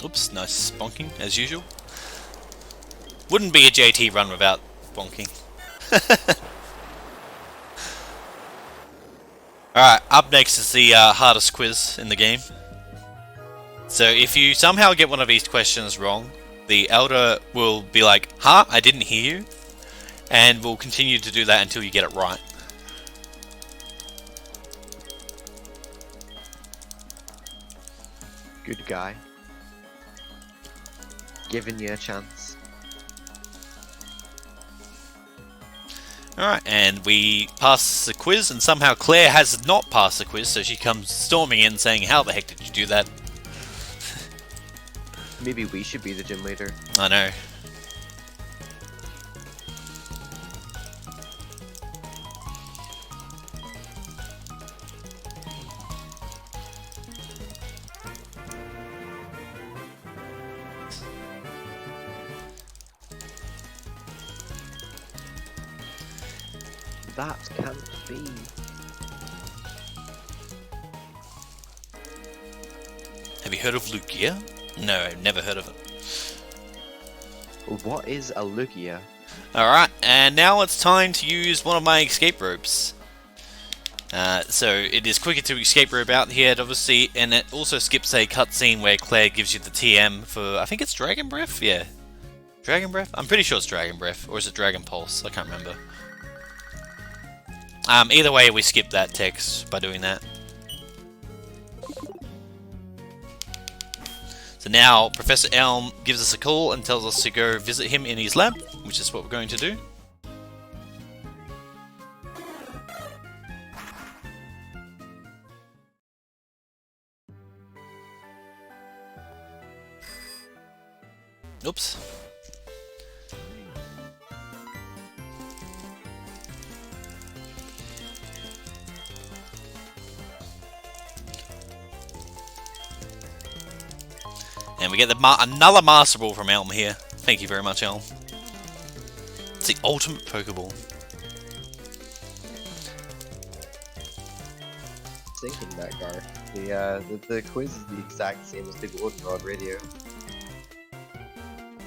Oops, nice bonking, as usual. Wouldn't be a JT run without bonking. Alright, up next is the hardest quiz in the game. So if you somehow get one of these questions wrong, the Elder will be like, "Huh? I didn't hear you," and will continue to do that until you get it right. Good guy. Giving you a chance. Alright, and we pass the quiz, and somehow Claire has not passed the quiz, so she comes storming in saying, "How the heck did you do that?" Maybe we should be the gym leader. I know. That can't be. Have you heard of Lugia? No, never heard of it. What is a Lugia? Alright, and now it's time to use one of my escape ropes. So it is quicker to escape rope out here, obviously, and it also skips a cutscene where Claire gives you the TM for, I think it's Dragon Breath? Yeah. Dragon Breath? I'm pretty sure it's Dragon Breath, or is it Dragon Pulse? I can't remember. Either way, we skip that text by doing that. So now, Professor Elm gives us a call and tells us to go visit him in his lab, which is what we're going to do. Oops. And we get another Master Ball from Elm here. Thank you very much, Elm. It's the ultimate Pokeball. Thinking that, Gar. The quiz is the exact same as the Goldenrod radio.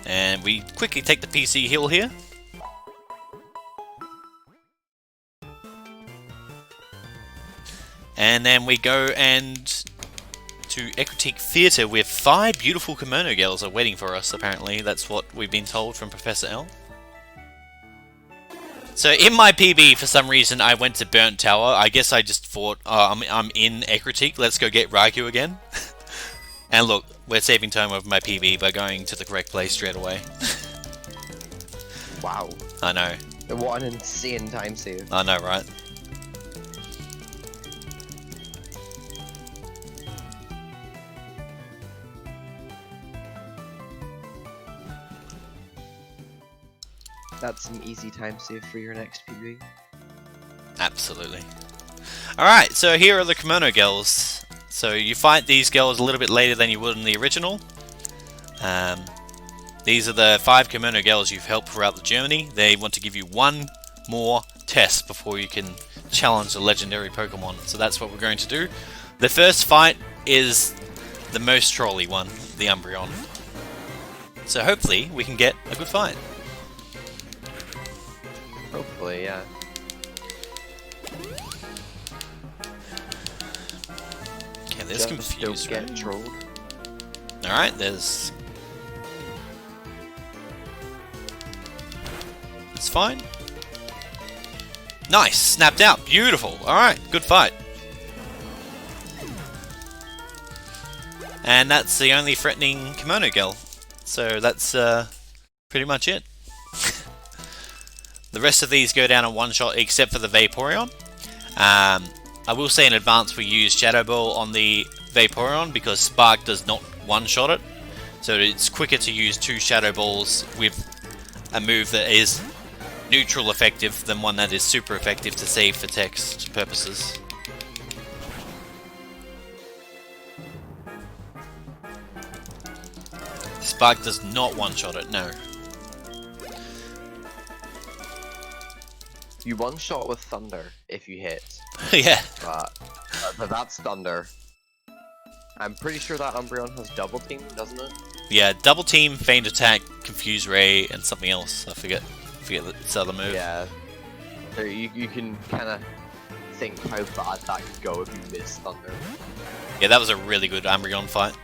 And we quickly take the PC heal here. And then we go and to Ecritique Theatre where 5 beautiful kimono girls are waiting for us, apparently. That's what we've been told from Professor L. So in my PB, for some reason, I went to Burnt Tower. I guess I just thought, oh, I'm in Ecritique, let's go get Raikou again. And look, we're saving time over my PB by going to the correct place straight away. Wow. I know. What an insane time save. I know, right? That's some easy time save for your next PB. Absolutely. Alright, so here are the kimono girls. So you fight these girls a little bit later than you would in the original. These are the 5 kimono girls you've helped throughout the journey. They want to give you one more test before you can challenge the legendary Pokemon. So that's what we're going to do. The first fight is the most trolly one, the Umbreon. So hopefully we can get a good fight. Hopefully, yeah. Okay, there's confused. Don't get trolled. Alright, there's... It's fine. Nice! Snapped out! Beautiful! Alright, good fight. And that's the only threatening kimono girl. So that's pretty much it. The rest of these go down in one shot except for the Vaporeon. I will say in advance we use Shadow Ball on the Vaporeon because Spark does not one-shot it. So it's quicker to use 2 Shadow Balls with a move that is neutral effective than one that is super effective to save for text purposes. Spark does not one-shot it, no. You one-shot with Thunder if you hit. Yeah. But that's Thunder. I'm pretty sure that Umbreon has Double Team, doesn't it? Yeah, Double Team, Feint Attack, Confuse Ray, and something else. I forget this other move. Yeah. So you can kind of think how bad that could go if you miss Thunder. Yeah, that was a really good Umbreon fight.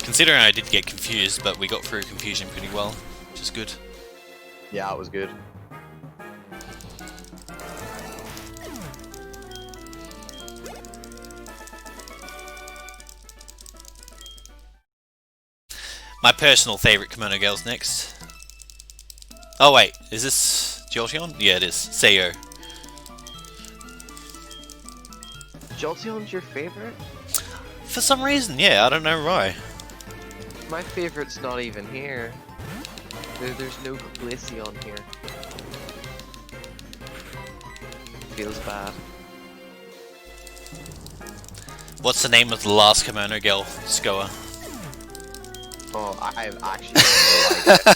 Considering I did get confused, but we got through confusion pretty well, which is good. Yeah, it was good. My personal favourite kimono girl's next. Oh wait, is this Jolteon? Yeah, it is. Sayo. Jolteon's your favorite? For some reason, yeah, I don't know why. My favorite's not even here. There's no Glaceon here. Feels bad. What's the name of the last kimono girl, Skoa? Oh, I actually don't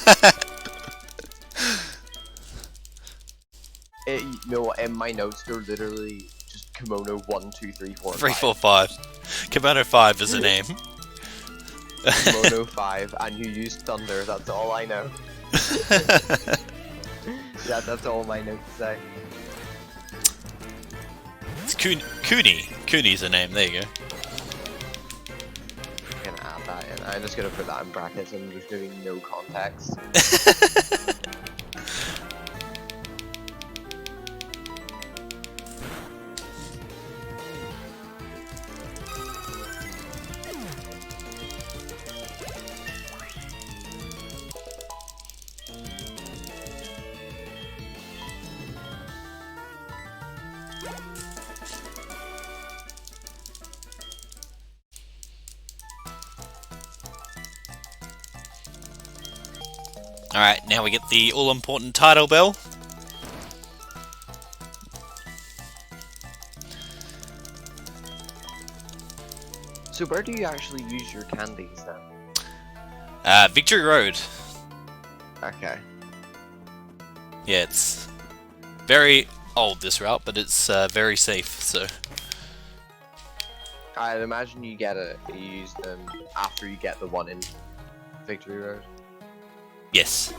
know, like you know what, in my notes they're literally just Kimono 1, 2, 3, 4, 3, 4, 5. 5. Kimono 5 is the name. Kimono 5, and you used Thunder, that's all I know. Yeah, that's all my notes say. Cooney. Cooney's a name. There you go. I'm gonna add that in. I'm just gonna put that in brackets and there's gonna be no context. Alright, now we get the all-important title bell. So where do you actually use your candies then? Victory Road. Okay. Yeah, it's very old, this route, but it's very safe, so... I'd imagine you use them after you get the one in Victory Road. Yes.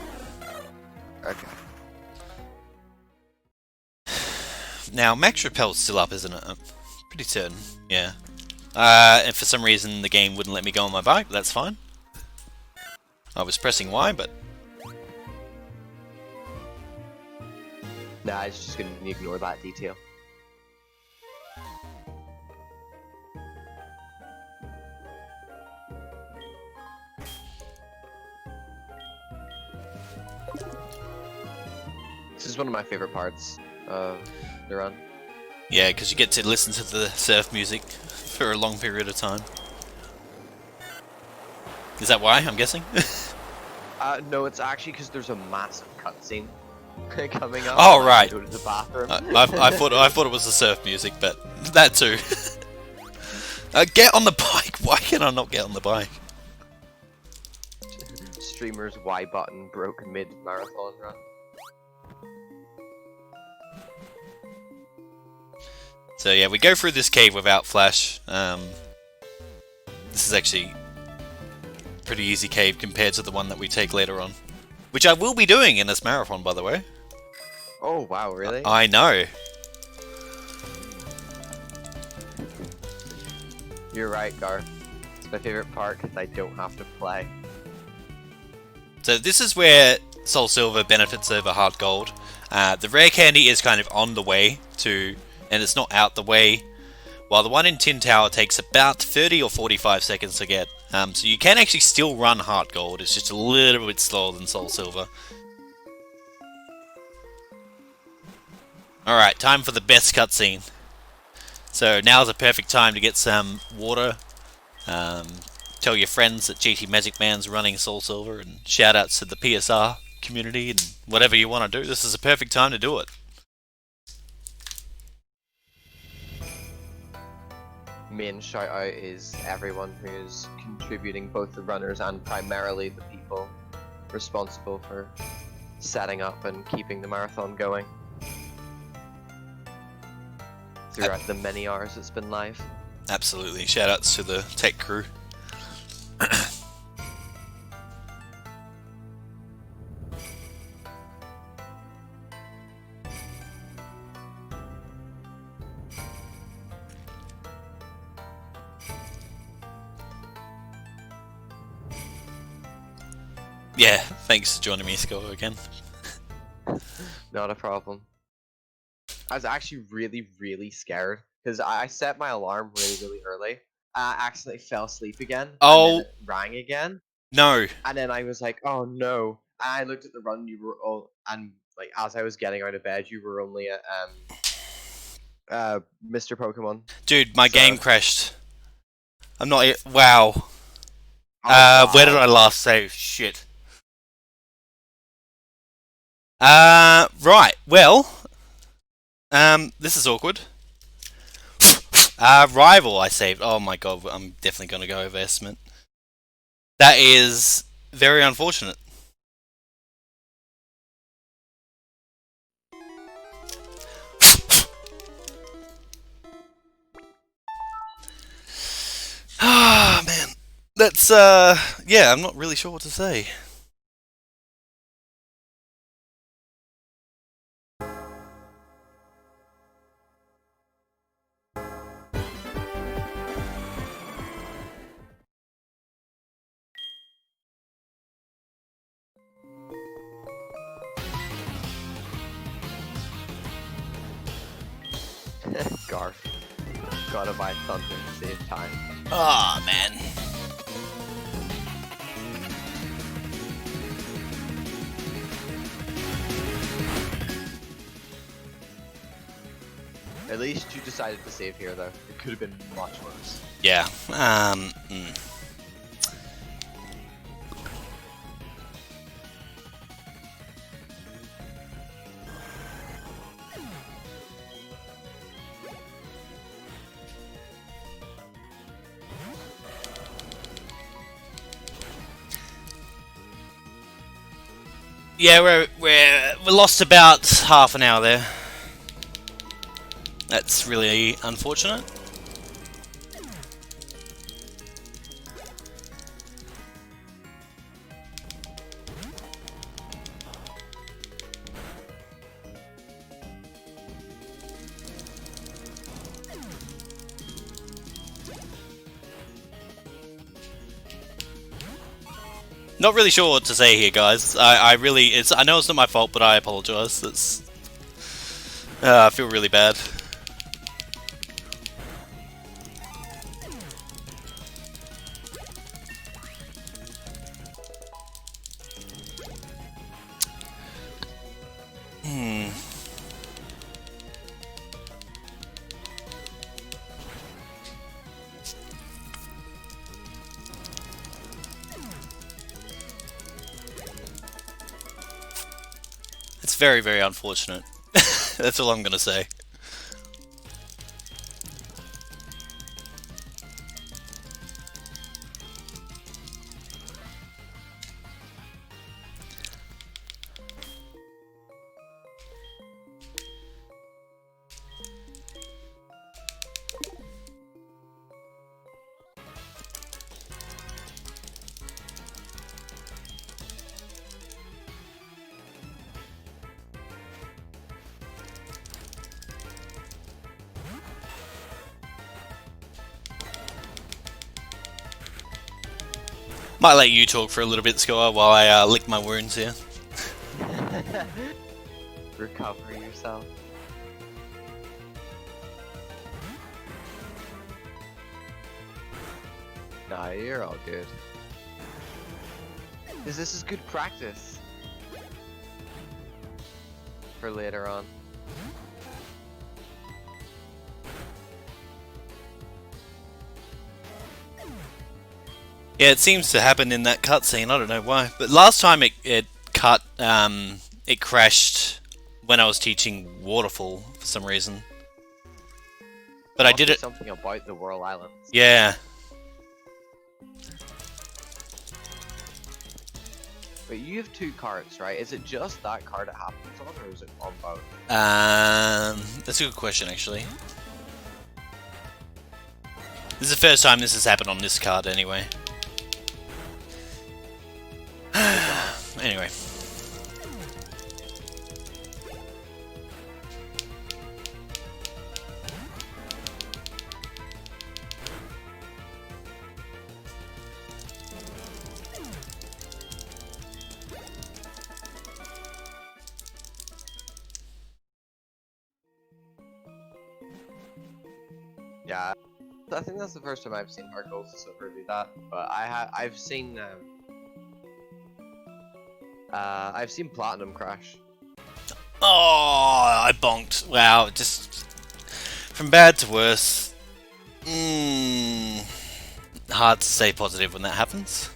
Okay. Now, Max Repel's still up, isn't it? I'm pretty certain. Yeah. And for some reason the game wouldn't let me go on my bike, but that's fine. I was pressing Y, but... Nah, it's just gonna ignore that detail. This is one of my favorite parts of the run. Yeah, because you get to listen to the surf music for a long period of time. Is that why, I'm guessing? No, it's actually because there's a massive cutscene coming up. Oh, right. Go to the bathroom. I thought it was the surf music, but that too. Get on the bike! Why can I not get on the bike? Streamer's Y button broke mid-marathon run. So yeah, we go through this cave without Flash. This is actually a pretty easy cave compared to the one that we take later on. Which I will be doing in this marathon, by the way. Oh wow, really? I know. You're right, Garth. It's my favorite part because I don't have to play. So this is where SoulSilver benefits over Hard Gold. The rare candy is kind of on the way to... and it's not out the way, while the one in Tin Tower takes about 30 or 45 seconds to get. So you can actually still run Heart Gold, it's just a little bit slower than SoulSilver. Alright, time for the best cutscene. So now's a perfect time to get some water, tell your friends that JTMagicMan's running SoulSilver, and shout outs to the PSR community, and whatever you want to do, this is a perfect time to do it. Main shout out is everyone who's contributing, both the runners and primarily the people responsible for setting up and keeping the marathon going throughout the many hours it's been live. Absolutely, shout outs to the tech crew. Yeah, thanks for joining me, Scott, again. Not a problem. I was actually really scared because I set my alarm really early. I accidentally fell asleep again. Oh. And then it rang again. No. And then I was like, oh no. And I looked at the run, you were all, and like as I was getting out of bed, you were only at Mr. Pokemon. Dude, my game crashed. I'm not... Wow. Oh, Where did I last save? Shit. Right, well... this is awkward. Rival I saved. Oh my god, I'm definitely gonna go over estimate. That is very unfortunate. Ah, man. That's, yeah, I'm not really sure what to say. Garf. Gotta buy thunder to save time. Ah, man. At least you decided to save here, though. It could have been much worse. Yeah. Yeah, we lost about half an hour there. That's really unfortunate. Not really sure what to say here, guys. I know it's not my fault, but I apologize. I feel really bad. It's very, very unfortunate. That's all I'm gonna say. Might let you talk for a little bit, Score, while I lick my wounds here. Recover yourself. Nah, you're all good. Because this is good practice. For later on. Yeah, it seems to happen in that cutscene. I don't know why, but last time it crashed when I was teaching Waterfall for some reason. But I did it. Something about the Whirl Islands. Yeah. But you have two carts, right? Is it just that cart it happens on, or is it on both? That's a good question, actually. This is the first time this has happened on this card, anyway. Anyway. Yeah, I think that's the first time I've seen Hard Gold to Silver do that. But I've seen Platinum crash. Oh, I bonked. Wow, just from bad to worse. Hard to stay positive when that happens.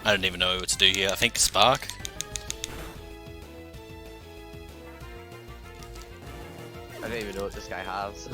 I don't even know what to do here. I think Spark. I don't even know what this guy has.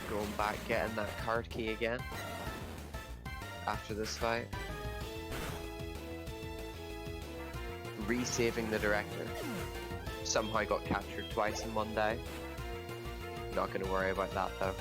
Going back, getting that card key again after this fight. resaving the director. Somehow got captured twice in one day. Not gonna worry about that though.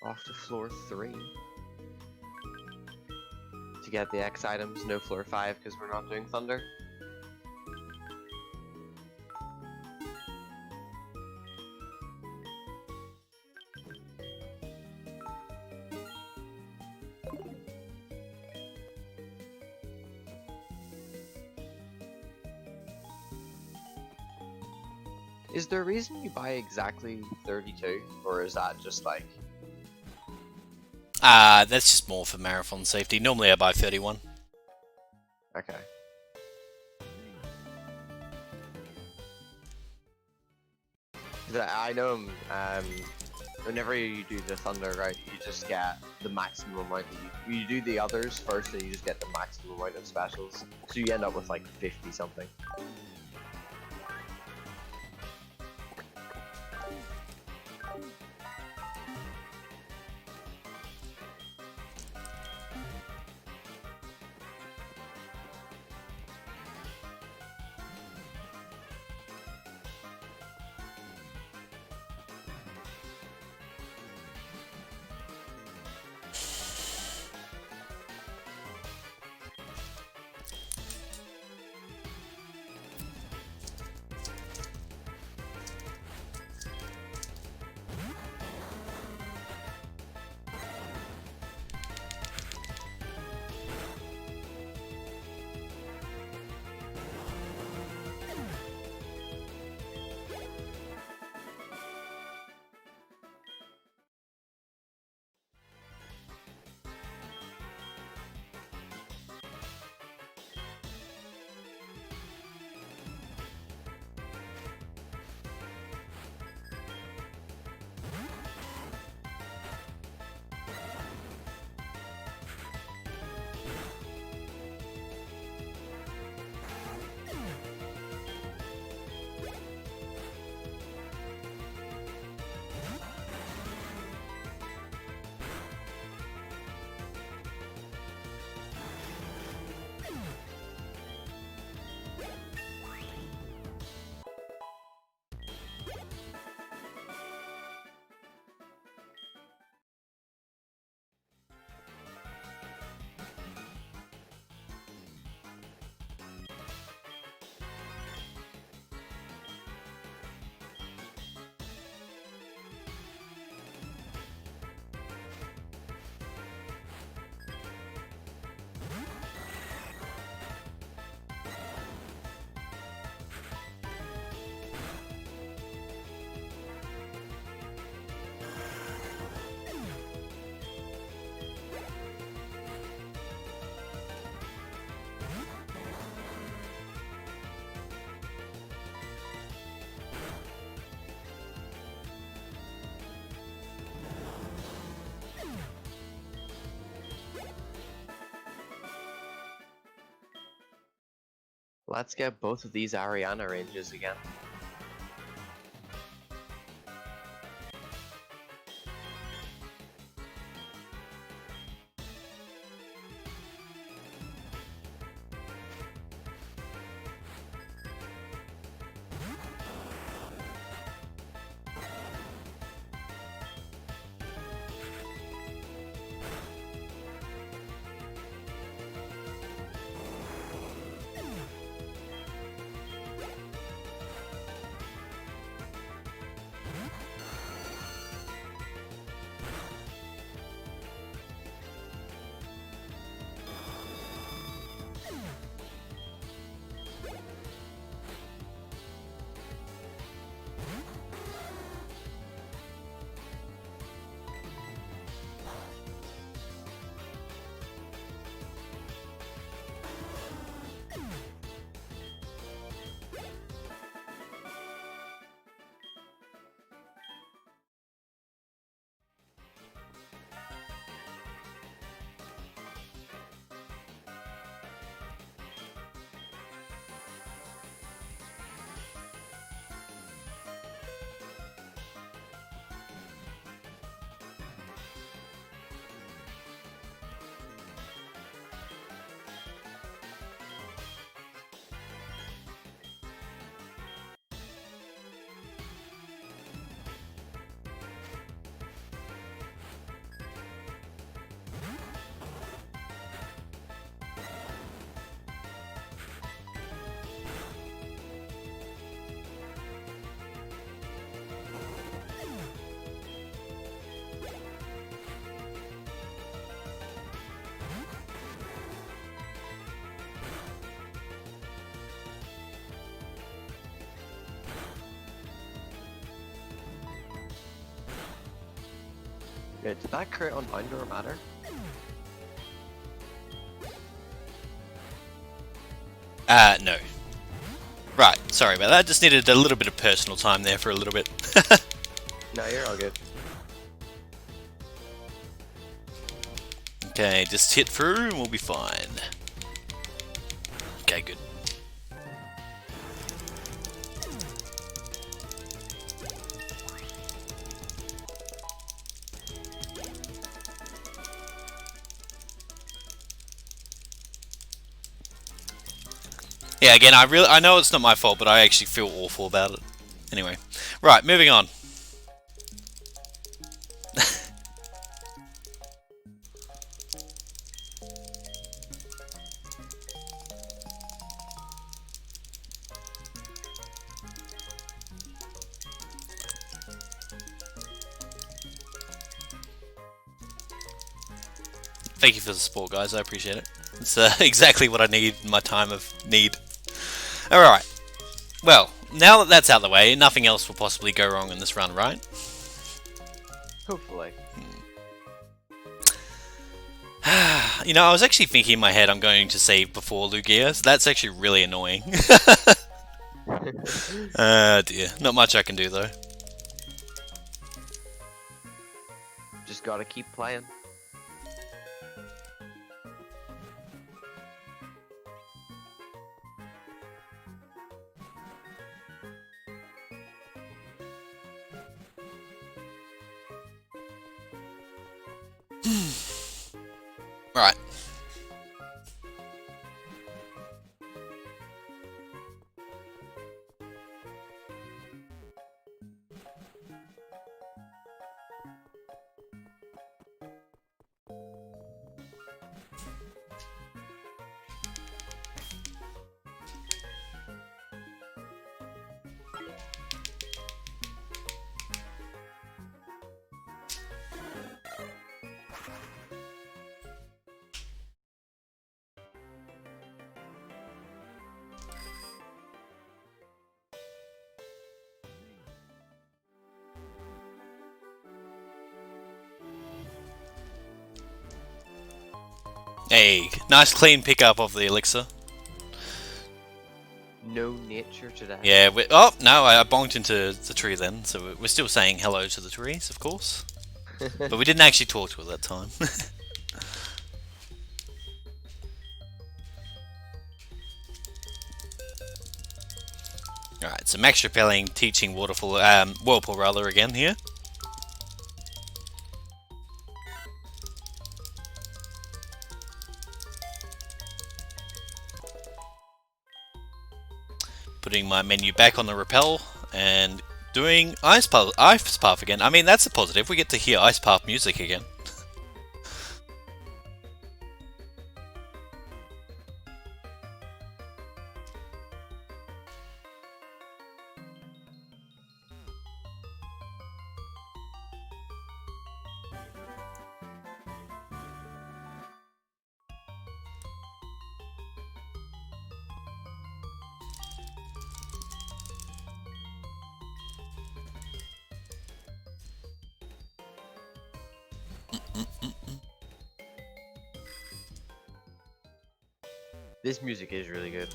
Off to floor 3. To get the X items, no floor 5 because we're not doing Thunder. Is there a reason you buy exactly 32? Or is that just like... That's just more for marathon safety. Normally I buy 31. Okay. I know whenever you do the Thunder, right, you just get the maximum amount that you do the others first and you just get the maximum amount of specials. So you end up with like 50 something. Let's get both of these Ariana ranges again. Did that crit on Binder matter? No. Right, sorry about that. Just needed a little bit of personal time there for a little bit. No, you're all good. Okay, just hit through and we'll be fine. Okay, good. Yeah, again, I know it's not my fault, but I actually feel awful about it. Anyway, right, moving on. Thank you for the support, guys. I appreciate it. It's exactly what I need in my time of need. Alright. Well, now that that's out of the way, nothing else will possibly go wrong in this run, right? Hopefully. You know, I was actually thinking in my head I'm going to save before Lugia, so that's actually really annoying. Dear. Not much I can do, though. Just gotta keep playing. Right. Hey, nice clean pickup of the elixir. No nature today. Yeah, oh, no, I bonked into the tree then, so we're still saying hello to the trees, of course. But we didn't actually talk to her that time. Alright, so max repelling, teaching waterfall, whirlpool rather again here. Putting my menu back on the repel and doing ice path again. I mean, that's a positive. We get to hear ice path music again. This music is really good.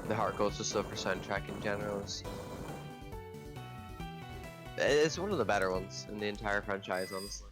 The Heart Goes to Silver soundtrack in general is... It's one of the better ones in the entire franchise, honestly.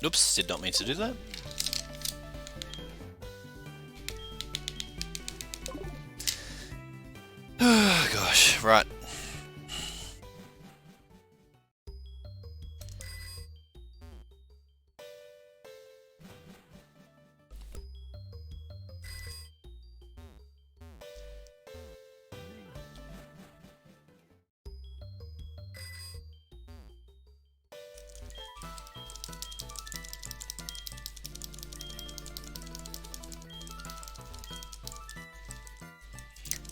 Oops, did not mean to do that. Oh gosh, right.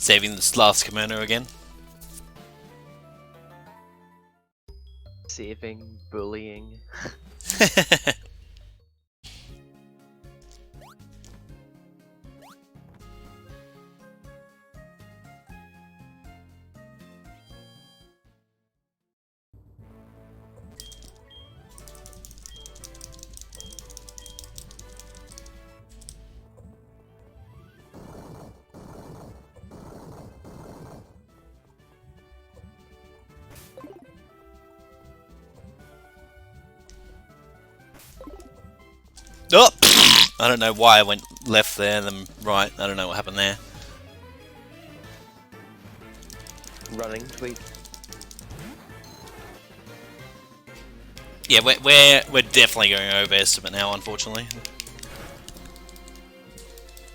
Saving this last kimono again. Saving, bullying. Oh! I don't know why I went left there and then right. I don't know what happened there. Running tweet. Yeah, we're definitely going over estimate now, unfortunately.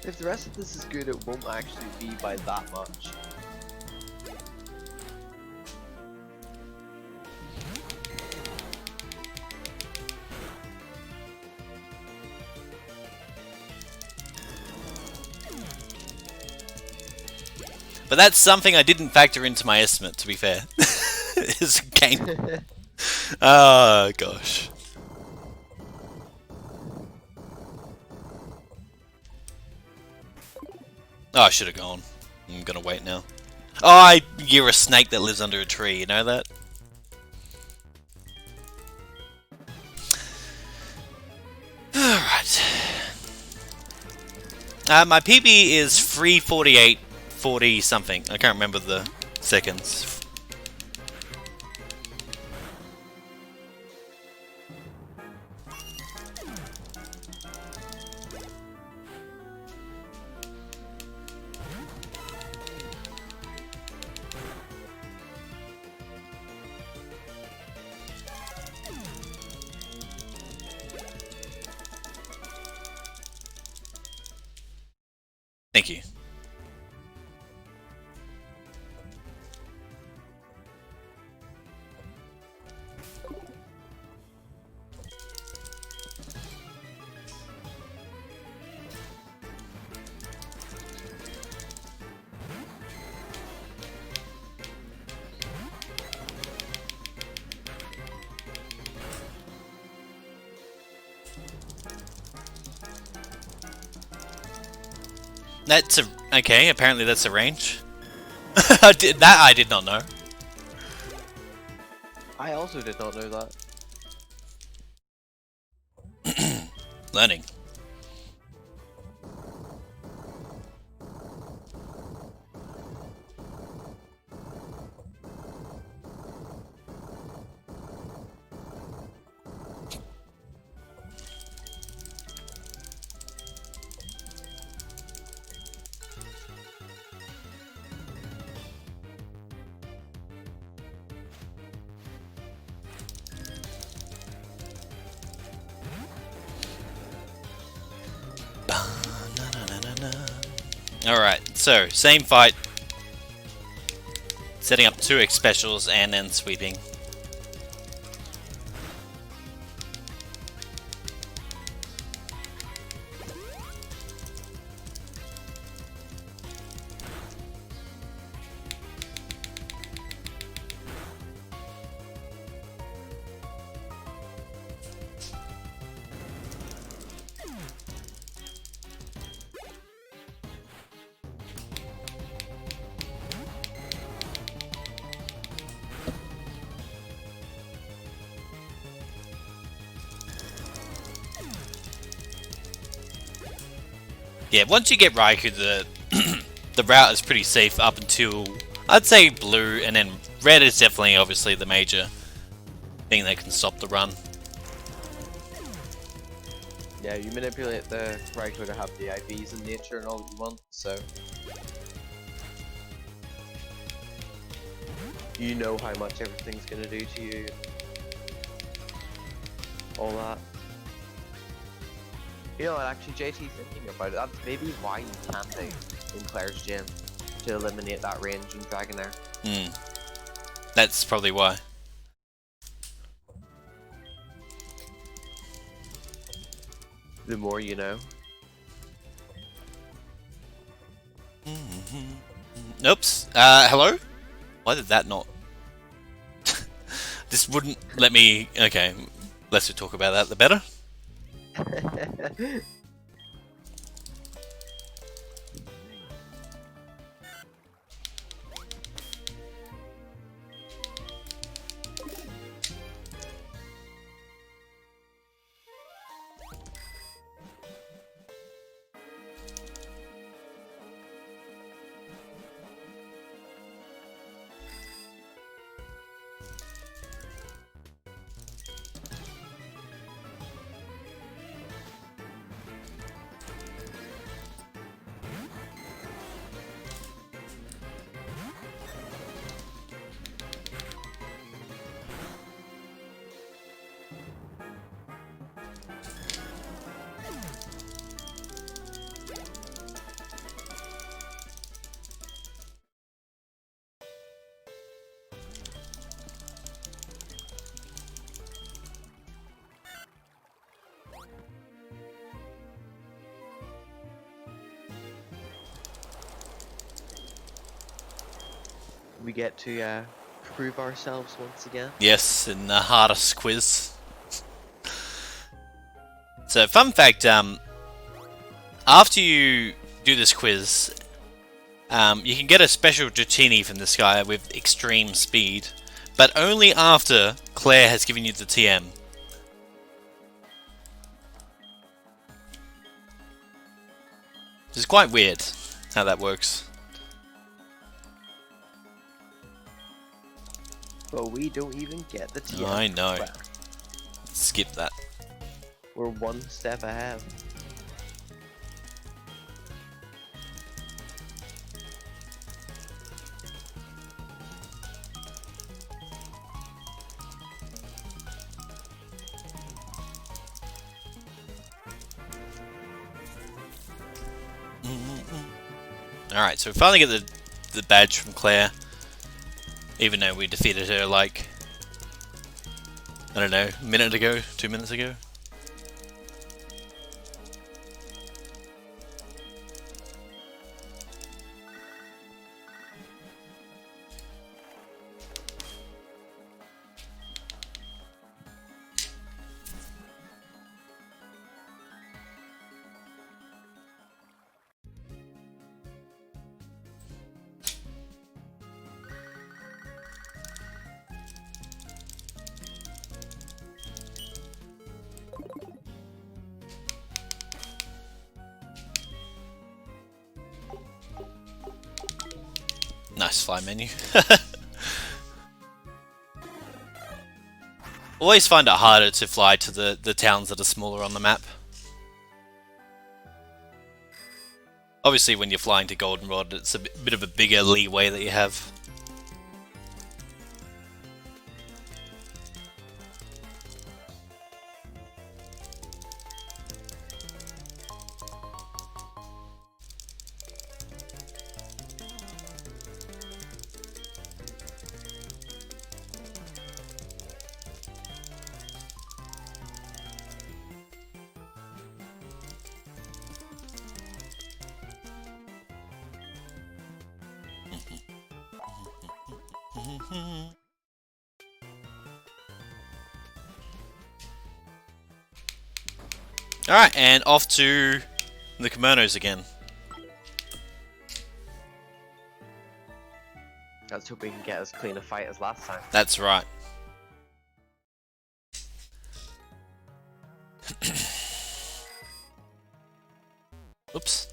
If the rest of this is good, it won't actually be by that much. But that's something I didn't factor into my estimate, to be fair. Is game. Oh gosh. Oh, I should have gone. I'm gonna wait now. Oh, you're a snake that lives under a tree, you know that? Alright. My PB is 3:48:40 something. I can't remember the seconds. Thank you. That's a... okay, apparently that's a range. I did not know. I also did not know that. Learning. Alright, so, same fight. Setting up 2x specials and then sweeping. Yeah, once you get Raikou, the route is pretty safe up until, I'd say, blue, and then red is definitely, obviously, the major thing that can stop the run. Yeah, you manipulate the Raikou to have the IVs in nature and all that you want, so... you know how much everything's gonna do to you. All that. You know what, actually, JT, thinking about it, that's maybe why you can't in Claire's gym to eliminate that range in Dragonair. Hmm. That's probably why. The more you know. Oops. Hello? Why did that not... This wouldn't let me... Okay, less we talk about that, the better. We get to prove ourselves once again. Yes, in the hardest quiz. So, fun fact, after you do this quiz, you can get a special Dratini from this guy with extreme speed, but only after Claire has given you the TM. Which is quite weird how that works. But we don't even get the TM. I know. Well, Skip that. we're one step ahead. Alright, so we finally get the badge from Claire. Even though we defeated her like, I don't know, a minute ago, 2 minutes ago. Nice fly menu. Always find it harder to fly to the towns that are smaller on the map. Obviously when you're flying to Goldenrod, it's a bit of a bigger leeway that you have. Alright, and off to the kimonos again. Let's hope we can get as clean a fight as last time. That's right. Oops.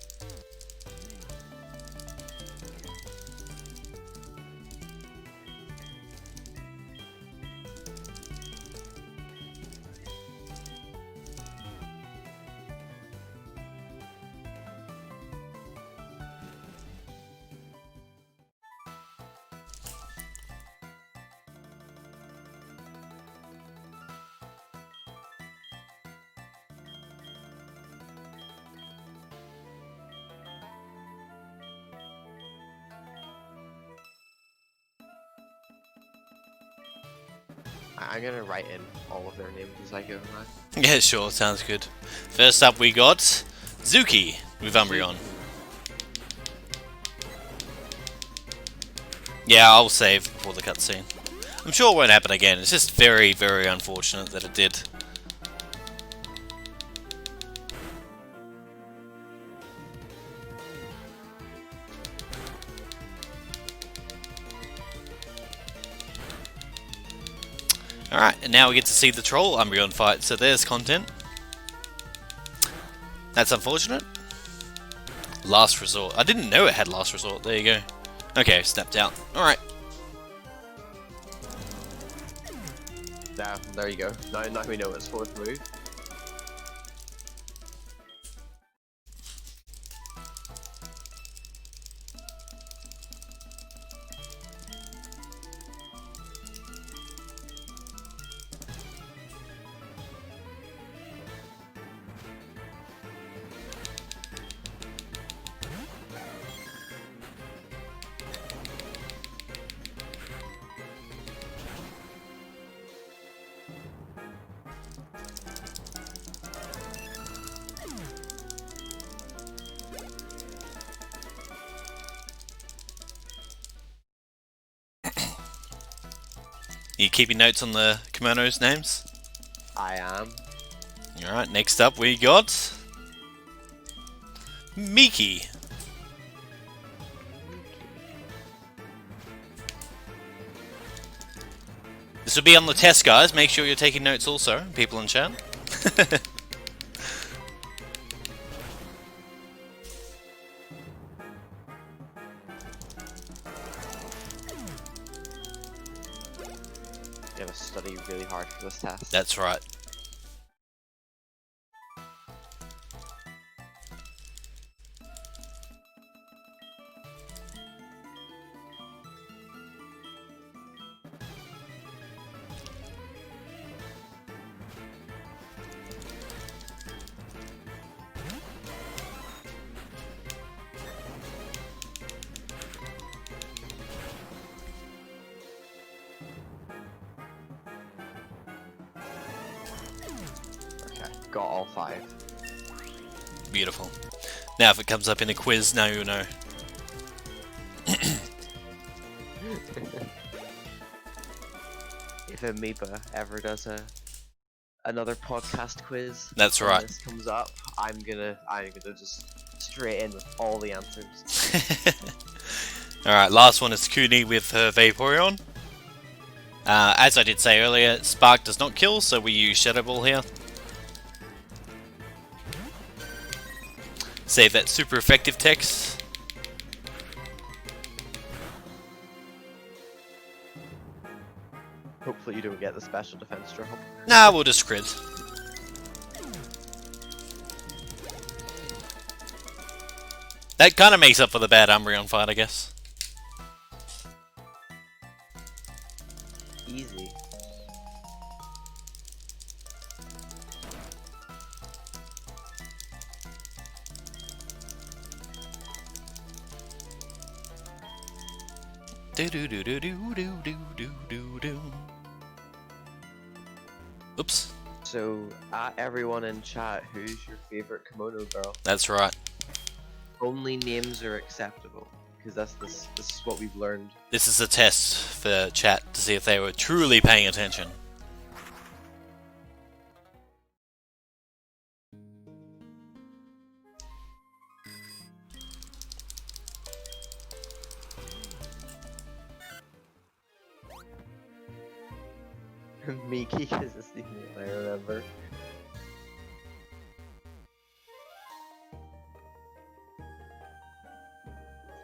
I'm gonna write in all of their names as I go now. Yeah, sure, sounds good. First up we got Zuki with Umbreon. Yeah, I'll save before the cutscene. I'm sure it won't happen again. It's just very, very unfortunate that it did. Alright, and now we get to see the Troll Umbreon fight, so there's content. That's unfortunate. Last Resort. I didn't know it had Last Resort. There you go. Okay, snapped out. Alright. Yeah, there you go. Now we know its fourth move. You keeping notes on the kimonos names? I am. Alright, next up we got... Miki. This will be on the test, guys. Make sure you're taking notes also, people in chat. You have to study really hard for this test. That's right. Got all 5. Beautiful. Now if it comes up in a quiz, now you'll know. If Amoeba ever does another podcast quiz, That's and right. this comes up, I'm gonna just straight in with all the answers. Alright, last one is Kuni with her Vaporeon. As I did say earlier, Spark does not kill, so we use Shadow Ball here. Save that super effective text. Hopefully you don't get the special defense drop. Nah, we'll just crit. That kind of makes up for the bad Umbreon fight, I guess. Easy. Do do do do do do do do do do. Oops. So, everyone in chat, who's your favorite kimono girl? That's right. Only names are acceptable, because this is what we've learned. This is a test for chat to see if they were truly paying attention. Miki, because it's the name I remember.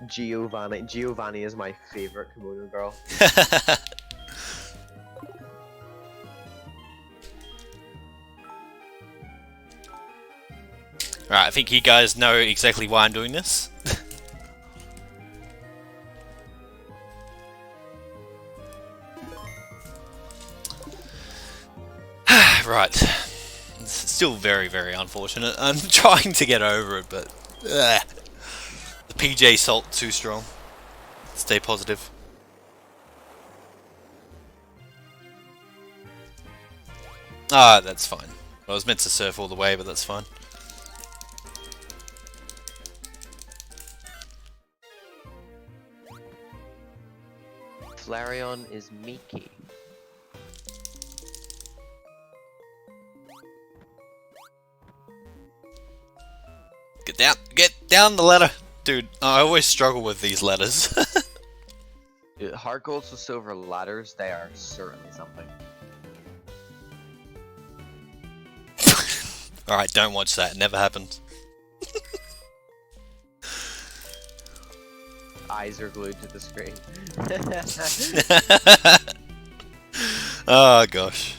Giovanni is my favorite kimono girl. Right, I think you guys know exactly why I'm doing this. Right. It's still very, very unfortunate. I'm trying to get over it, but... the PJ salt too strong. Stay positive. Ah, that's fine. I was meant to surf all the way, but that's fine. Flareon is Miki. Get down the ladder, dude. I always struggle with these ladders. Dude, Heart Golds with Silver ladders, they are certainly something. All right, don't watch that. It never happened. Eyes are glued to the screen. Oh gosh.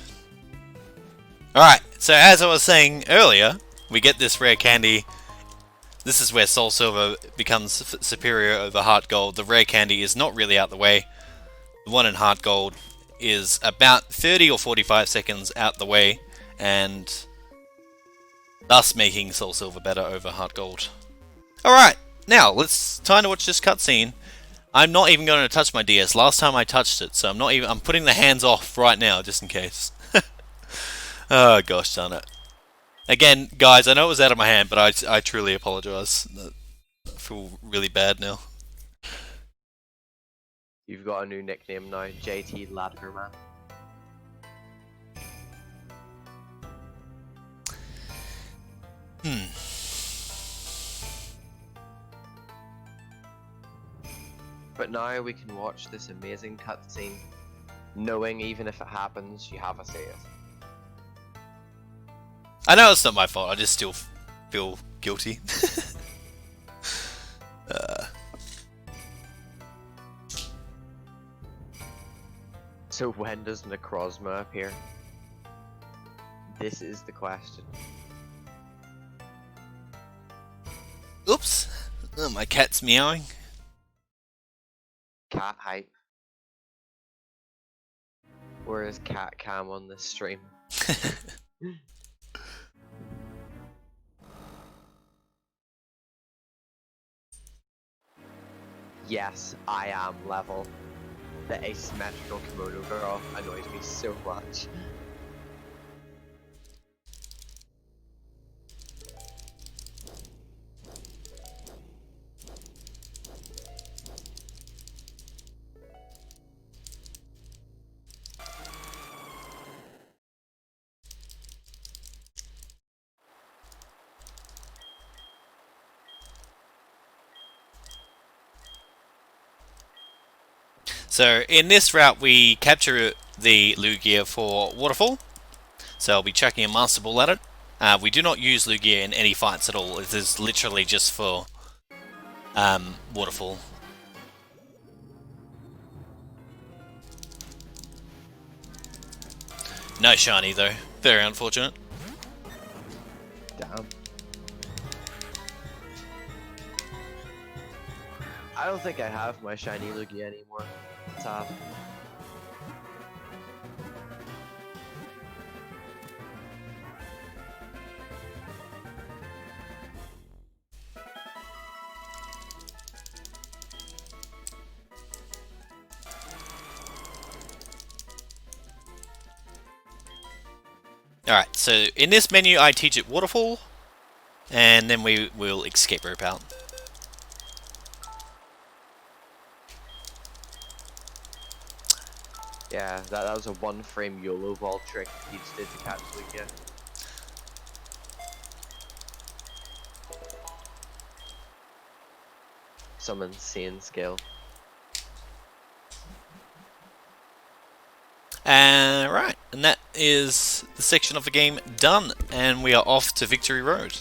Alright, so as I was saying earlier, we get this rare candy. This is where SoulSilver becomes superior over Heart Gold. The rare candy is not really out the way. The one in Heart Gold is about 30 or 45 seconds out the way, and thus making SoulSilver better over Heart Gold. Alright, now let's time to watch this cutscene. I'm not even going to touch my DS. Last time I touched it, so I'm putting the hands off right now just in case. Oh gosh darn it. Again, guys, I know it was out of my hand, but I truly apologize. I feel really bad now. You've got a new nickname now, JTMagicMan. But now we can watch this amazing cutscene, knowing even if it happens, you have a save. I know it's not my fault, I just still feel guilty. So when does Necrozma appear? This is the question. Oops! Oh, my cat's meowing. Cat hype. Where is Cat Cam on this stream? Yes, I am level. The asymmetrical kimono girl annoys me so much. So in this route we capture the Lugia for Waterfall. So I'll be chucking a Master Ball at it. We do not use Lugia in any fights at all. It is literally just for Waterfall. No shiny though. Very unfortunate. Damn. I don't think I have my shiny Lugia anymore. It's off. Alright, so in this menu I teach it Waterfall, and then we will escape rope out. Yeah, that was a one frame YOLO ball trick he just did to catch Lugia. Some insane skill. Right, and that is the section of the game done, and we are off to Victory Road.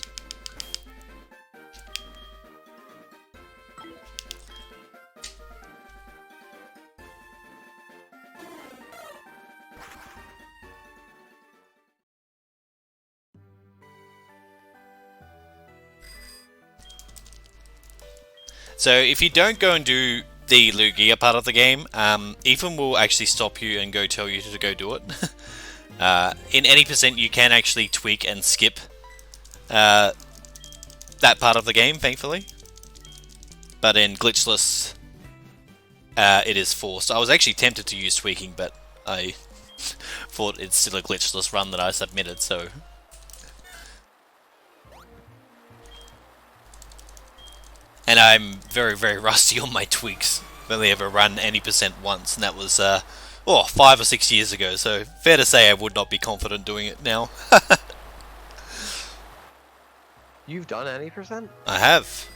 So if you don't go and do the Lugia part of the game, Ethan will actually stop you and tell you to go do it. In any percent you can actually tweak and skip that part of the game, thankfully. But in Glitchless, it is forced. I was actually tempted to use tweaking, but I thought it's still a Glitchless run that I submitted, so... And I'm very, very rusty on my tweaks, only ever run any percent once, and that was 5 or 6 years ago. So fair to say I would not be confident doing it now. You've done any percent? I have.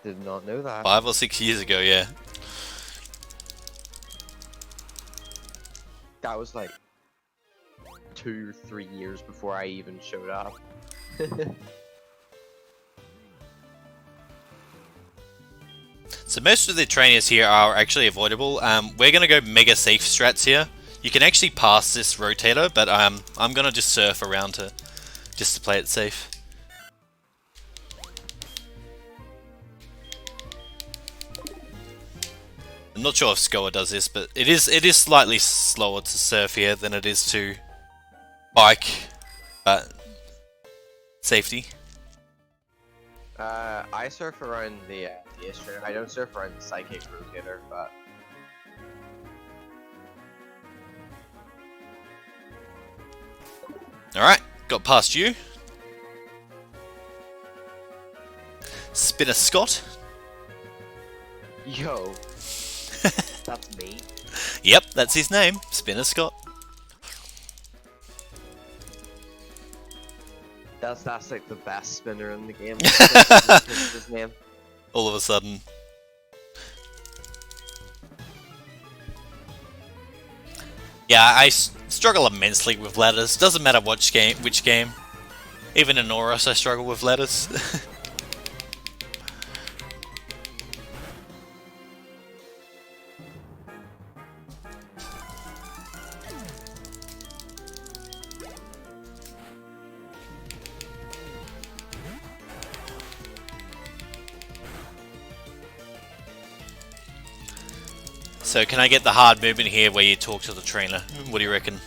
Did not know that. 5 or 6 years ago, yeah. That was like 2 or 3 years before I even showed up. So most of the trainers here are actually avoidable. We're gonna go mega safe strats here. You can actually pass this rotator, but I'm gonna just surf around just to play it safe. I'm not sure if Skoa does this, but it is slightly slower to surf here than it is to bike, but safety. I surf around the PS. I don't surf around the psychic rotator, but Alright, got past you. Spinner Scott. yo, that's me. Yep, that's his name, Spinner Scott. That's like the best spinner in the game. That's his name. All of a sudden. Yeah, I struggle immensely with ladders. Doesn't matter which game. Even in Horus, I struggle with ladders. So can I get the hard movement here where you talk to the trainer? What do you reckon?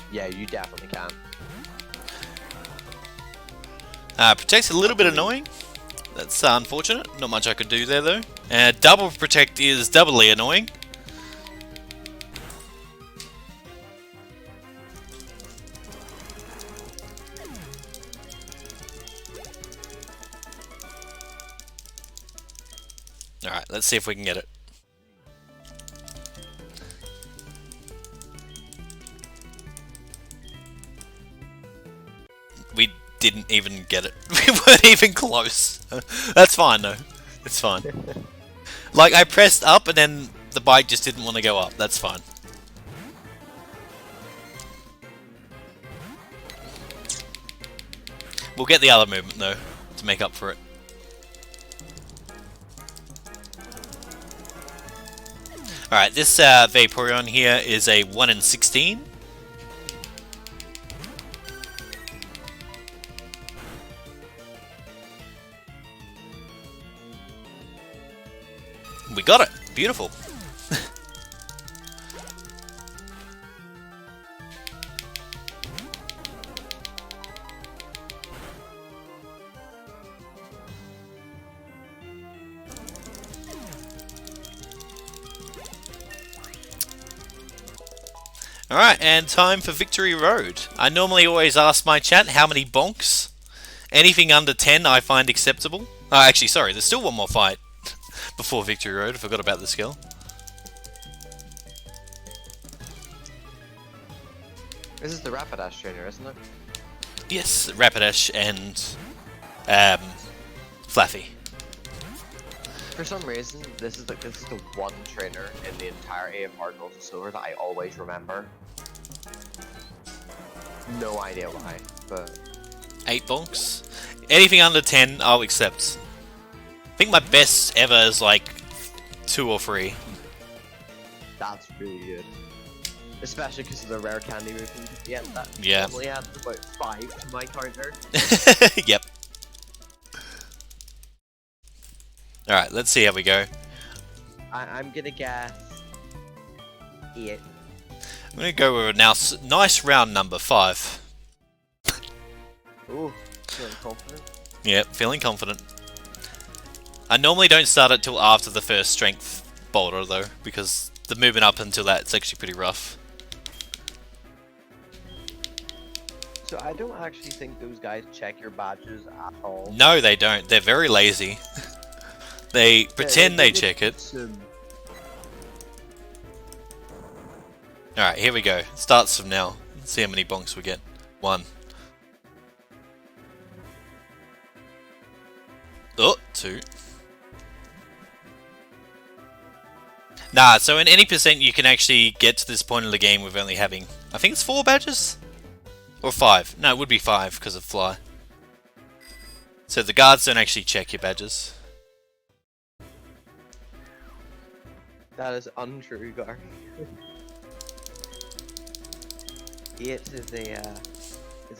Yeah, you definitely can. Protect's a little bit annoying. That's unfortunate. Not much I could do there though. Double protect is doubly annoying. Alright, let's see if we can get it. We didn't even get it. We weren't even close. That's fine though. It's fine. Like I pressed up and then the bike just didn't want to go up. That's fine. We'll get the other movement though to make up for it. Alright, this Vaporeon here is a 1 in 16. We got it! Beautiful! Alright, and time for Victory Road. I normally always ask my chat how many bonks. Anything under 10 I find acceptable. Oh, actually, sorry, there's still one more fight before Victory Road. I forgot about the skill. This is the Rapidash trainer, isn't it? Yes, Rapidash and Flaffy. For some reason, this is the one trainer in the entirety of Hard Gold and Silver that I always remember. No idea why, but 8 bonks. Anything under 10, I'll accept. I think my best ever is like 2 or 3. that's really good. Especially because of the rare candy movement at the end. That Yeah. probably adds about 5 to my counter. Yep. Alright, let's see how we go. I'm gonna guess 8. I'm gonna go with a nice round number 5. Ooh, feeling confident. Yep, feeling confident. I normally don't start it till after the first strength boulder though, because the movement up until that it's actually pretty rough. So I don't actually think those guys check your badges at all. No, they don't. They're very lazy. They pretend they did check it. some- Alright, here we go. Starts from now. Let's see how many bonks we get. 1. Oh, 2. Nah, so in any percent you can actually get to this point of the game with only having, I think it's 4 badges? Or 5. No, it would be 5 because of fly. So the guards don't actually check your badges. That is untrue, Gar. 8 is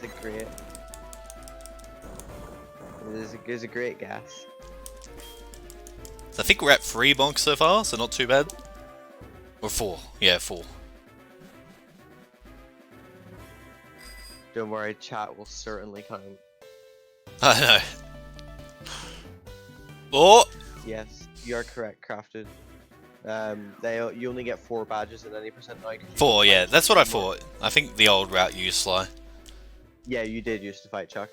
a great. It is a great guess. So I think we're at 3 bonks so far, so not too bad. Or 4. Yeah, 4. Don't worry, chat will certainly count. I know. Oh! Yes, you are correct, Crafted. You only get 4 badges in any percent now. 4, yeah, that's what I thought. I think the old route used fly. Yeah, you did used to fight Chuck.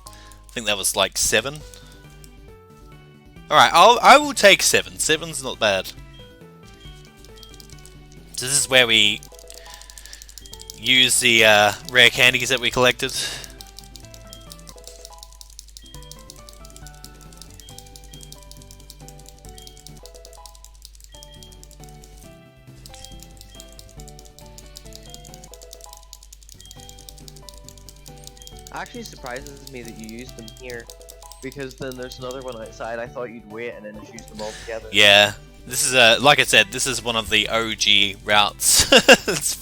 I think that was like 7. Alright, I will take 7. 7's not bad. So this is where we use the rare candies that we collected. Actually surprises me that you used them here, because then there's another one outside. I thought you'd wait and then just use them all together. Yeah, this is like I said, this is one of the OG routes. It's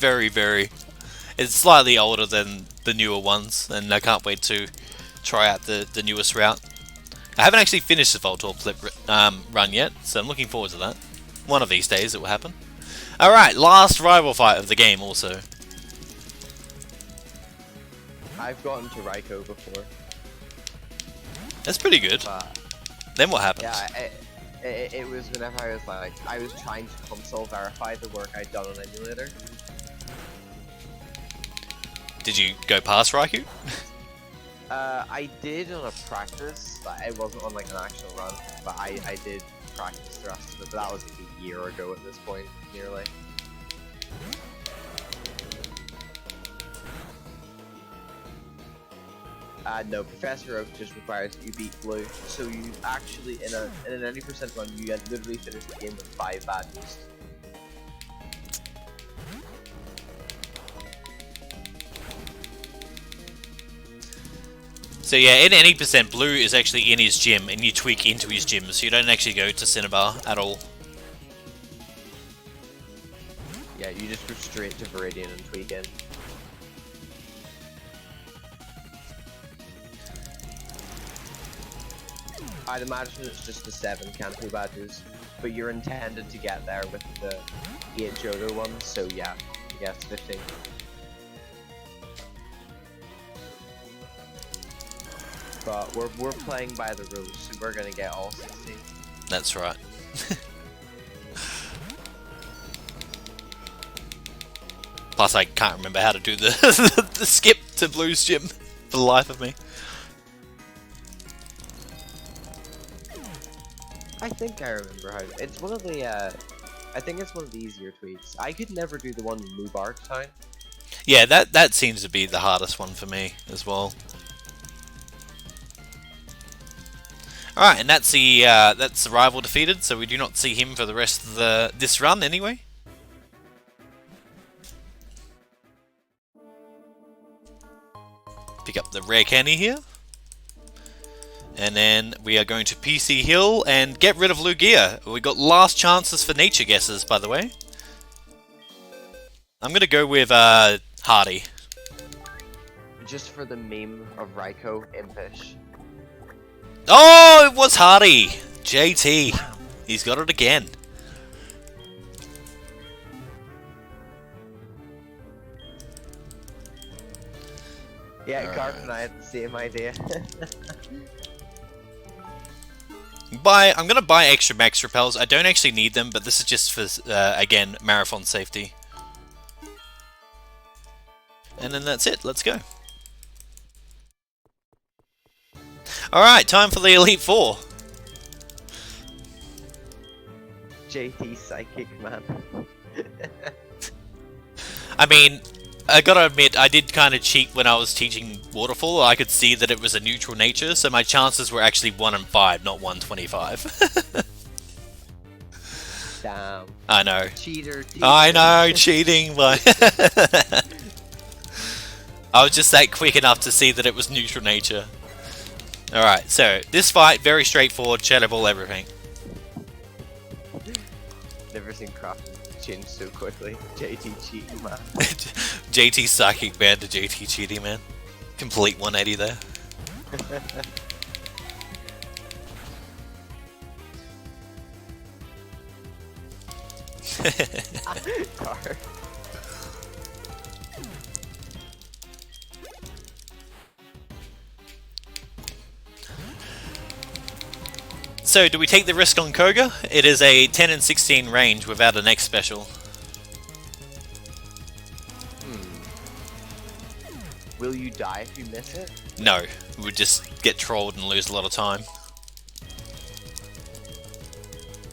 it's slightly older than the newer ones, and I can't wait to try out the newest route. I haven't actually finished the Voltorb flip run yet, so I'm looking forward to that. One of these days it will happen. Alright, last rival fight of the game also. I've gotten to Raikou before. That's pretty good. But Then what happens? yeah, it was whenever I was trying to console verify the work I'd done on emulator. Did you go past Raikou? I did on a practice, but it wasn't on like an actual run, but I did practice the rest of it, but that was like a year ago at this point, nearly. No, Professor Oak just requires that you beat Blue, so you actually, in an any percent run, you had literally finished the game with 5 badges. So yeah, in any percent, Blue is actually in his gym, and you tweak into his gym, so you don't actually go to Cinnabar at all. Yeah, you just go straight to Viridian and tweak in. I'd imagine it's just the 7 Kanto badges, but you're intended to get there with the 8 Johto ones, so yeah, it's 15. But we're playing by the rules, so we're gonna get all 16. That's right. Plus, I can't remember how to do the the skip to Blue's gym for the life of me. I think I remember how. It's one of the. I think it's one of the easier tweaks. I could never do the one in Mubark Town. Yeah, that seems to be the hardest one for me as well. Alright, and that's the rival defeated, so we do not see him for the rest of this run anyway. Pick up the rare candy here. And then we are going to PC Hill and get rid of Lugia. We got last chances for nature guesses, by the way. I'm going to go with Hardy. Just for the meme of Raikou Impish. Oh, it was Hardy! JT. He's got it again. Yeah, Garth and I had the same idea. I'm gonna buy extra max repels. I don't actually need them, but this is just for, again, marathon safety. And then that's it. Let's go. Alright, time for the Elite Four. JT Psychic Man. I mean, I gotta admit, I did kind of cheat when I was teaching Waterfall. I could see that it was a neutral nature, so my chances were actually 1 in 5, not 125. Damn. I know. Cheater. I know, cheating, but... I was just that quick enough to see that it was neutral nature. Alright, so, this fight, very straightforward, shadow ball everything. Never seen Craft change so quickly. JT cheating man. JT Psychic Man to JT Cheating Man. Complete 180 there. Car. So, do we take the risk on Koga? It is a 10 and 16 range without an X special. Will you die if you miss it? No, we would just get trolled and lose a lot of time.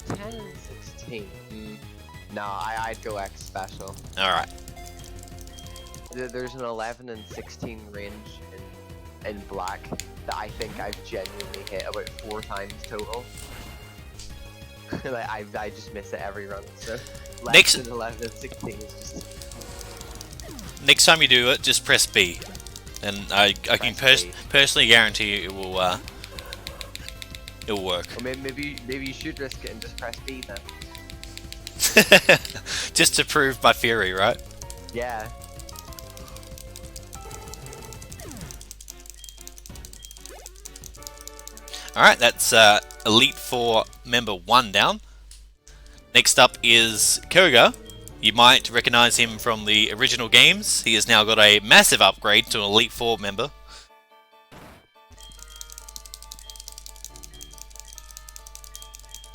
10 and 16. No, I'd go X special. Alright. There's an 11 and 16 range in black that I think I've genuinely hit about 4 times total. Like I just miss it every run. So less than 11 and 16 is just. Next time you do it, just press B. And I can personally guarantee you it will work. Or maybe you should risk it and just press B then. Just to prove my theory, right? Yeah. Alright, that's Elite 4 member 1 down. Next up is Koga. You might recognize him from the original games. He has now got a massive upgrade to an Elite 4 member.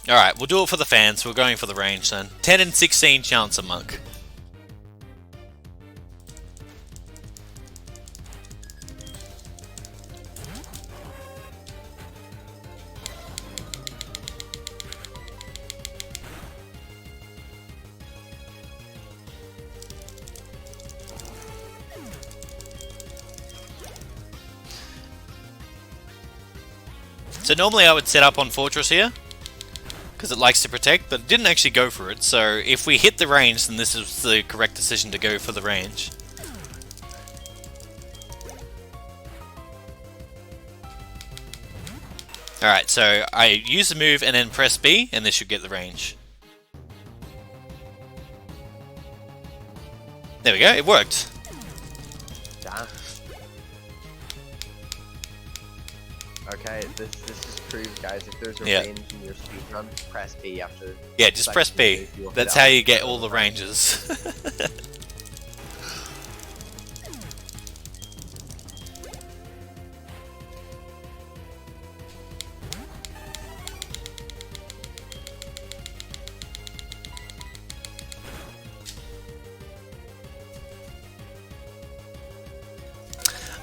Alright, we'll do it for the fans. We're going for the range then. 10 and 16 Chancer Monk. So normally I would set up on Fortress here, because it likes to protect, but it didn't actually go for it, so if we hit the range, then this is the correct decision to go for the range. Alright, so I use the move and then press B, and this should get the range. There we go, it worked. Damn. Okay, this just proves, guys, if there's a range in your speedrun, press B after. Yeah, just press B. That's how you get all the ranges.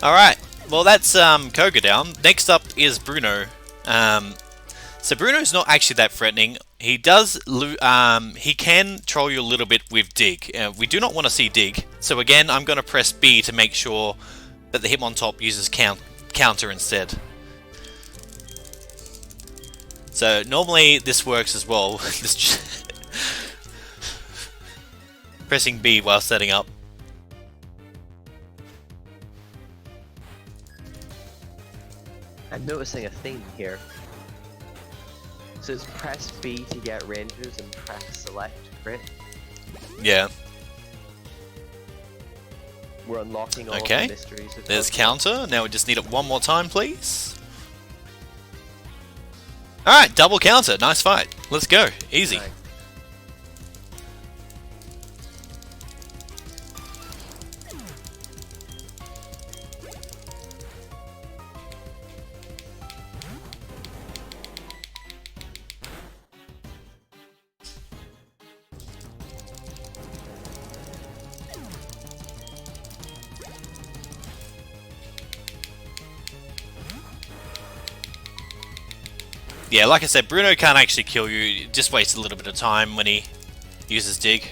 Alright, well that's Koga down. Next up is Bruno. So Bruno's not actually that threatening. He does, he can troll you a little bit with Dig. We do not want to see Dig. So again, I'm going to press B to make sure that the Hitmontop uses counter instead. So normally this works as well. Pressing B while setting up. I'm noticing a theme here. So it's press B to get ranges and press select crit. Yeah. We're unlocking all Okay. the mysteries of There's Pokemon. counter. Now we just need it one more time, please. Alright, double counter. Nice fight. Let's go. Easy. Nice. Yeah, like I said, Bruno can't actually kill you. It just wastes a little bit of time when he uses dig.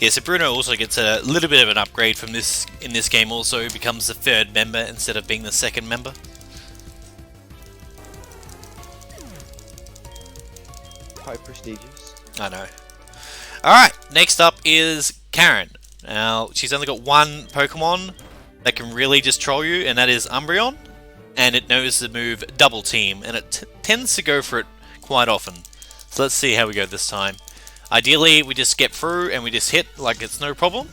Yeah, so Bruno also gets a little bit of an upgrade from this in this game also. He becomes the third member instead of being the second member. Quite prestigious. I know. Alright, next up is Karen. Now, she's only got one Pokemon that can really just troll you, and that is Umbreon. And it knows the move Double Team, and it tends to go for it quite often. So let's see how we go this time. Ideally, we just get through and we just hit like it's no problem.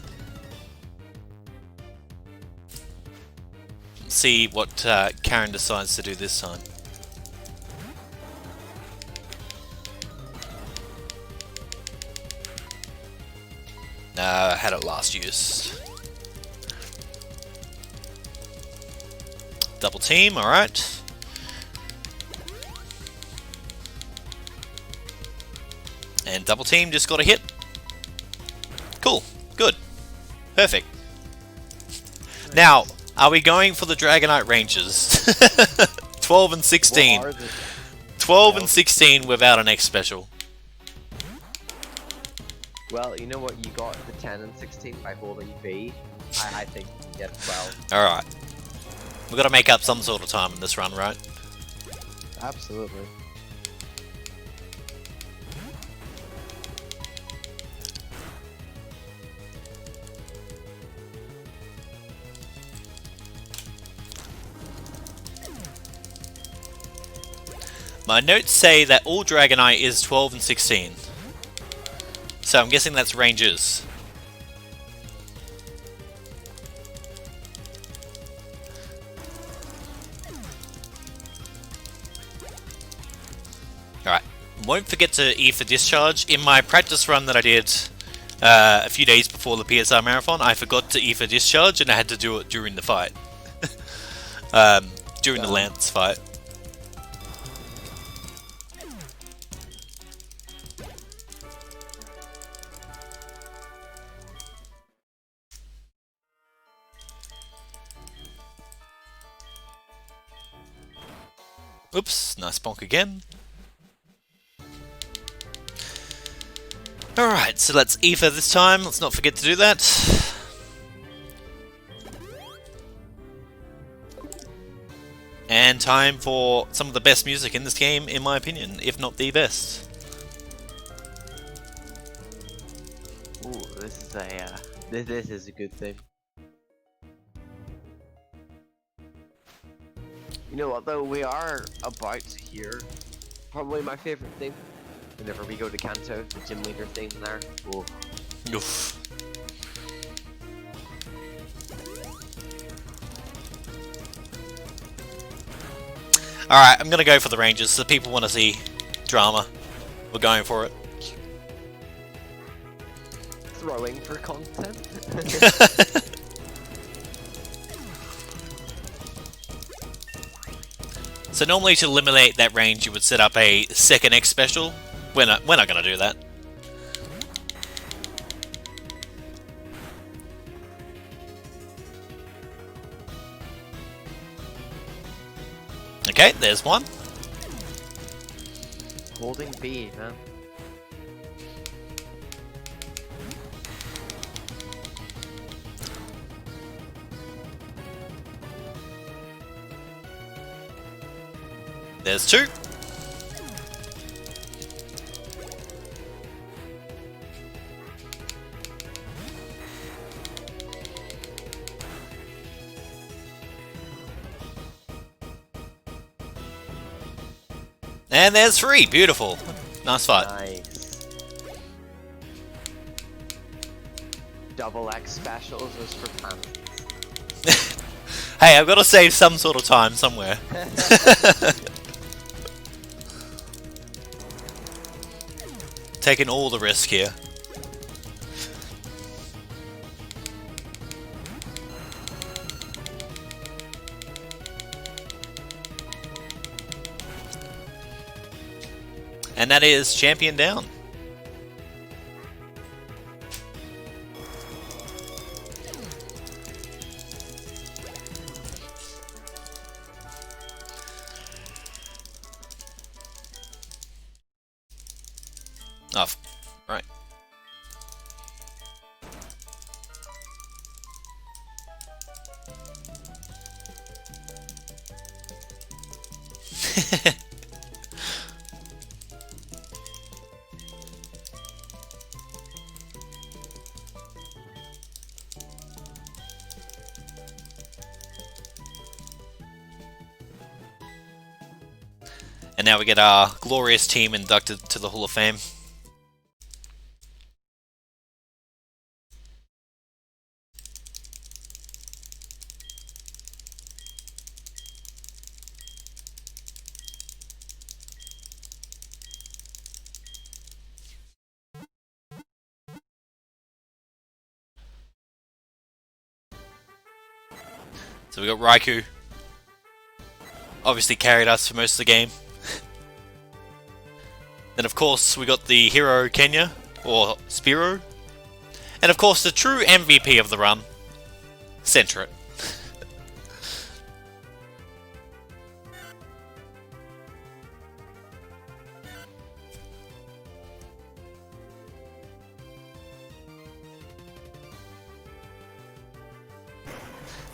Let's see what Karen decides to do this time. No, I had it last use. Double team, alright. And double team just got a hit. Cool. Good. Perfect. Now, are we going for the Dragonite Rangers? 12 and 16. 12 and 16 without an X special. Well, you know what? You got the 10 and 16 by holding B. I think you can get 12. Alright. We've got to make up some sort of time in this run, right? Absolutely. My notes say that all Dragonite is 12 and 16. So I'm guessing that's Rangers. Alright, won't forget to E for Discharge. In my practice run that I did a few days before the PSR Marathon, I forgot to E for Discharge and I had to do it during the fight. During the Lance fight. Oops, nice bonk again. Alright, so let's Ether this time. Let's not forget to do that. And time for some of the best music in this game, in my opinion, if not the best. Ooh, this is a this is a good thing. You know what though, we are about to hear probably my favourite theme. Whenever we go to Kanto, the gym leader theme there. Ooh. Oof. Alright, I'm gonna go for the Rangers, so people want to see drama. We're going for it. Throwing for content. So normally to eliminate that range you would set up a second X special. We're not gonna do that. Okay, there's one. Holding B, man. There's two. And there's three. Beautiful. Nice fight. Nice. Double X specials is for pansies. Hey, I've got to save some sort of time somewhere. Taking all the risk here. And that is champion down. Oh, right. And now we get our glorious team inducted to the Hall of Fame. So we got Raikou. Obviously carried us for most of the game. Then of course we got the hero Kenya, or Spearow. And of course the true MVP of the run, Centret.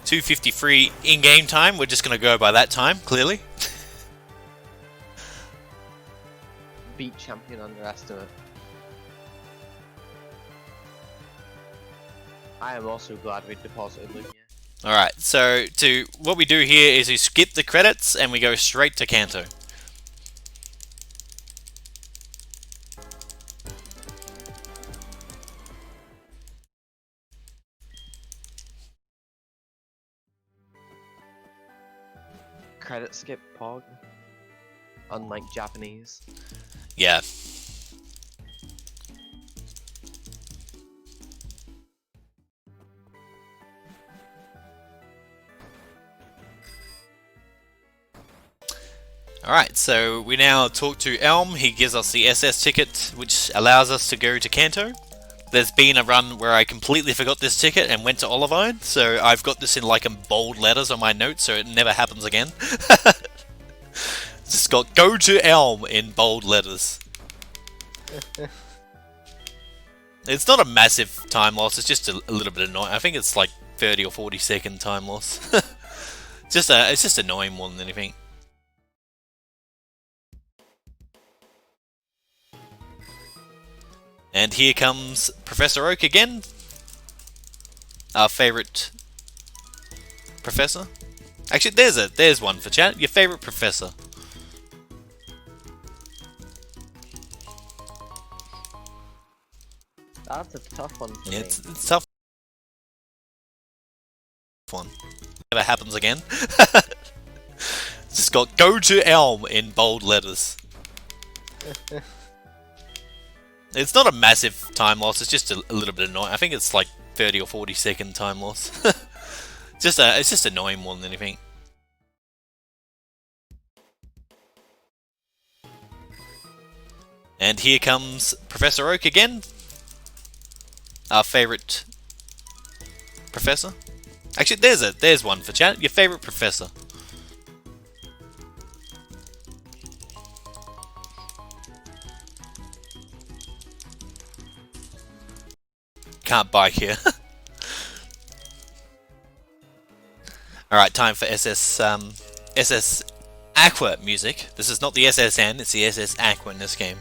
$2:53 in-game time, we're just going to go by that time, clearly. Beat champion underestimate. I am also glad we deposited Lugia. Alright, so what we do here is we skip the credits and we go straight to Kanto. Credit skip Pog. Unlike Japanese. Yeah. Alright, so we now talk to Elm. He gives us the SS ticket, which allows us to go to Kanto. There's been a run where I completely forgot this ticket and went to Olivine, so I've got this in like in bold letters on my notes so it never happens again. Just got go to Elm in bold letters. It's not a massive time loss, it's just a little bit annoying. I think it's like 30 or 40 second time loss. It's just annoying more than anything. And here comes Professor Oak again. Our favourite professor. Actually, there's one for chat. Your favourite professor. That's a tough one for Yeah, me. it's a tough one. Never happens again. Just got go to Elm in bold letters. It's not a massive time loss, it's just a little bit annoying. I think it's like 30 or 40 second time loss. It's just annoying more than anything. And here comes Professor Oak again. Our favourite professor. Actually, there's one for chat. Your favourite professor. Can't bike here. Alright, time for SS Aqua music. This is not the SSN, it's the SS Aqua in this game.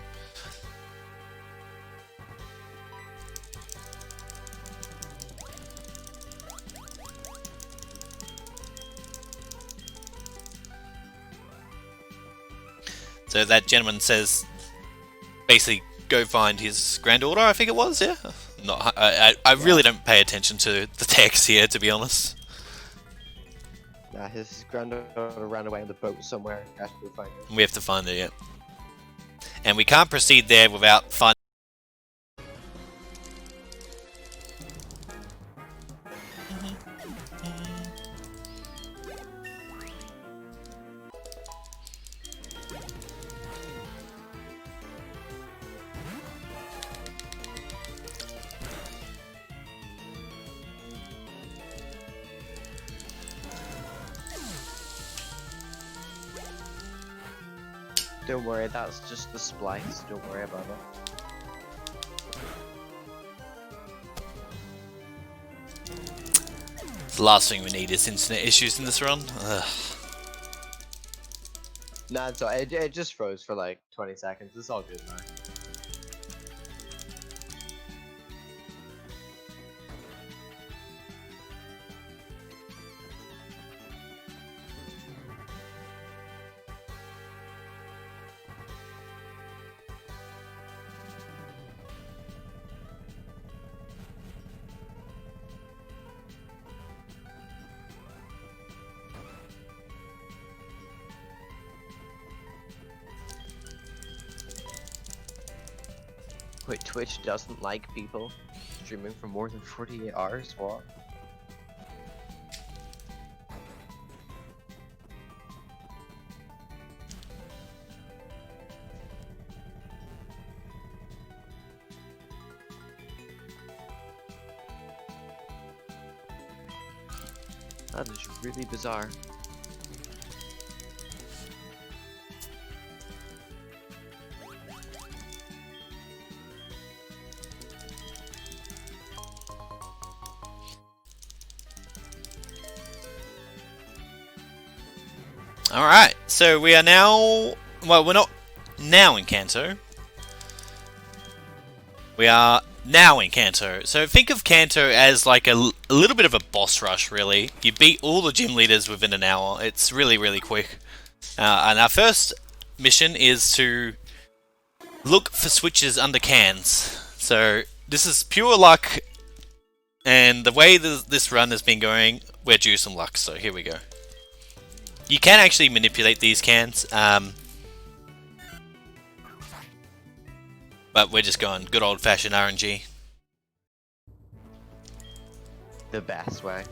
So that gentleman says, basically, go find his granddaughter, I think it was, yeah? No, I really don't pay attention to the text here, to be honest. Nah, his granddaughter ran away on the boat somewhere. I have to go find her. We have to find her, yeah. And we can't proceed there without finding... Don't worry, that's just the splice. Don't worry about it. The last thing we need is internet issues in this run. Ugh. Nah, so it just froze for like 20 seconds. It's all good now. Wait, Twitch doesn't like people streaming for more than 48 hours? What? That is really bizarre. Alright, so we are now... Well, we're not now in Kanto. We are now in Kanto. So think of Kanto as like a little bit of a boss rush, really. You beat all the gym leaders within an hour. It's really, really quick. And our first mission is to look for switches under cans. So this is pure luck. And the way this run has been going, we're due some luck. So here we go. You can actually manipulate these cans, but we're just going good old-fashioned RNG. The best way.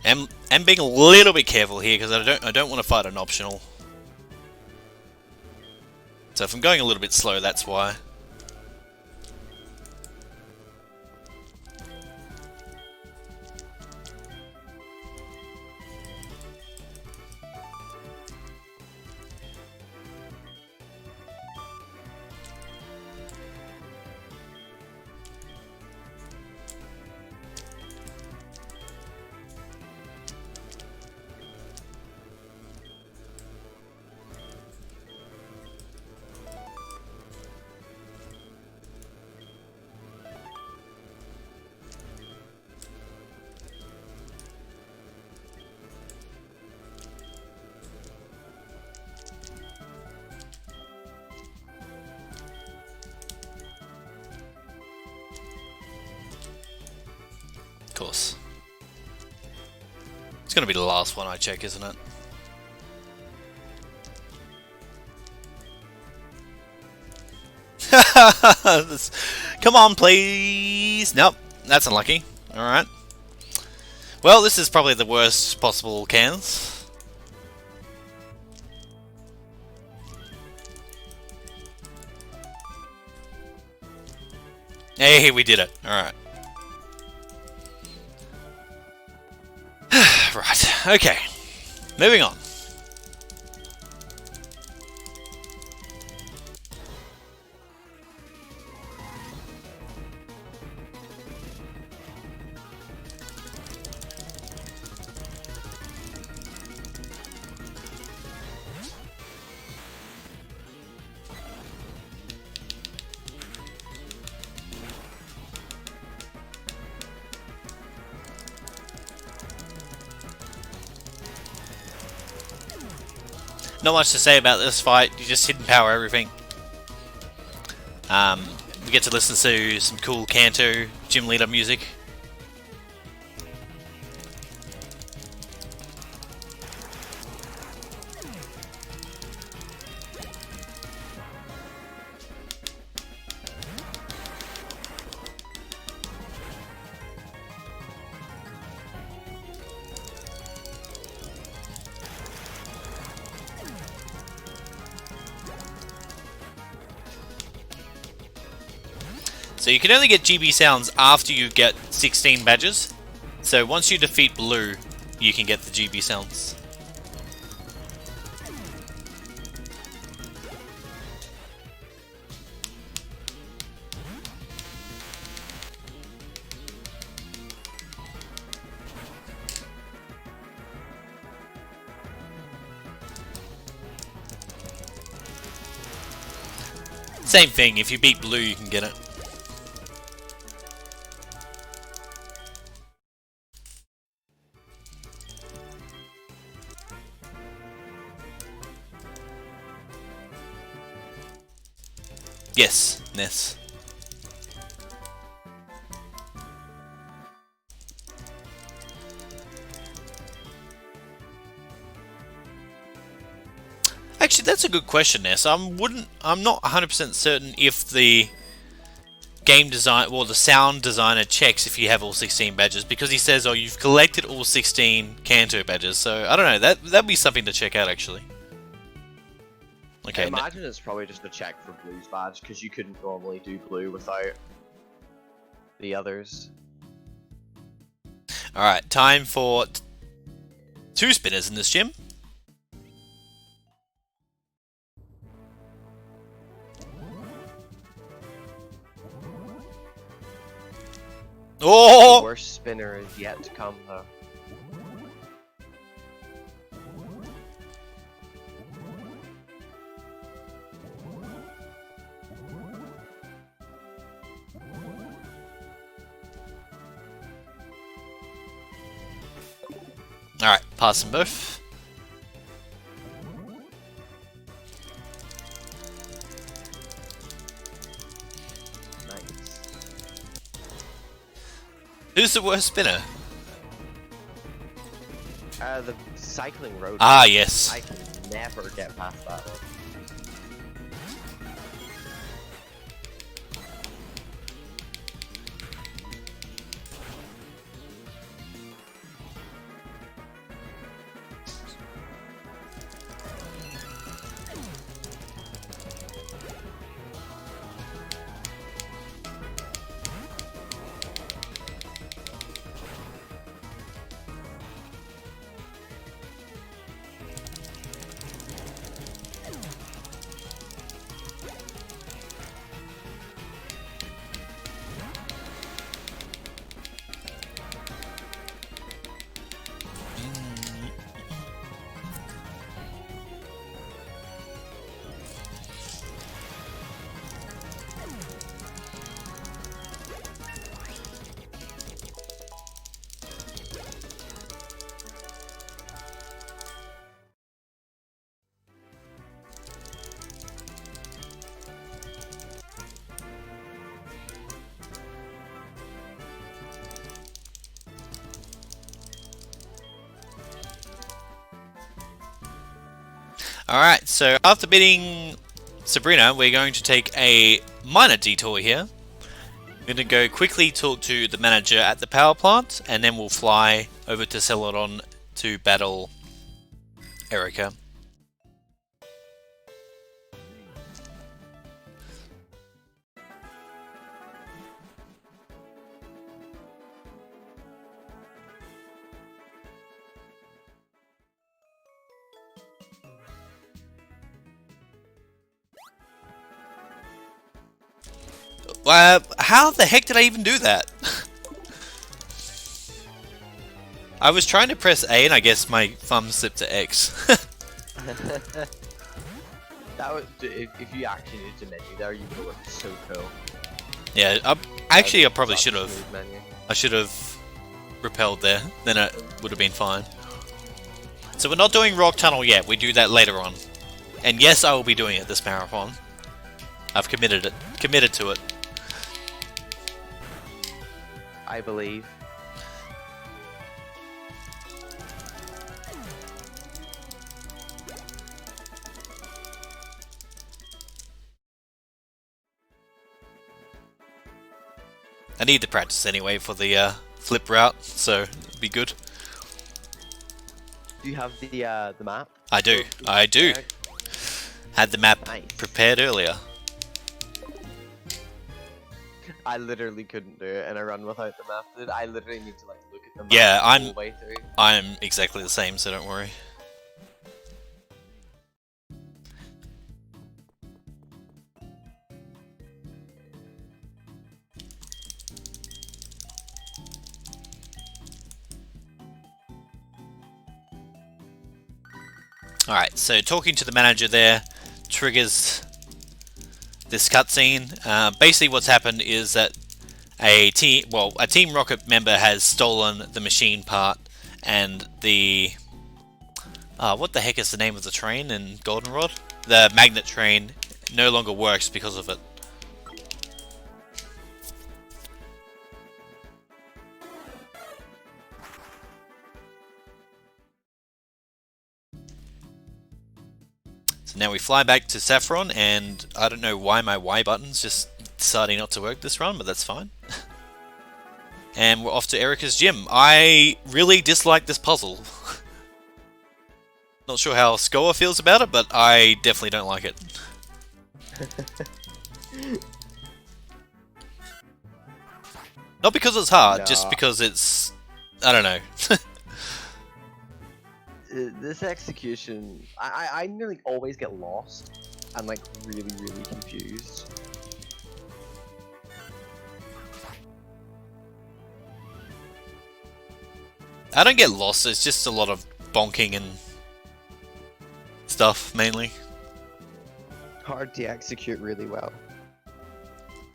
And being a little bit careful here because I don't want to fight an optional. So if I'm going a little bit slow, that's why. Of course. It's gonna be the last one I check, isn't it? Come on, please! Nope, that's unlucky. Alright. Well, this is probably the worst possible cans. Hey, we did it. Alright. Right, okay. Moving on. Not much to say about this fight, you just hidden power everything. We get to listen to some cool Kanto gym leader music. So you can only get GB sounds after you get 16 badges. So once you defeat Blue, you can get the GB sounds. Same thing, if you beat blue you can get it. Yes, Ness. Actually, that's a good question, Ness. I'm not 100% certain if the game design, well, the sound designer checks if you have all 16 badges, because he says, "Oh, you've collected all 16 Kanto badges." So I don't know. That'd be something to check out, actually. Okay. I imagine it's probably just a check for blue's badge, because you couldn't normally do blue without the others. All right, time for 2 spinners in this gym. Oh! The worst spinner is yet to come, though. Alright, pass them both. Nice. Who's the worst spinner? The cycling road. Ah, yes. I can never get past that one. Alright, so after beating Sabrina, we're going to take a minor detour here. We're going to go quickly talk to the manager at the power plant, and then we'll fly over to Celadon to battle Erica. How the heck did I even do that? I was trying to press A and I guess my thumb slipped to X. That was, if you actually used a menu there, you would have looked so cool. Yeah, actually I probably should have. Smooth menu. I should have repelled there, then it would have been fine. So we're not doing Rock Tunnel yet, we do that later on. And yes, I will be doing it this marathon. I've committed to it. I believe. I need the practice anyway for the flip route, so it'll be good. Do you have the map? I do. Had the map Nice. prepared earlier. I literally couldn't do it, and I run without the method. I literally need to like look at the map Yeah, the whole way through. I'm exactly the same, so don't worry. Alright, so talking to the manager there triggers this cutscene. Basically what's happened is that a Team Rocket member has stolen the machine part, and the... what the heck is the name of the train in Goldenrod? The magnet train no longer works because of it. So now we fly back to Saffron, and I don't know why my Y button's just deciding not to work this run, but that's fine. And we're off to Erica's gym. I really dislike this puzzle. Not sure how Scoa feels about it, but I definitely don't like it. Not because it's hard, just because it's... I don't know. This execution, I nearly always get lost and like really confused. I don't get lost, it's just a lot of bonking and stuff, mainly. Hard to execute really well.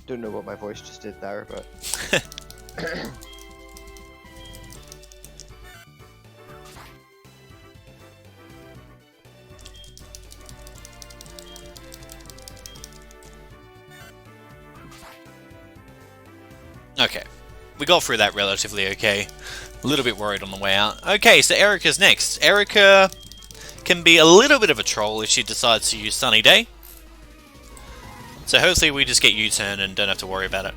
Don't know what my voice just did there, but... Okay, we got through that relatively okay. A little bit worried on the way out. Okay, so Erica's next. Erica can be a little bit of a troll if she decides to use Sunny Day. So hopefully we just get U-turn and don't have to worry about it.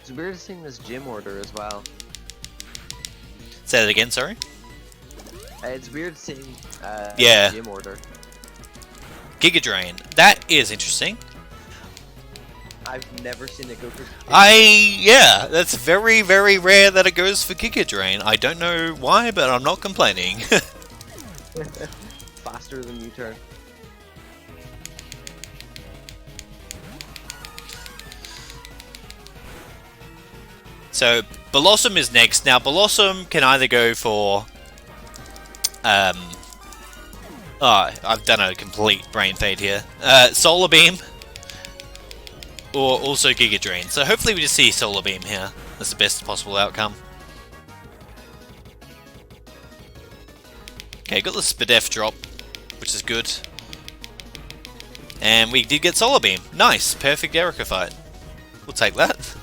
It's weird seeing this gym order as well. Say that again, sorry? It's weird seeing Yeah. gym order. Giga Drain. That is interesting. I've never seen it go for... Yeah, that's very rare that it goes for Giga Drain. I don't know why, but I'm not complaining. Faster than U-turn. So, Blossom is next. Now, Blossom can either go for... Oh, I've done a complete brain fade here. Solar Beam. Or also Giga Drain. So hopefully we just see Solar Beam here. That's the best possible outcome. Okay, got the Spadef drop, which is good. And we did get Solar Beam. Nice, perfect Erica fight. We'll take that.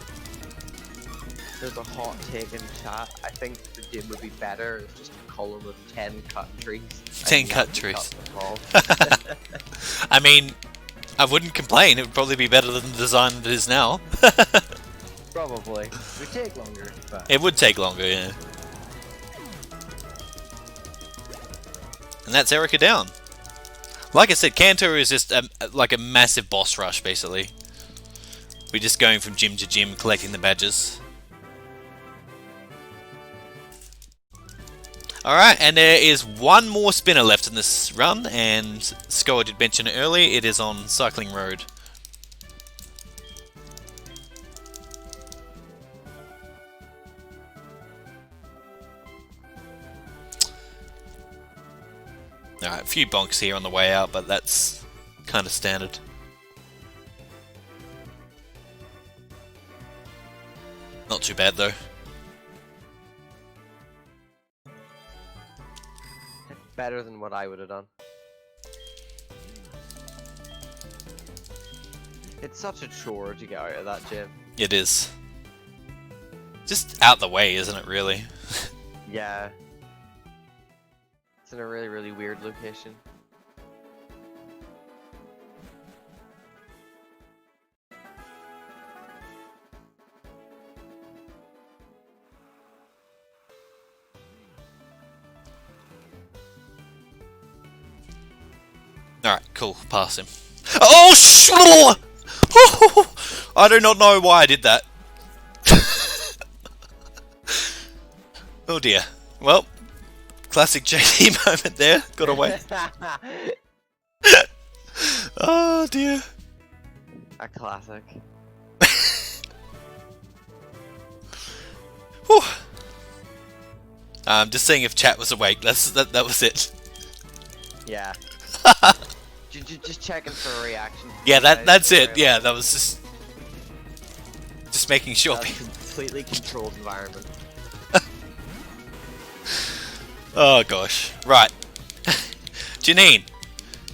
There's a hot take in chat. I think the gym would be better if just a column of 10 cut trees. 10 cut trees. Cut them all. I mean, I wouldn't complain. It would probably be better than the design that it is now. Probably. It would take longer, but... It would take longer, yeah. And that's Erica down. Like I said, Kanto is just like a massive boss rush, basically. We're just going from gym to gym, collecting the badges. Alright, and there is one more spinner left in this run, and Scoa did mention it earlier, it is on Cycling Road. Alright, a few bonks here on the way out, but that's kind of standard. Not too bad though. Better than what I would have done. It's such a chore to get out of that gym. It is. Just out the way, isn't it, really? Yeah. It's in a really weird location. Alright, cool. Pass him. Oh, I do not know why I did that. Oh dear. Well, classic JT moment there. Got away. Oh dear. A classic. Whew. Just seeing if chat was awake. That was it. Yeah. Just checking for a reaction. Yeah, that's it. Yeah, that was just making sure. That's a completely controlled environment. Oh gosh. Right. Janine.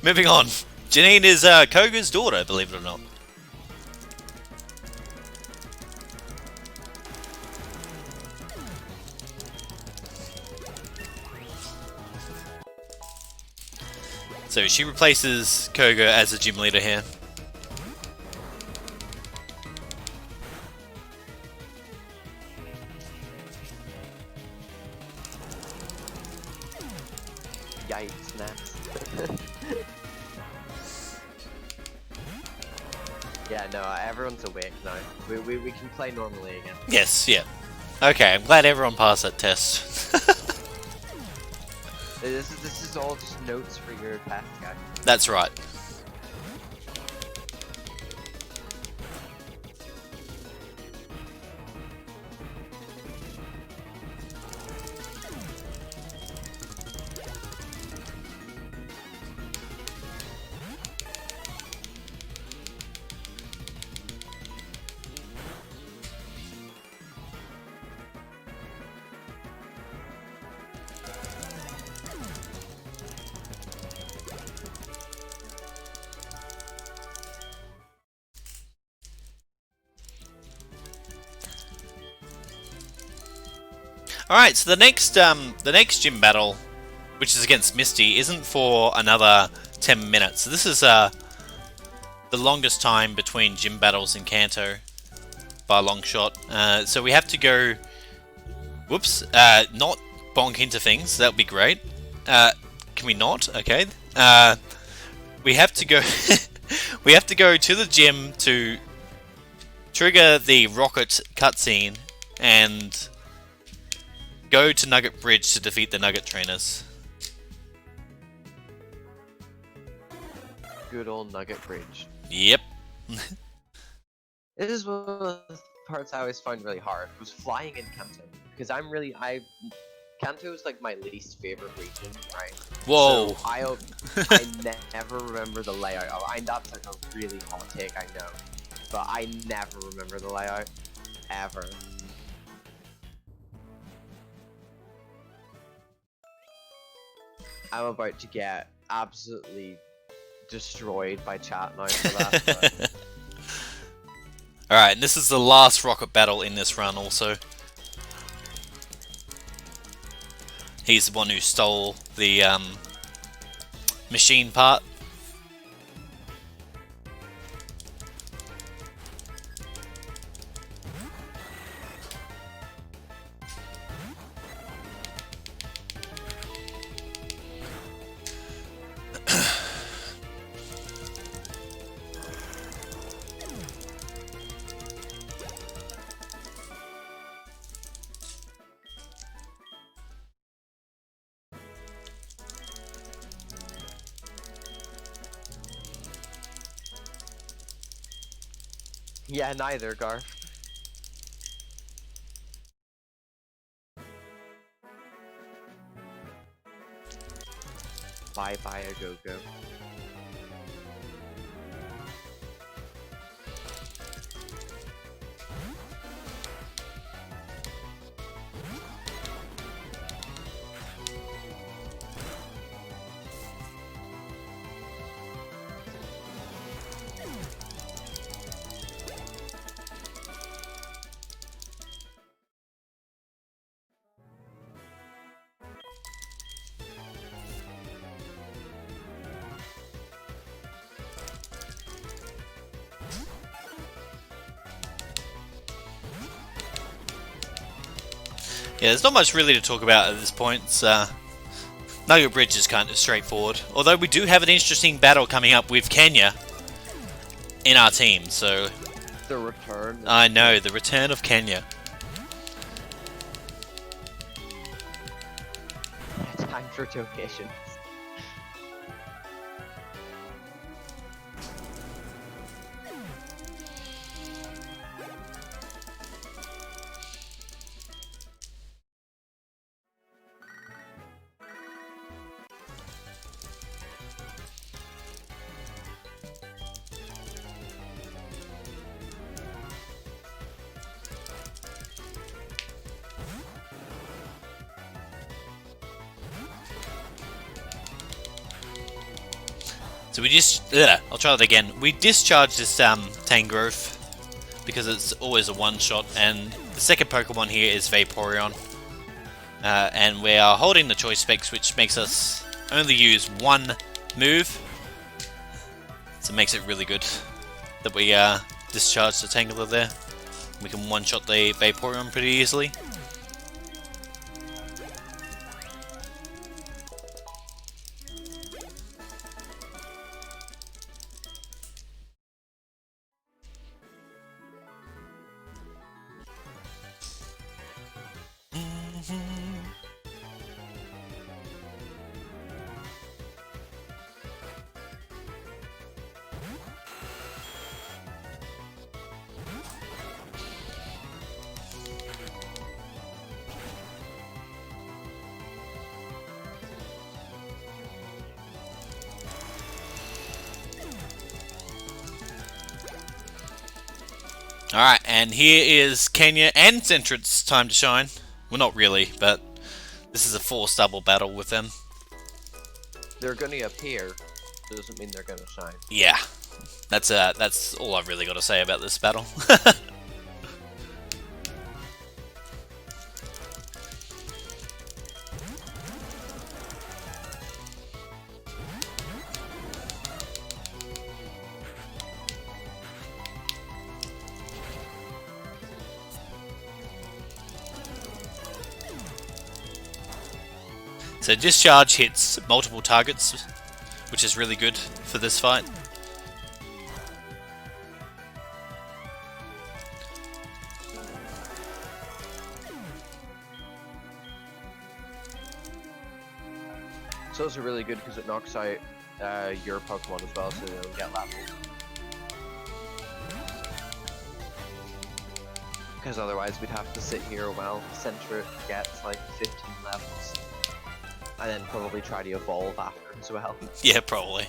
Moving on. Janine is Koga's daughter, believe it or not. So she replaces Koga as a gym leader here. Yikes, Max. Yeah, no, everyone's awake now. We can play normally again. Yes, yeah. Okay, I'm glad everyone passed that test. This is all just notes for your test, guys. That's right. Alright, so the next gym battle, which is against Misty, isn't for another 10 minutes. So this is the longest time between gym battles in Kanto by a long shot. So we have to go... Whoops, not bonk into things, that would be great. Can we not? Okay. We have to go... we have to go to the gym to trigger the rocket cutscene and go to Nugget Bridge to defeat the Nugget Trainers. Good old Nugget Bridge. Yep. This is one of the parts I always find really hard, was flying in Kanto. Because Kanto is like my least favorite region, right? Whoa. So I never remember the layout. That's like a really hot take, I know. But I never remember the layout. Ever. I'm about to get absolutely destroyed by chat now for that. But... Alright, and this is the last rocket battle in this run also. He's the one who stole the machine part. Yeah, neither, Garth. Bye bye, a go-go. Yeah, there's not much really to talk about at this point. It's, Nugget Bridge is kind of straightforward. Although we do have an interesting battle coming up with Kenya in our team, so... The return. I know, the return of Kenya. Time for donations. So we just... I'll try that again. We discharge this Tangrowth because it's always a one-shot, and the second Pokemon here is Vaporeon. And we are holding the choice specs, which makes us only use one move. So it makes it really good that we discharge the Tangler there. We can one-shot the Vaporeon pretty easily. Alright, and here is Kenya and Centric's time to shine. Well, not really, but this is a forced double battle with them. They're gonna appear, doesn't mean they're gonna shine. Yeah, that's all I've really got to say about this battle. So discharge hits multiple targets, which is really good for this fight. It's also really good because it knocks out your Pokemon as well, so they don't get leveled. Because otherwise we'd have to sit here while Centric gets like 15 levels. And then probably try to evolve after as well. Yeah, probably.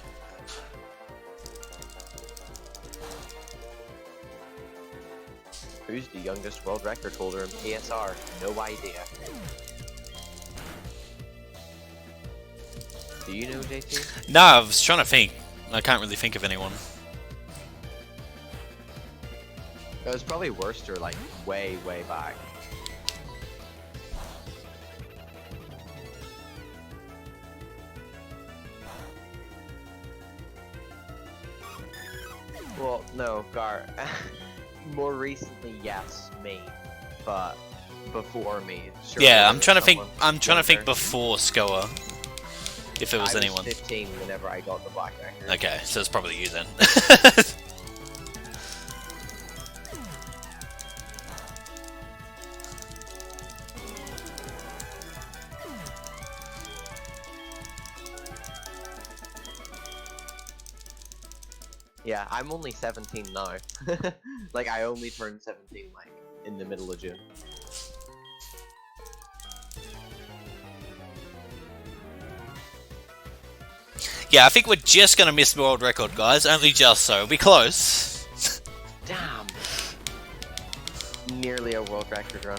Who's the youngest world record holder in PSR? No idea. Do you know, JT? No, I was trying to think. I can't really think of anyone. It was probably Worcester, like, way, way back. Well, no, Gar. More recently, yes, me. But before me, sure. Yeah, I'm trying to think. I'm trying to think before Skoa. If it was anyone. I was 15 whenever I got the black record. Okay, so it's probably you then. Yeah, I'm only 17 now. Like, I only turned 17, like, in the middle of June. Yeah, I think we're just gonna miss the world record, guys. Only just, so it'll be close. Damn! Nearly a world record run.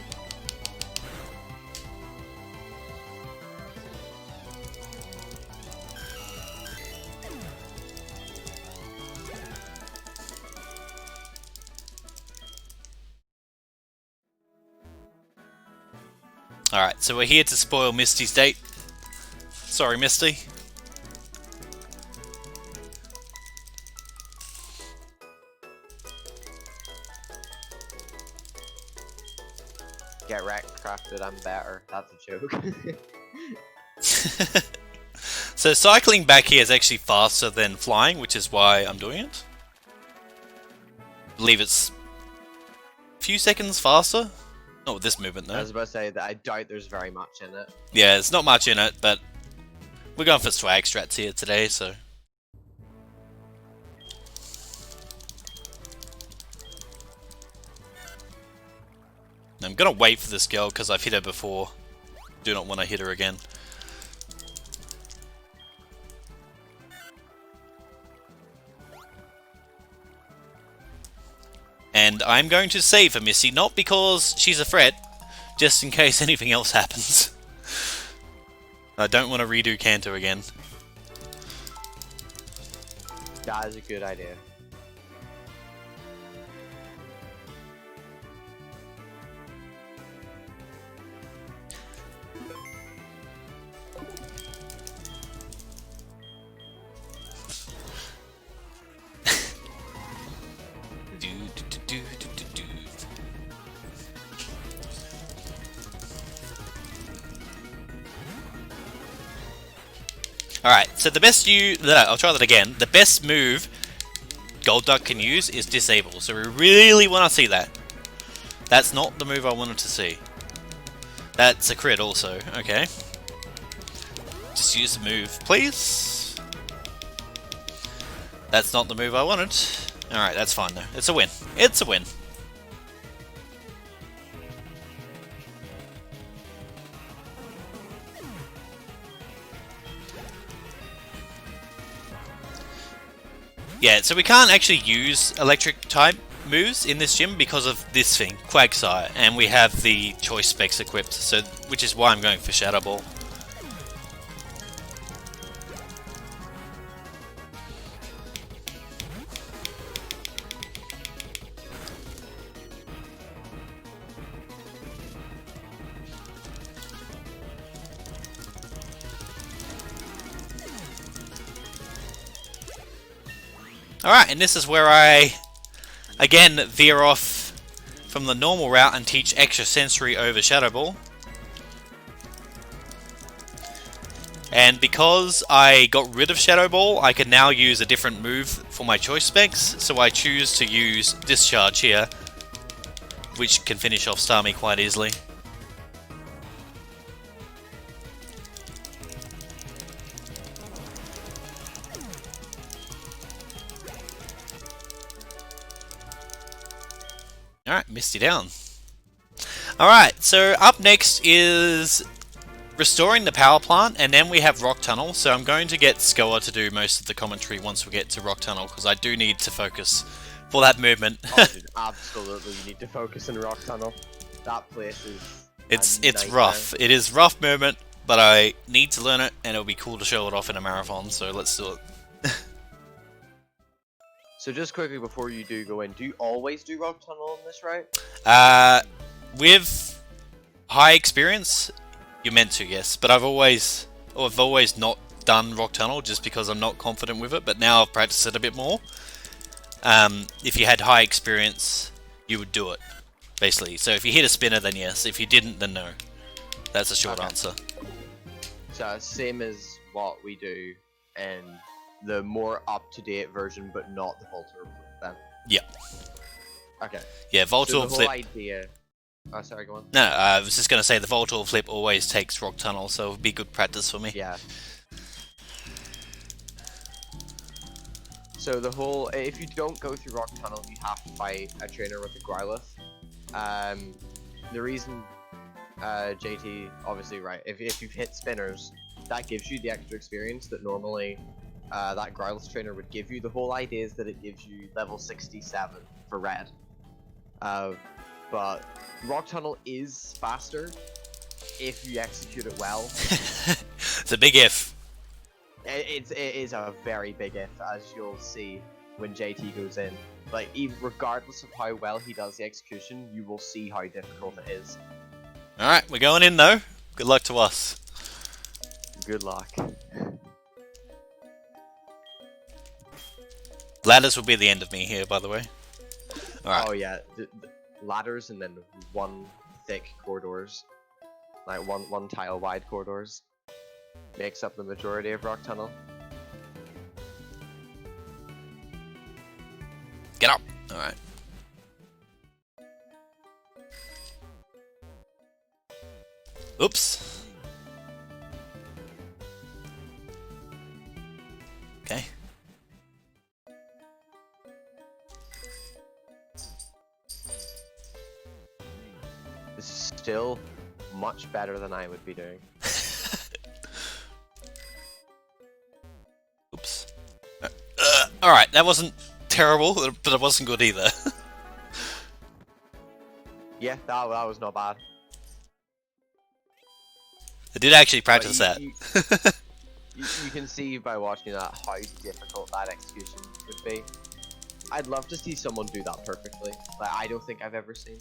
Alright, so we're here to spoil Misty's date. Sorry, Misty. Get wrecked, crafted, I'm better. That's a joke. So cycling back here is actually faster than flying, which is why I'm doing it. I believe it's a few seconds faster. Not with this movement though. I was about to say that I doubt there's very much in it. Yeah, there's not much in it, but we're going for swag strats here today, so. I'm gonna wait for this girl because I've hit her before. Do not want to hit her again. And I'm going to save for Missy, not because she's a threat, just in case anything else happens. I don't want to redo Kanto again. That is a good idea. Alright, so the best I'll try that again. The best move Gold Duck can use is disable, so we really want to see that. That's not the move I wanted to see. That's a crit also, okay. Just use the move, please. That's not the move I wanted. Alright, that's fine though. It's a win. It's a win. Yeah, so we can't actually use electric type moves in this gym because of this thing, Quagsire, and we have the choice specs equipped, so which is why I'm going for Shadow Ball. Alright, and this is where I, again, veer off from the normal route and teach extra sensory over Shadow Ball. And because I got rid of Shadow Ball, I can now use a different move for my choice specs, so I choose to use Discharge here, which can finish off Starmie quite easily. Alright, Misty down. Alright, so up next is restoring the power plant, and then we have Rock Tunnel, so I'm going to get Skoa to do most of the commentary once we get to Rock Tunnel, because I do need to focus for that movement. Oh, dude, absolutely, you need to focus on Rock Tunnel. That place is... It's rough. It is rough movement, but I need to learn it, and it'll be cool to show it off in a marathon, so let's do it. So just quickly before you do go in, do you always do Rock Tunnel in this route? With high experience, you're meant to, yes. But I've always not done Rock Tunnel just because I'm not confident with it. But now I've practiced it a bit more. If you had high experience, you would do it, basically. So if you hit a spinner, then yes. If you didn't, then no. That's a short answer. So same as what we do, and the more up-to-date version, but not the Voltor Flip, then? Yep. Okay. Yeah, Voltor so the Flip... whole idea... Oh, sorry, go on. No, I was just going to say the Voltor Flip always takes Rock Tunnel, so it would be good practice for me. Yeah. So the whole... If you don't go through Rock Tunnel, you have to fight a trainer with a Growlithe. The reason... JT, obviously, right, if you've hit spinners, that gives you the extra experience that normally... that Growlithe trainer would give you. The whole idea is that it gives you level 67 for red. But Rock Tunnel is faster if you execute it well. It's a big if. It is a very big if, as you'll see when JT goes in. Like, even regardless of how well he does the execution, you will see how difficult it is. Alright, we're going in though. Good luck to us. Good luck. Ladders will be the end of me here, by the way. Alright. Oh yeah, the ladders and then one thick corridors. Like one tile wide corridors. makes up the majority of Rock Tunnel. Get up! Alright. Oops. Okay. This is still much better than I would be doing. Oops. Alright, that wasn't terrible, but it wasn't good either. Yeah, that was not bad. I did actually practice But that. You can see by watching that how difficult that execution would be. I'd love to see someone do that perfectly. Like, I don't think I've ever seen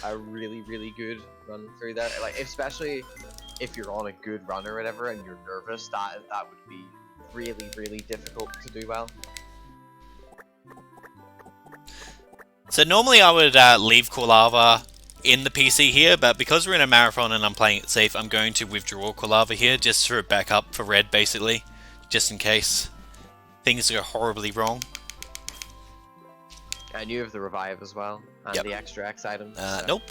a really, really good run through that. Like, especially if you're on a good run or whatever and you're nervous, that would be really, really difficult to do well. So normally I would leave Quilava in the PC here, but because we're in a marathon and I'm playing it safe, I'm going to withdraw Quilava here just for a backup for red, basically, just in case things go horribly wrong. And you have the revive as well, and Yep. the extra X items. So. Nope.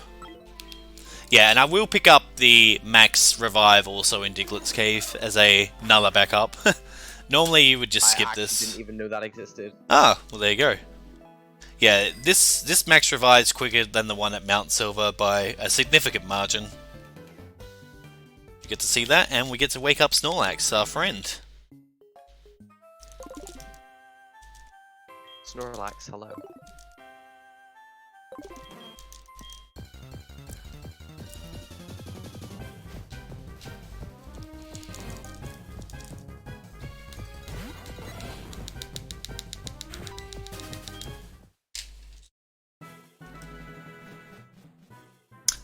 Yeah, and I will pick up the max revive also in Diglett's Cave as another backup. Normally you would just skip I this. didn't even know that existed. Ah, well there you go. Yeah, this max revives quicker than the one at Mount Silver by a significant margin. You get to see that, and we get to wake up Snorlax, our friend. Snorlax, hello.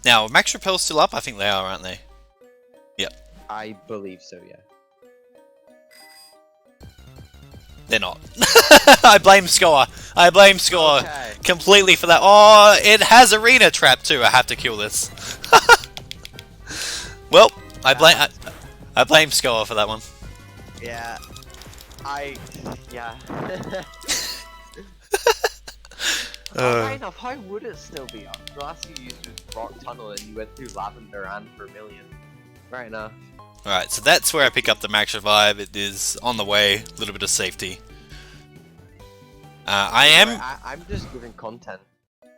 Now, Max Repel's still up? I think they are, aren't they? Yep. I believe so, yeah. They're not. I blame Score. I blame Score Okay. completely for that. Oh, it has Arena Trap too. I have to kill this. Well, I blame Score for that one. Yeah. Yeah. Fair enough, how would it still be up? The last you used was Rock Tunnel and you went through Lavender and Vermilion. Right enough. Alright, so that's where I pick up the Max Revive. It is on the way. A little bit of safety. I'm just giving content.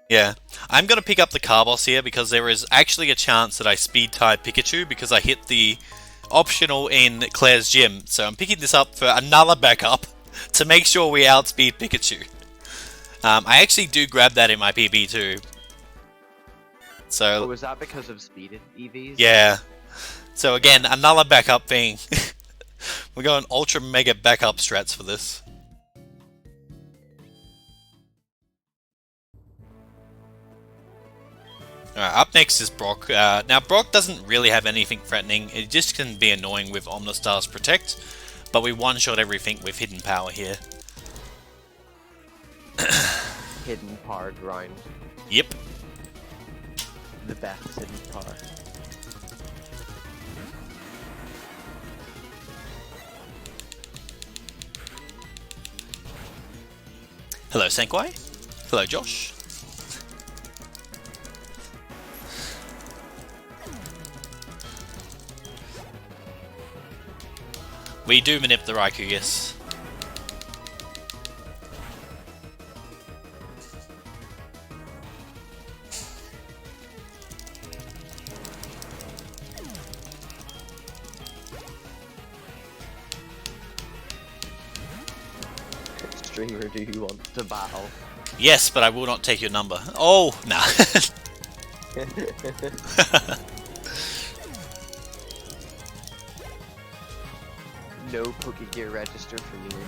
Yeah. I'm going to pick up the Carbos here because there is actually a chance that I speed type Pikachu because I hit the optional in Claire's gym. So I'm picking this up for another backup to make sure we outspeed Pikachu. I actually do grab that in my PB too. So Oh, was that because of speed EVs? yeah. So again, another backup thing. We're going ultra mega backup strats for this. Alright, up next is Brock. Now Brock doesn't really have anything threatening, it just can be annoying with Omnistar's Protect, but we one-shot everything with Hidden Power here. Hidden power grind. Yep. The best hidden power. Hello Senkwai. Hello Josh. We do manip the Raikou, yes. Streamer, do you want to battle? Yes, but I will not take your number. Oh, nah. No Pokegear register for you.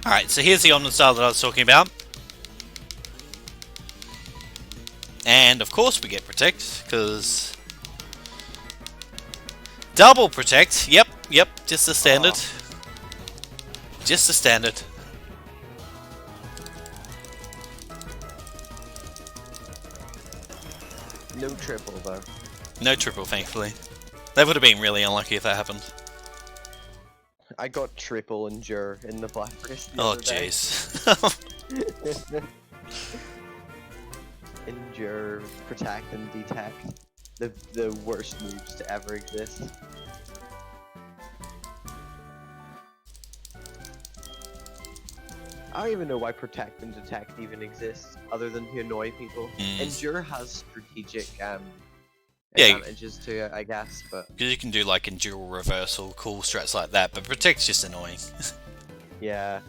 Alright, so here's the Omnistar that I was talking about. And of course we get Protect, because... Double Protect, yep. Yep, just the standard. Just the standard. No triple though. No triple, thankfully. That would have been really unlucky if that happened. I got triple endure in the Black Race the Oh, other day. jeez. Endure, protect, and detect. The worst moves to ever exist. I don't even know why protect and detect even exists, other than to annoy people. Endure has strategic advantages to it, I guess, but Because you can do like endure reversal, cool strats like that, but protect's just annoying. yeah.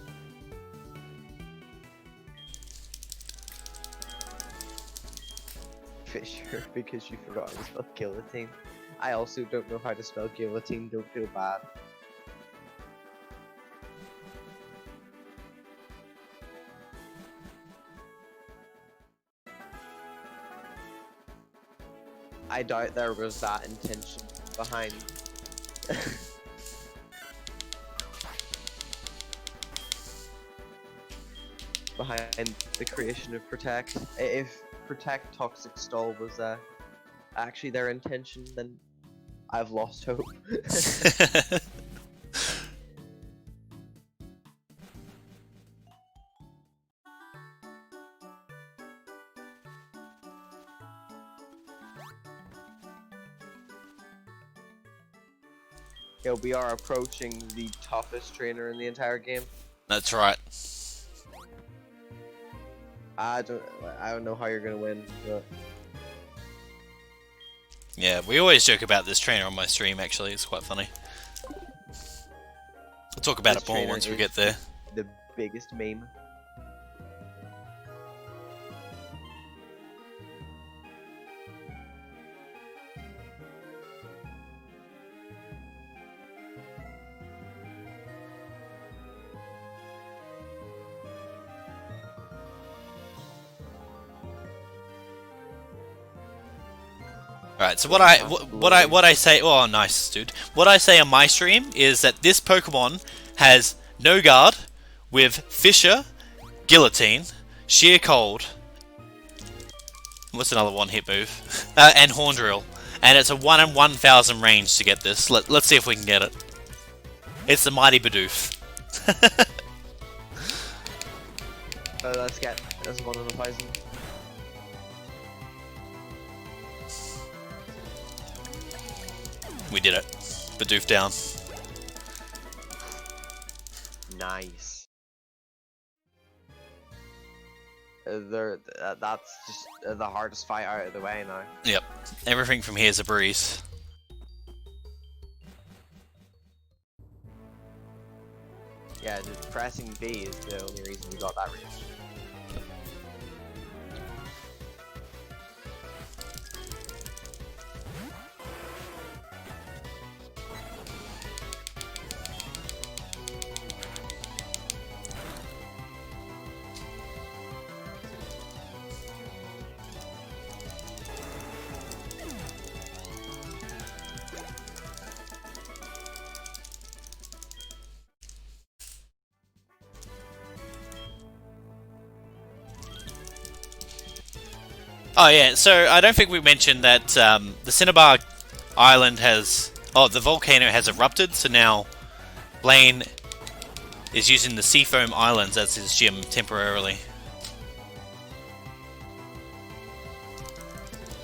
Fisher, because you forgot how to spell guillotine. I also don't know how to spell guillotine, don't feel bad. I doubt there was that intention behind behind the creation of Protect. If Protect Toxic Stall was actually their intention, then I've lost hope. Yeah, we are approaching the toughest trainer in the entire game. That's right. I don't know how you're gonna win, but Yeah, we always joke about this trainer on my stream, actually. It's quite funny. We'll talk about this it more trainer once we is get there. the biggest meme. Right, so what I say, oh nice dude. What I say on my stream is that this Pokemon has no guard with Fisher, Guillotine, Sheer Cold. What's another one hit move? And Horn Drill. And it's a 1 in 1,000 range to get this. Let's see if we can get it. It's the Mighty Bidoof. Let's get this 1 in 1,000. We did it. Bidoof down. Nice. That's just the hardest fight out of the way now. Yep. Everything from here is a breeze. Yeah, just pressing B is the only reason we got that range. Oh yeah, so I don't think we mentioned that the Cinnabar Island has... Oh, the volcano has erupted, so now Blaine is using the Seafoam Islands as his gym temporarily.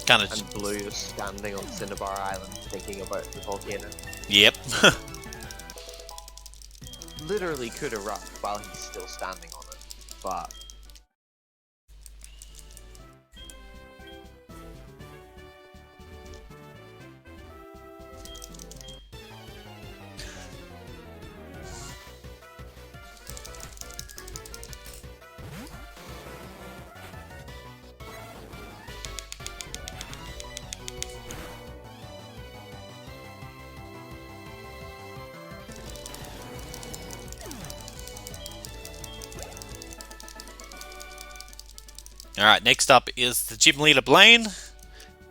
Kind of... And Blue is standing on Cinnabar Island thinking about the volcano. Yep. Literally could erupt while he's still standing on it, but... Alright, next up is the gym leader Blaine.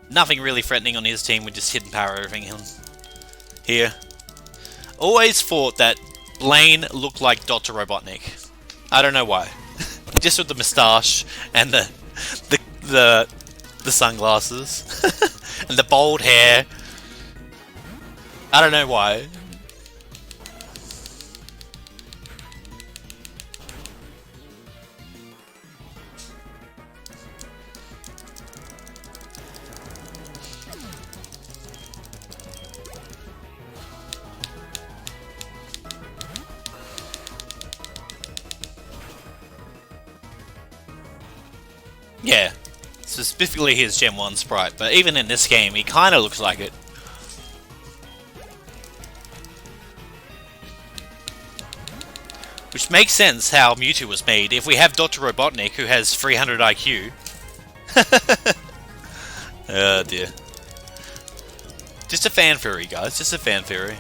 Nothing really threatening on his team, we're just hidden power everything in here. always thought that Blaine looked like Dr. Robotnik. I don't know why. Just with the moustache and the sunglasses and the bald hair. I don't know why. Yeah, specifically his Gen 1 sprite, but even in this game, he kind of looks like it. Which makes sense how Mewtwo was made. If we have Dr. Robotnik, who has 300 IQ... Oh dear. Just a fan theory, guys, just a fan theory.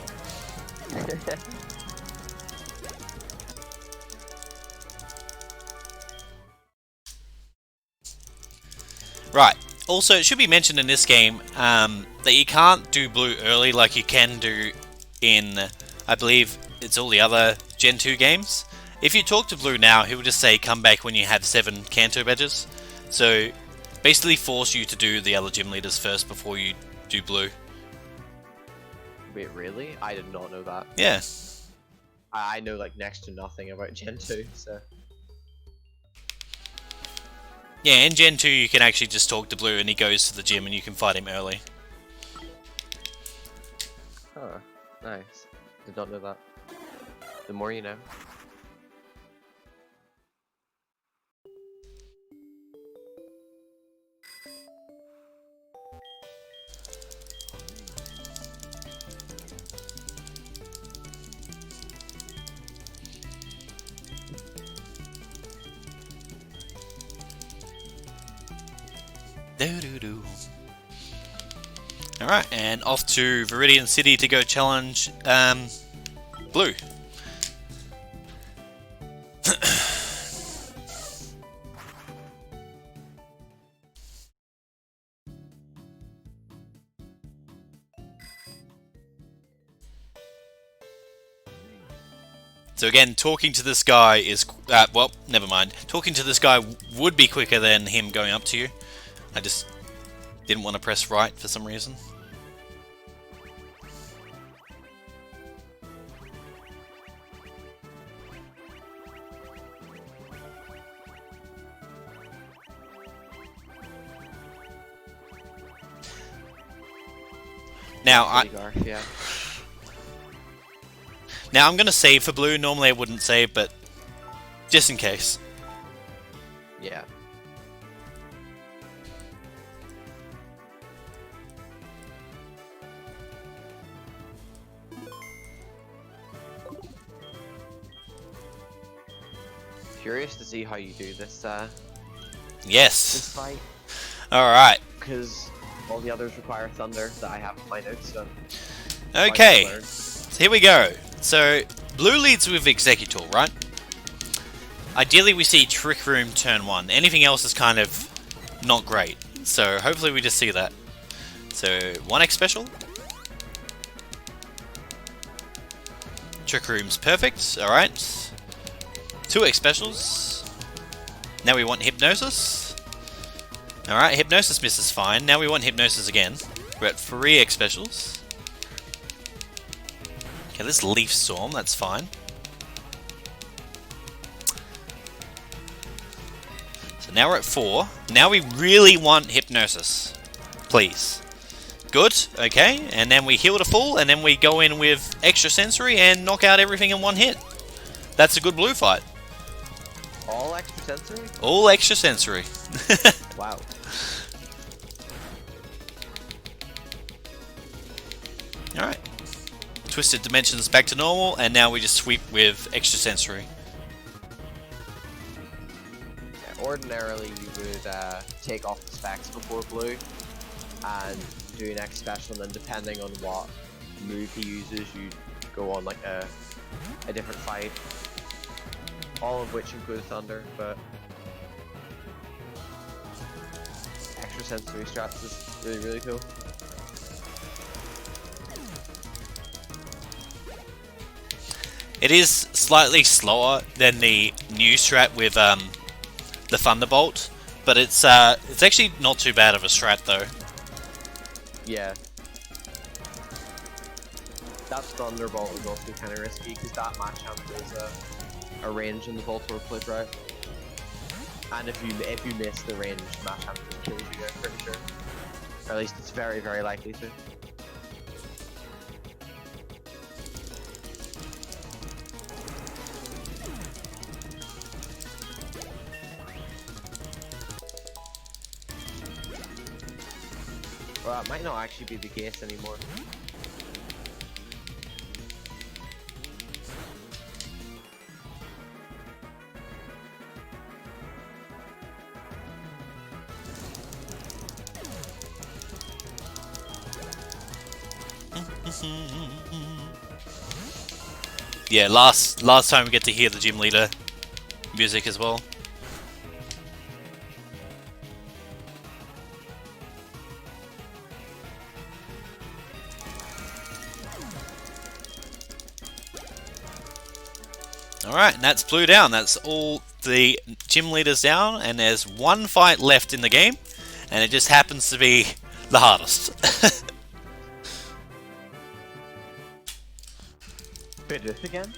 Right. Also, it should be mentioned in this game that you can't do blue early like you can do in, I believe, it's all the other Gen 2 games. If you talk to blue now, he will just say come back when you have 7 Kanto badges. So, basically force you to do the other gym leaders first before you do blue. Wait, really? I did not know that. Yeah. I know like next to nothing about Gen 2, so... Yeah, in Gen 2 you can actually just talk to blue and he goes to the gym and you can fight him early. Huh, nice. Did not know that. The more you know. Alright, and off to Viridian City to go challenge Blue. So again, talking to this guy is... well, never mind. Talking to this guy would be quicker than him going up to you. I just didn't want to press right for some reason. Now, Now I'm gonna save for blue. Normally I wouldn't save, but just in case. Yeah. Curious to see how you do this. Yes. This fight. All right. Because all the others require thunder that I have in my notes. So okay. So here we go. So blue leads with Executor, right? Ideally, we see Trick Room turn 1. Anything else is kind of not great. So hopefully, we just see that. So 1x special. Trick Room's perfect. All right. 2x specials. Now we want Hypnosis. Alright, Hypnosis misses fine. Now we want Hypnosis again. We're at 3x specials. Okay, this Leaf Storm, that's fine. So now we're at 4. Now we really want Hypnosis. Please. Good, okay. And then we heal to full, and then we go in with Extra Sensory and knock out everything in one hit. That's a good blue fight. All extra sensory? All extra sensory. Wow. Alright. Twisted Dimensions back to normal, and now we just sweep with extra sensory. Yeah, ordinarily you would take off the specs before blue and do an X special, and then depending on what move he uses, you go on like a different fight. All of which include Thunder, but extra sensory strats is really, really cool. It is slightly slower than the new strat with the Thunderbolt, but it's actually not too bad of a strat though. Yeah. That Thunderbolt is also kind of risky because that match hand is a range in the Voltor flip, right? And if you miss the range, match hand kills you, I'm pretty sure. Or at least it's very, very likely to. Well, that might not actually be the case anymore. Yeah, last time we get to hear the gym leader music as well. Alright, and that's blue down. That's all the gym leaders down, and there's one fight left in the game, and it just happens to be the hardest. Bidoof again?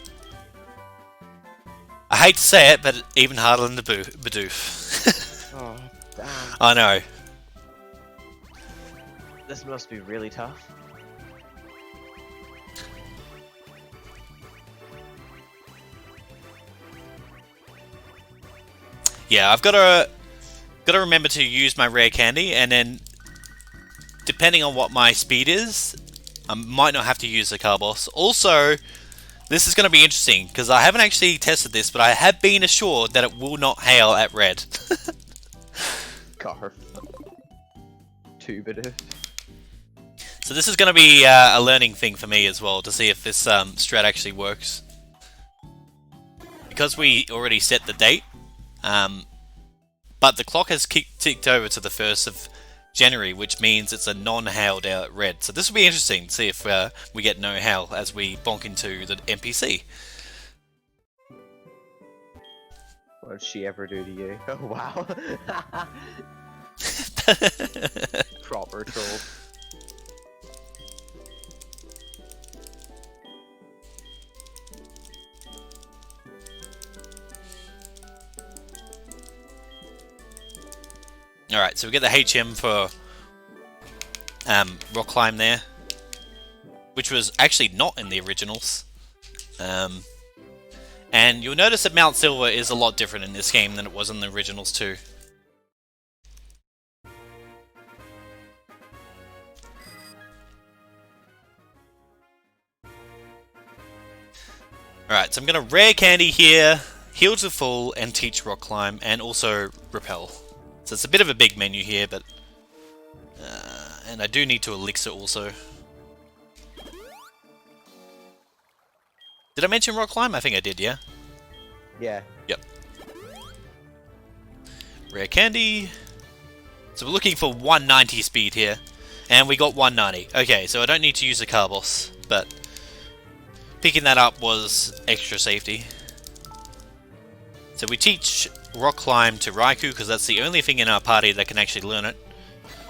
I hate to say it, but even harder than the Bidoof. Oh, damn. I know. This must be really tough. Yeah, I've got to remember to use my rare candy, and then depending on what my speed is, I might not have to use the Carbos. Also, this is going to be interesting because I haven't actually tested this, but I have been assured that it will not hail at red. Carve. 2 Bidoof. So this is going to be a learning thing for me as well to see if this strat actually works. Because we already set the date. But the clock has ticked over to the 1st of January, which means it's a non-hailed out red. So this will be interesting to see if we get no hail as we bonk into the NPC. What did she ever do to you? Oh, wow. Proper troll. Alright, so we get the HM for rock climb there, which was actually not in the originals. And you'll notice that Mount Silver is a lot different in this game than it was in the originals too. Alright, so I'm going to rare candy here, heal to full, and teach rock climb, and also repel. So it's a bit of a big menu here, but... and I do need to elixir also. Did I mention rock climb? I think I did, yeah? Yeah. Yep. Rare candy. So we're looking for 190 speed here. And we got 190. Okay, so I don't need to use a Carbos, but... picking that up was extra safety. So we teach rock climb to Raikou because that's the only thing in our party that can actually learn it.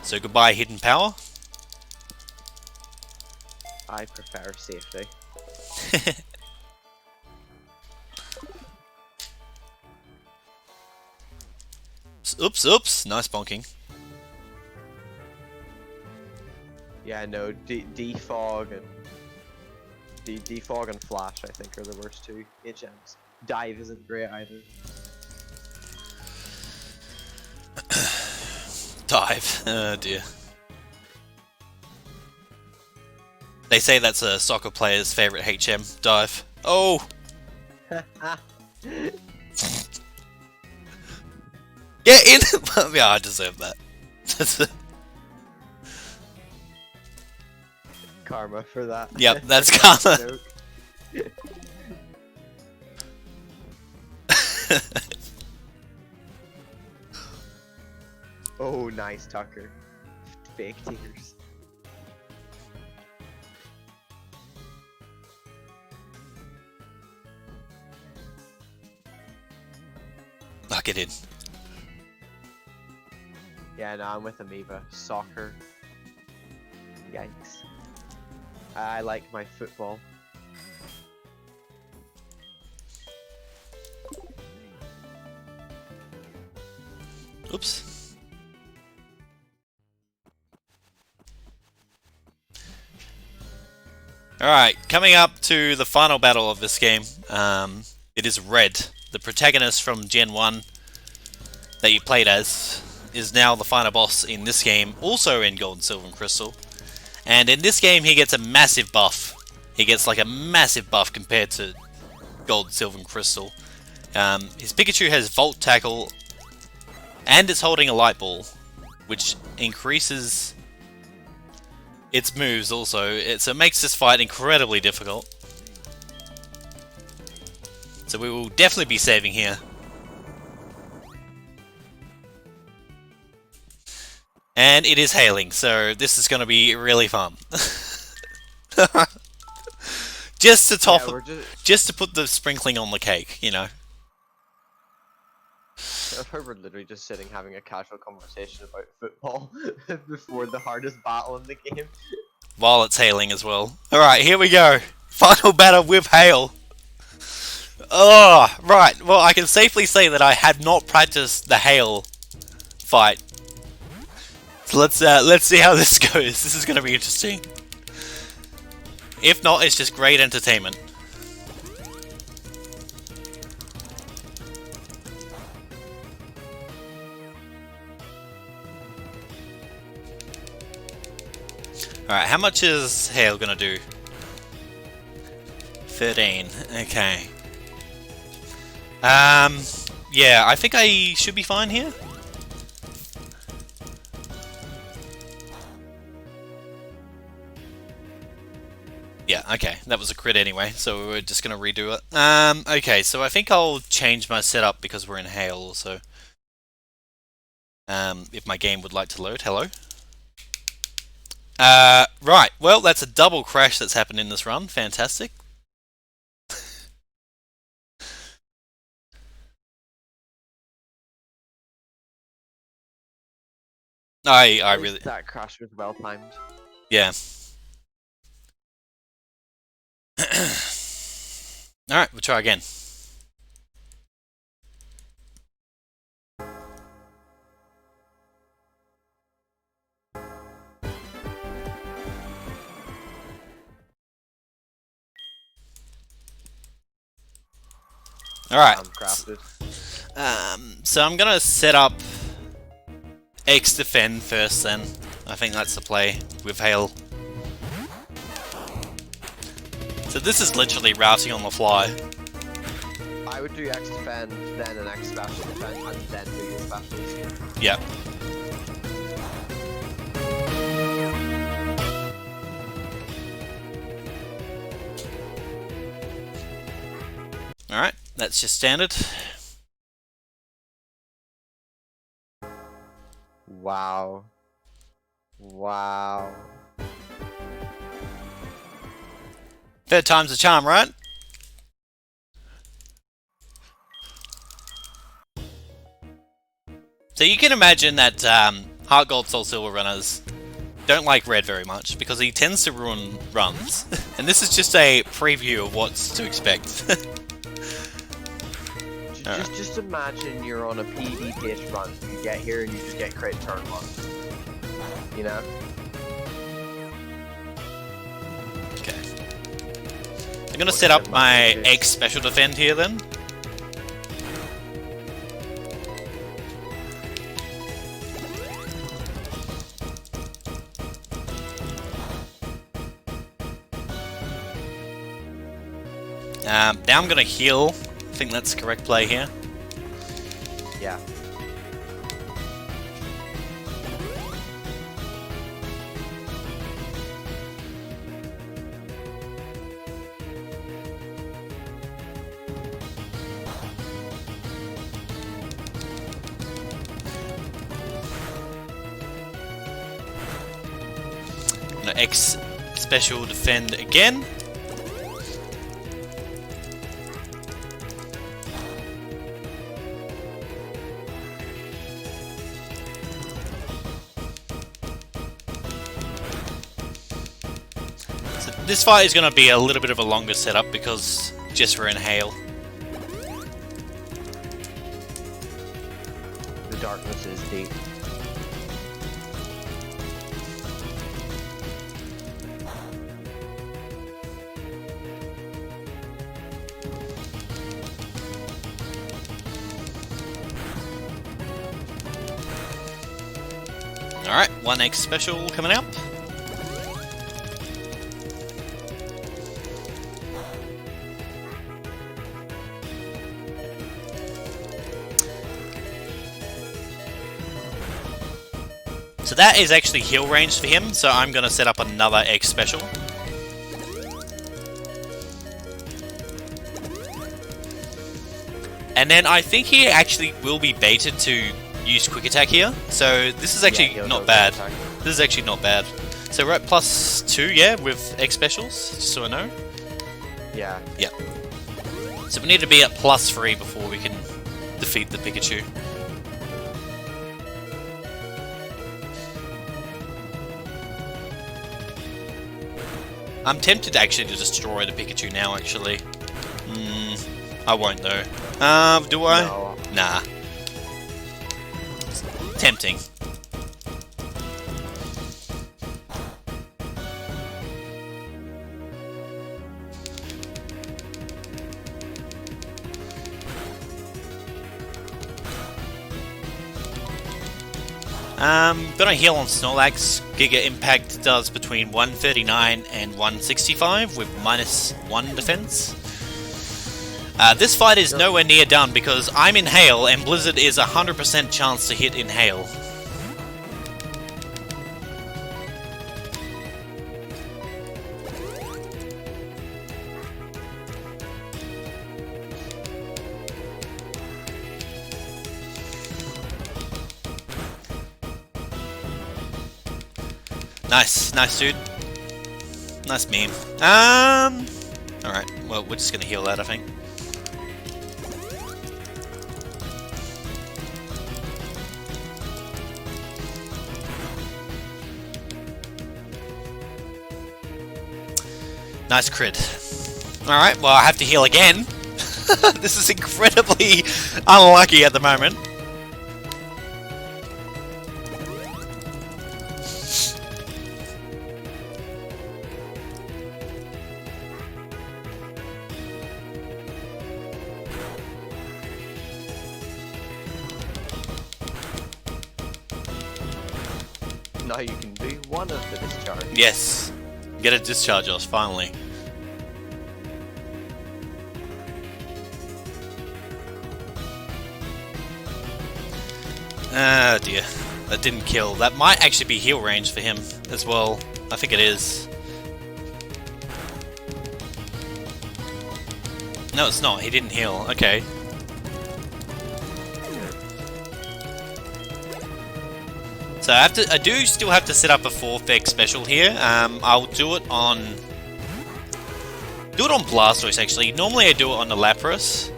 So goodbye hidden power. I prefer safety. Oops, oops, nice bonking. Yeah, no, defog and defog and flash I think are the worst two HMs. Dive isn't great either. Dive. Oh dear. They say that's a soccer player's favourite HM. Dive. Oh! Get in! Yeah, I deserve that. Karma for that. Yep, that's karma. Oh, nice, Tucker. Fake tears. get in. Yeah, no, I'm with Amoeba. Soccer. Yikes. I like my football. Oops. Alright, coming up to the final battle of this game. It is Red, the protagonist from Gen 1 that you played as, is now the final boss in this game, also in Gold, Silver, and Crystal. And in this game, he gets a massive buff. He gets like a massive buff compared to Gold, Silver, and Crystal. His Pikachu has Volt Tackle, and it's holding a Light Ball, which increases its moves also. So it makes this fight incredibly difficult. So we will definitely be saving here. And it is hailing, so this is going to be really fun. Just to top, just to put the sprinkling on the cake, you know. We're literally just sitting having a casual conversation about football before the hardest battle in the game. While it's hailing as well. Alright, here we go. Final battle with hail. Oh, right. Well, I can safely say that I have not practiced the hail fight. So let's see how this goes. This is going to be interesting. If not, it's just great entertainment. Alright, how much is hail gonna do? 13. Okay. Yeah, I think I should be fine here. Yeah, okay, that was a crit anyway, so we're just gonna redo it. Okay, so I think I'll change my setup because we're in hail also. If my game would like to load. Hello? Right, well, that's a double crash that's happened in this run. Fantastic. I really... That crash was well timed. Yeah. Alright, we'll try again. Alright. So I'm gonna set up X defend first then. I think that's the play with hail. So this is literally routing on the fly. I would do X defend, then an X special defend, and then do your specials. Yep. Alright, that's just standard. Wow. Wow. Third time's a charm, right? So you can imagine that Heart Gold Soul Silver runners don't like Red very much because he tends to ruin runs. And this is just a preview of what's to expect. Just imagine you're on a PvP based run. You get here and you just get crit turn one. You know? Okay. I'm gonna set up my X special defend here then. Now I'm gonna heal. I think that's the correct play here. Yeah. Gonna X special defend again. So this fight is going to be a little bit of a longer setup because just we're in Hail. The darkness is deep. Alright, 1x special coming up. So that is actually heal range for him, so I'm going to set up another X special. And then I think he actually will be baited to use quick attack here, so this is actually not bad. This is actually not bad. So we're at +2, yeah, with X specials, just so I know. Yeah. Yeah. So we need to be at +3 before we can defeat the Pikachu. I'm tempted actually to destroy the Pikachu now, actually. I won't though. Do I? No. Nah. Tempting. Gonna heal on Snorlax. Giga Impact does between 139 and 165 with -1 defense. This fight is nowhere near done because I'm in Hail and Blizzard is 100% chance to hit in Hail. Nice dude. Nice meme. Alright, well we're just gonna heal that I think. Nice crit. Alright, well I have to heal again. This is incredibly unlucky at the moment. Now you can do one of the discharge. Yes. Get a discharge off, finally. Ah dear. That didn't kill. That might actually be heal range for him as well. I think it is. No, it's not. He didn't heal. Okay. So I do still have to set up a 4th X special here. I'll do it on Blastoise actually. Normally I do it on the Lapras.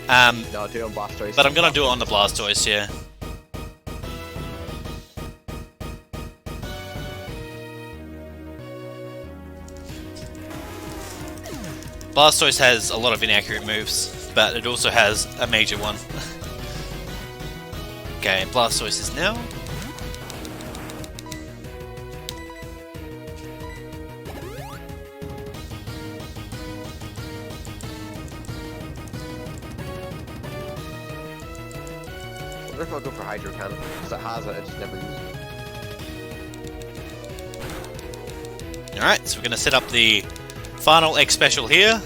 No, do it on Blastoise. But I'm gonna do it on the Blastoise, yeah. Blastoise has a lot of inaccurate moves, but it also has a major one. Okay, Blastoise is now. I wonder if I'll go for Hydro Cannon, because it has it, I just never use it. Alright, so we're gonna set up the final X special here.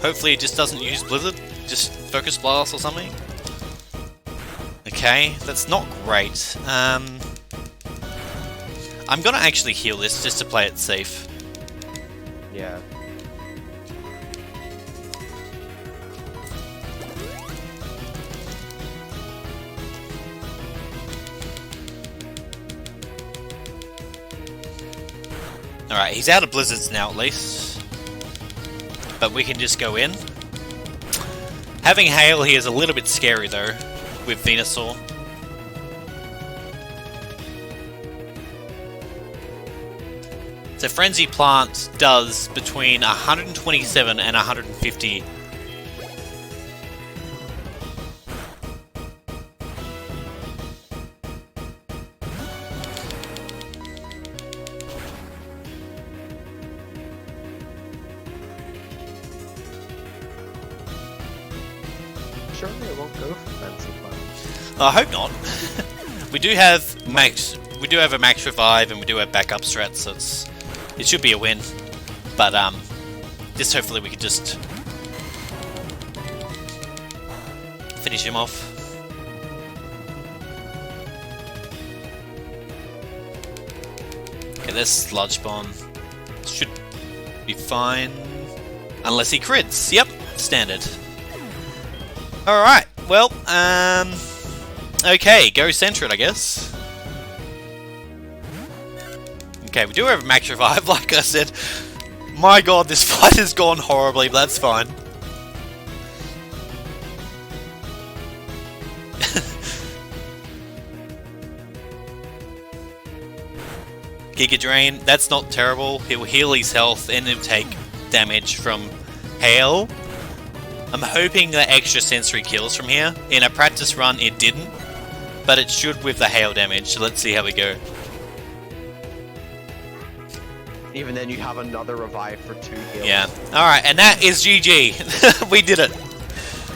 Hopefully it just doesn't use Blizzard, just Focus Blast or something. Okay, that's not great. I'm gonna actually heal this just to play it safe. Yeah. Alright, he's out of Blizzards now at least. But we can just go in. Having Hail here is a little bit scary though, with Venusaur. So Frenzy Plant does between 127 and 150. Surely it won't go for Fancy Plant. I hope not. We do have a max revive and we do have backup strats, so it should be a win. But just hopefully we can just finish him off. Okay, there's Sludge Bomb. Should be fine. Unless he crits. Yep, standard. Alright, well, okay, go center it, I guess. Okay, we do have a max revive, like I said. My god, this fight has gone horribly, but that's fine. Giga Drain, that's not terrible. He'll heal his health and he'll take damage from hail. I'm hoping that extra sensory kills from here. In a practice run, it didn't, but it should with the hail damage, so let's see how we go. Even then, you have another revive for 2 heals. Yeah. Alright, and that is GG. We did it.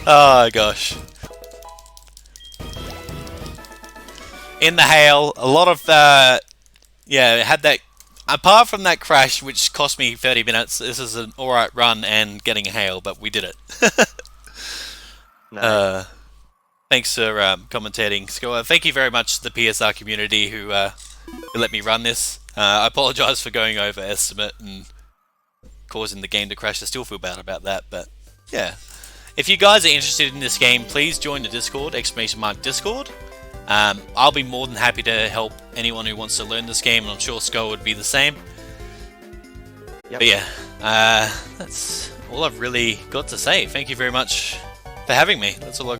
Oh, gosh. In the hail, a lot of, yeah, had that... Apart from that crash, which cost me 30 minutes, this is an alright run and getting a hail, but we did it. Nice. Thanks for commentating. Thank you very much to the PSR community who let me run this. I apologise for going over estimate and causing the game to crash. I still feel bad about that, but yeah. If you guys are interested in this game, please join the Discord, !Discord. I'll be more than happy to help anyone who wants to learn this game, and I'm sure Skull would be the same. Yep. But yeah, that's all I've really got to say. Thank you very much for having me. That's all I've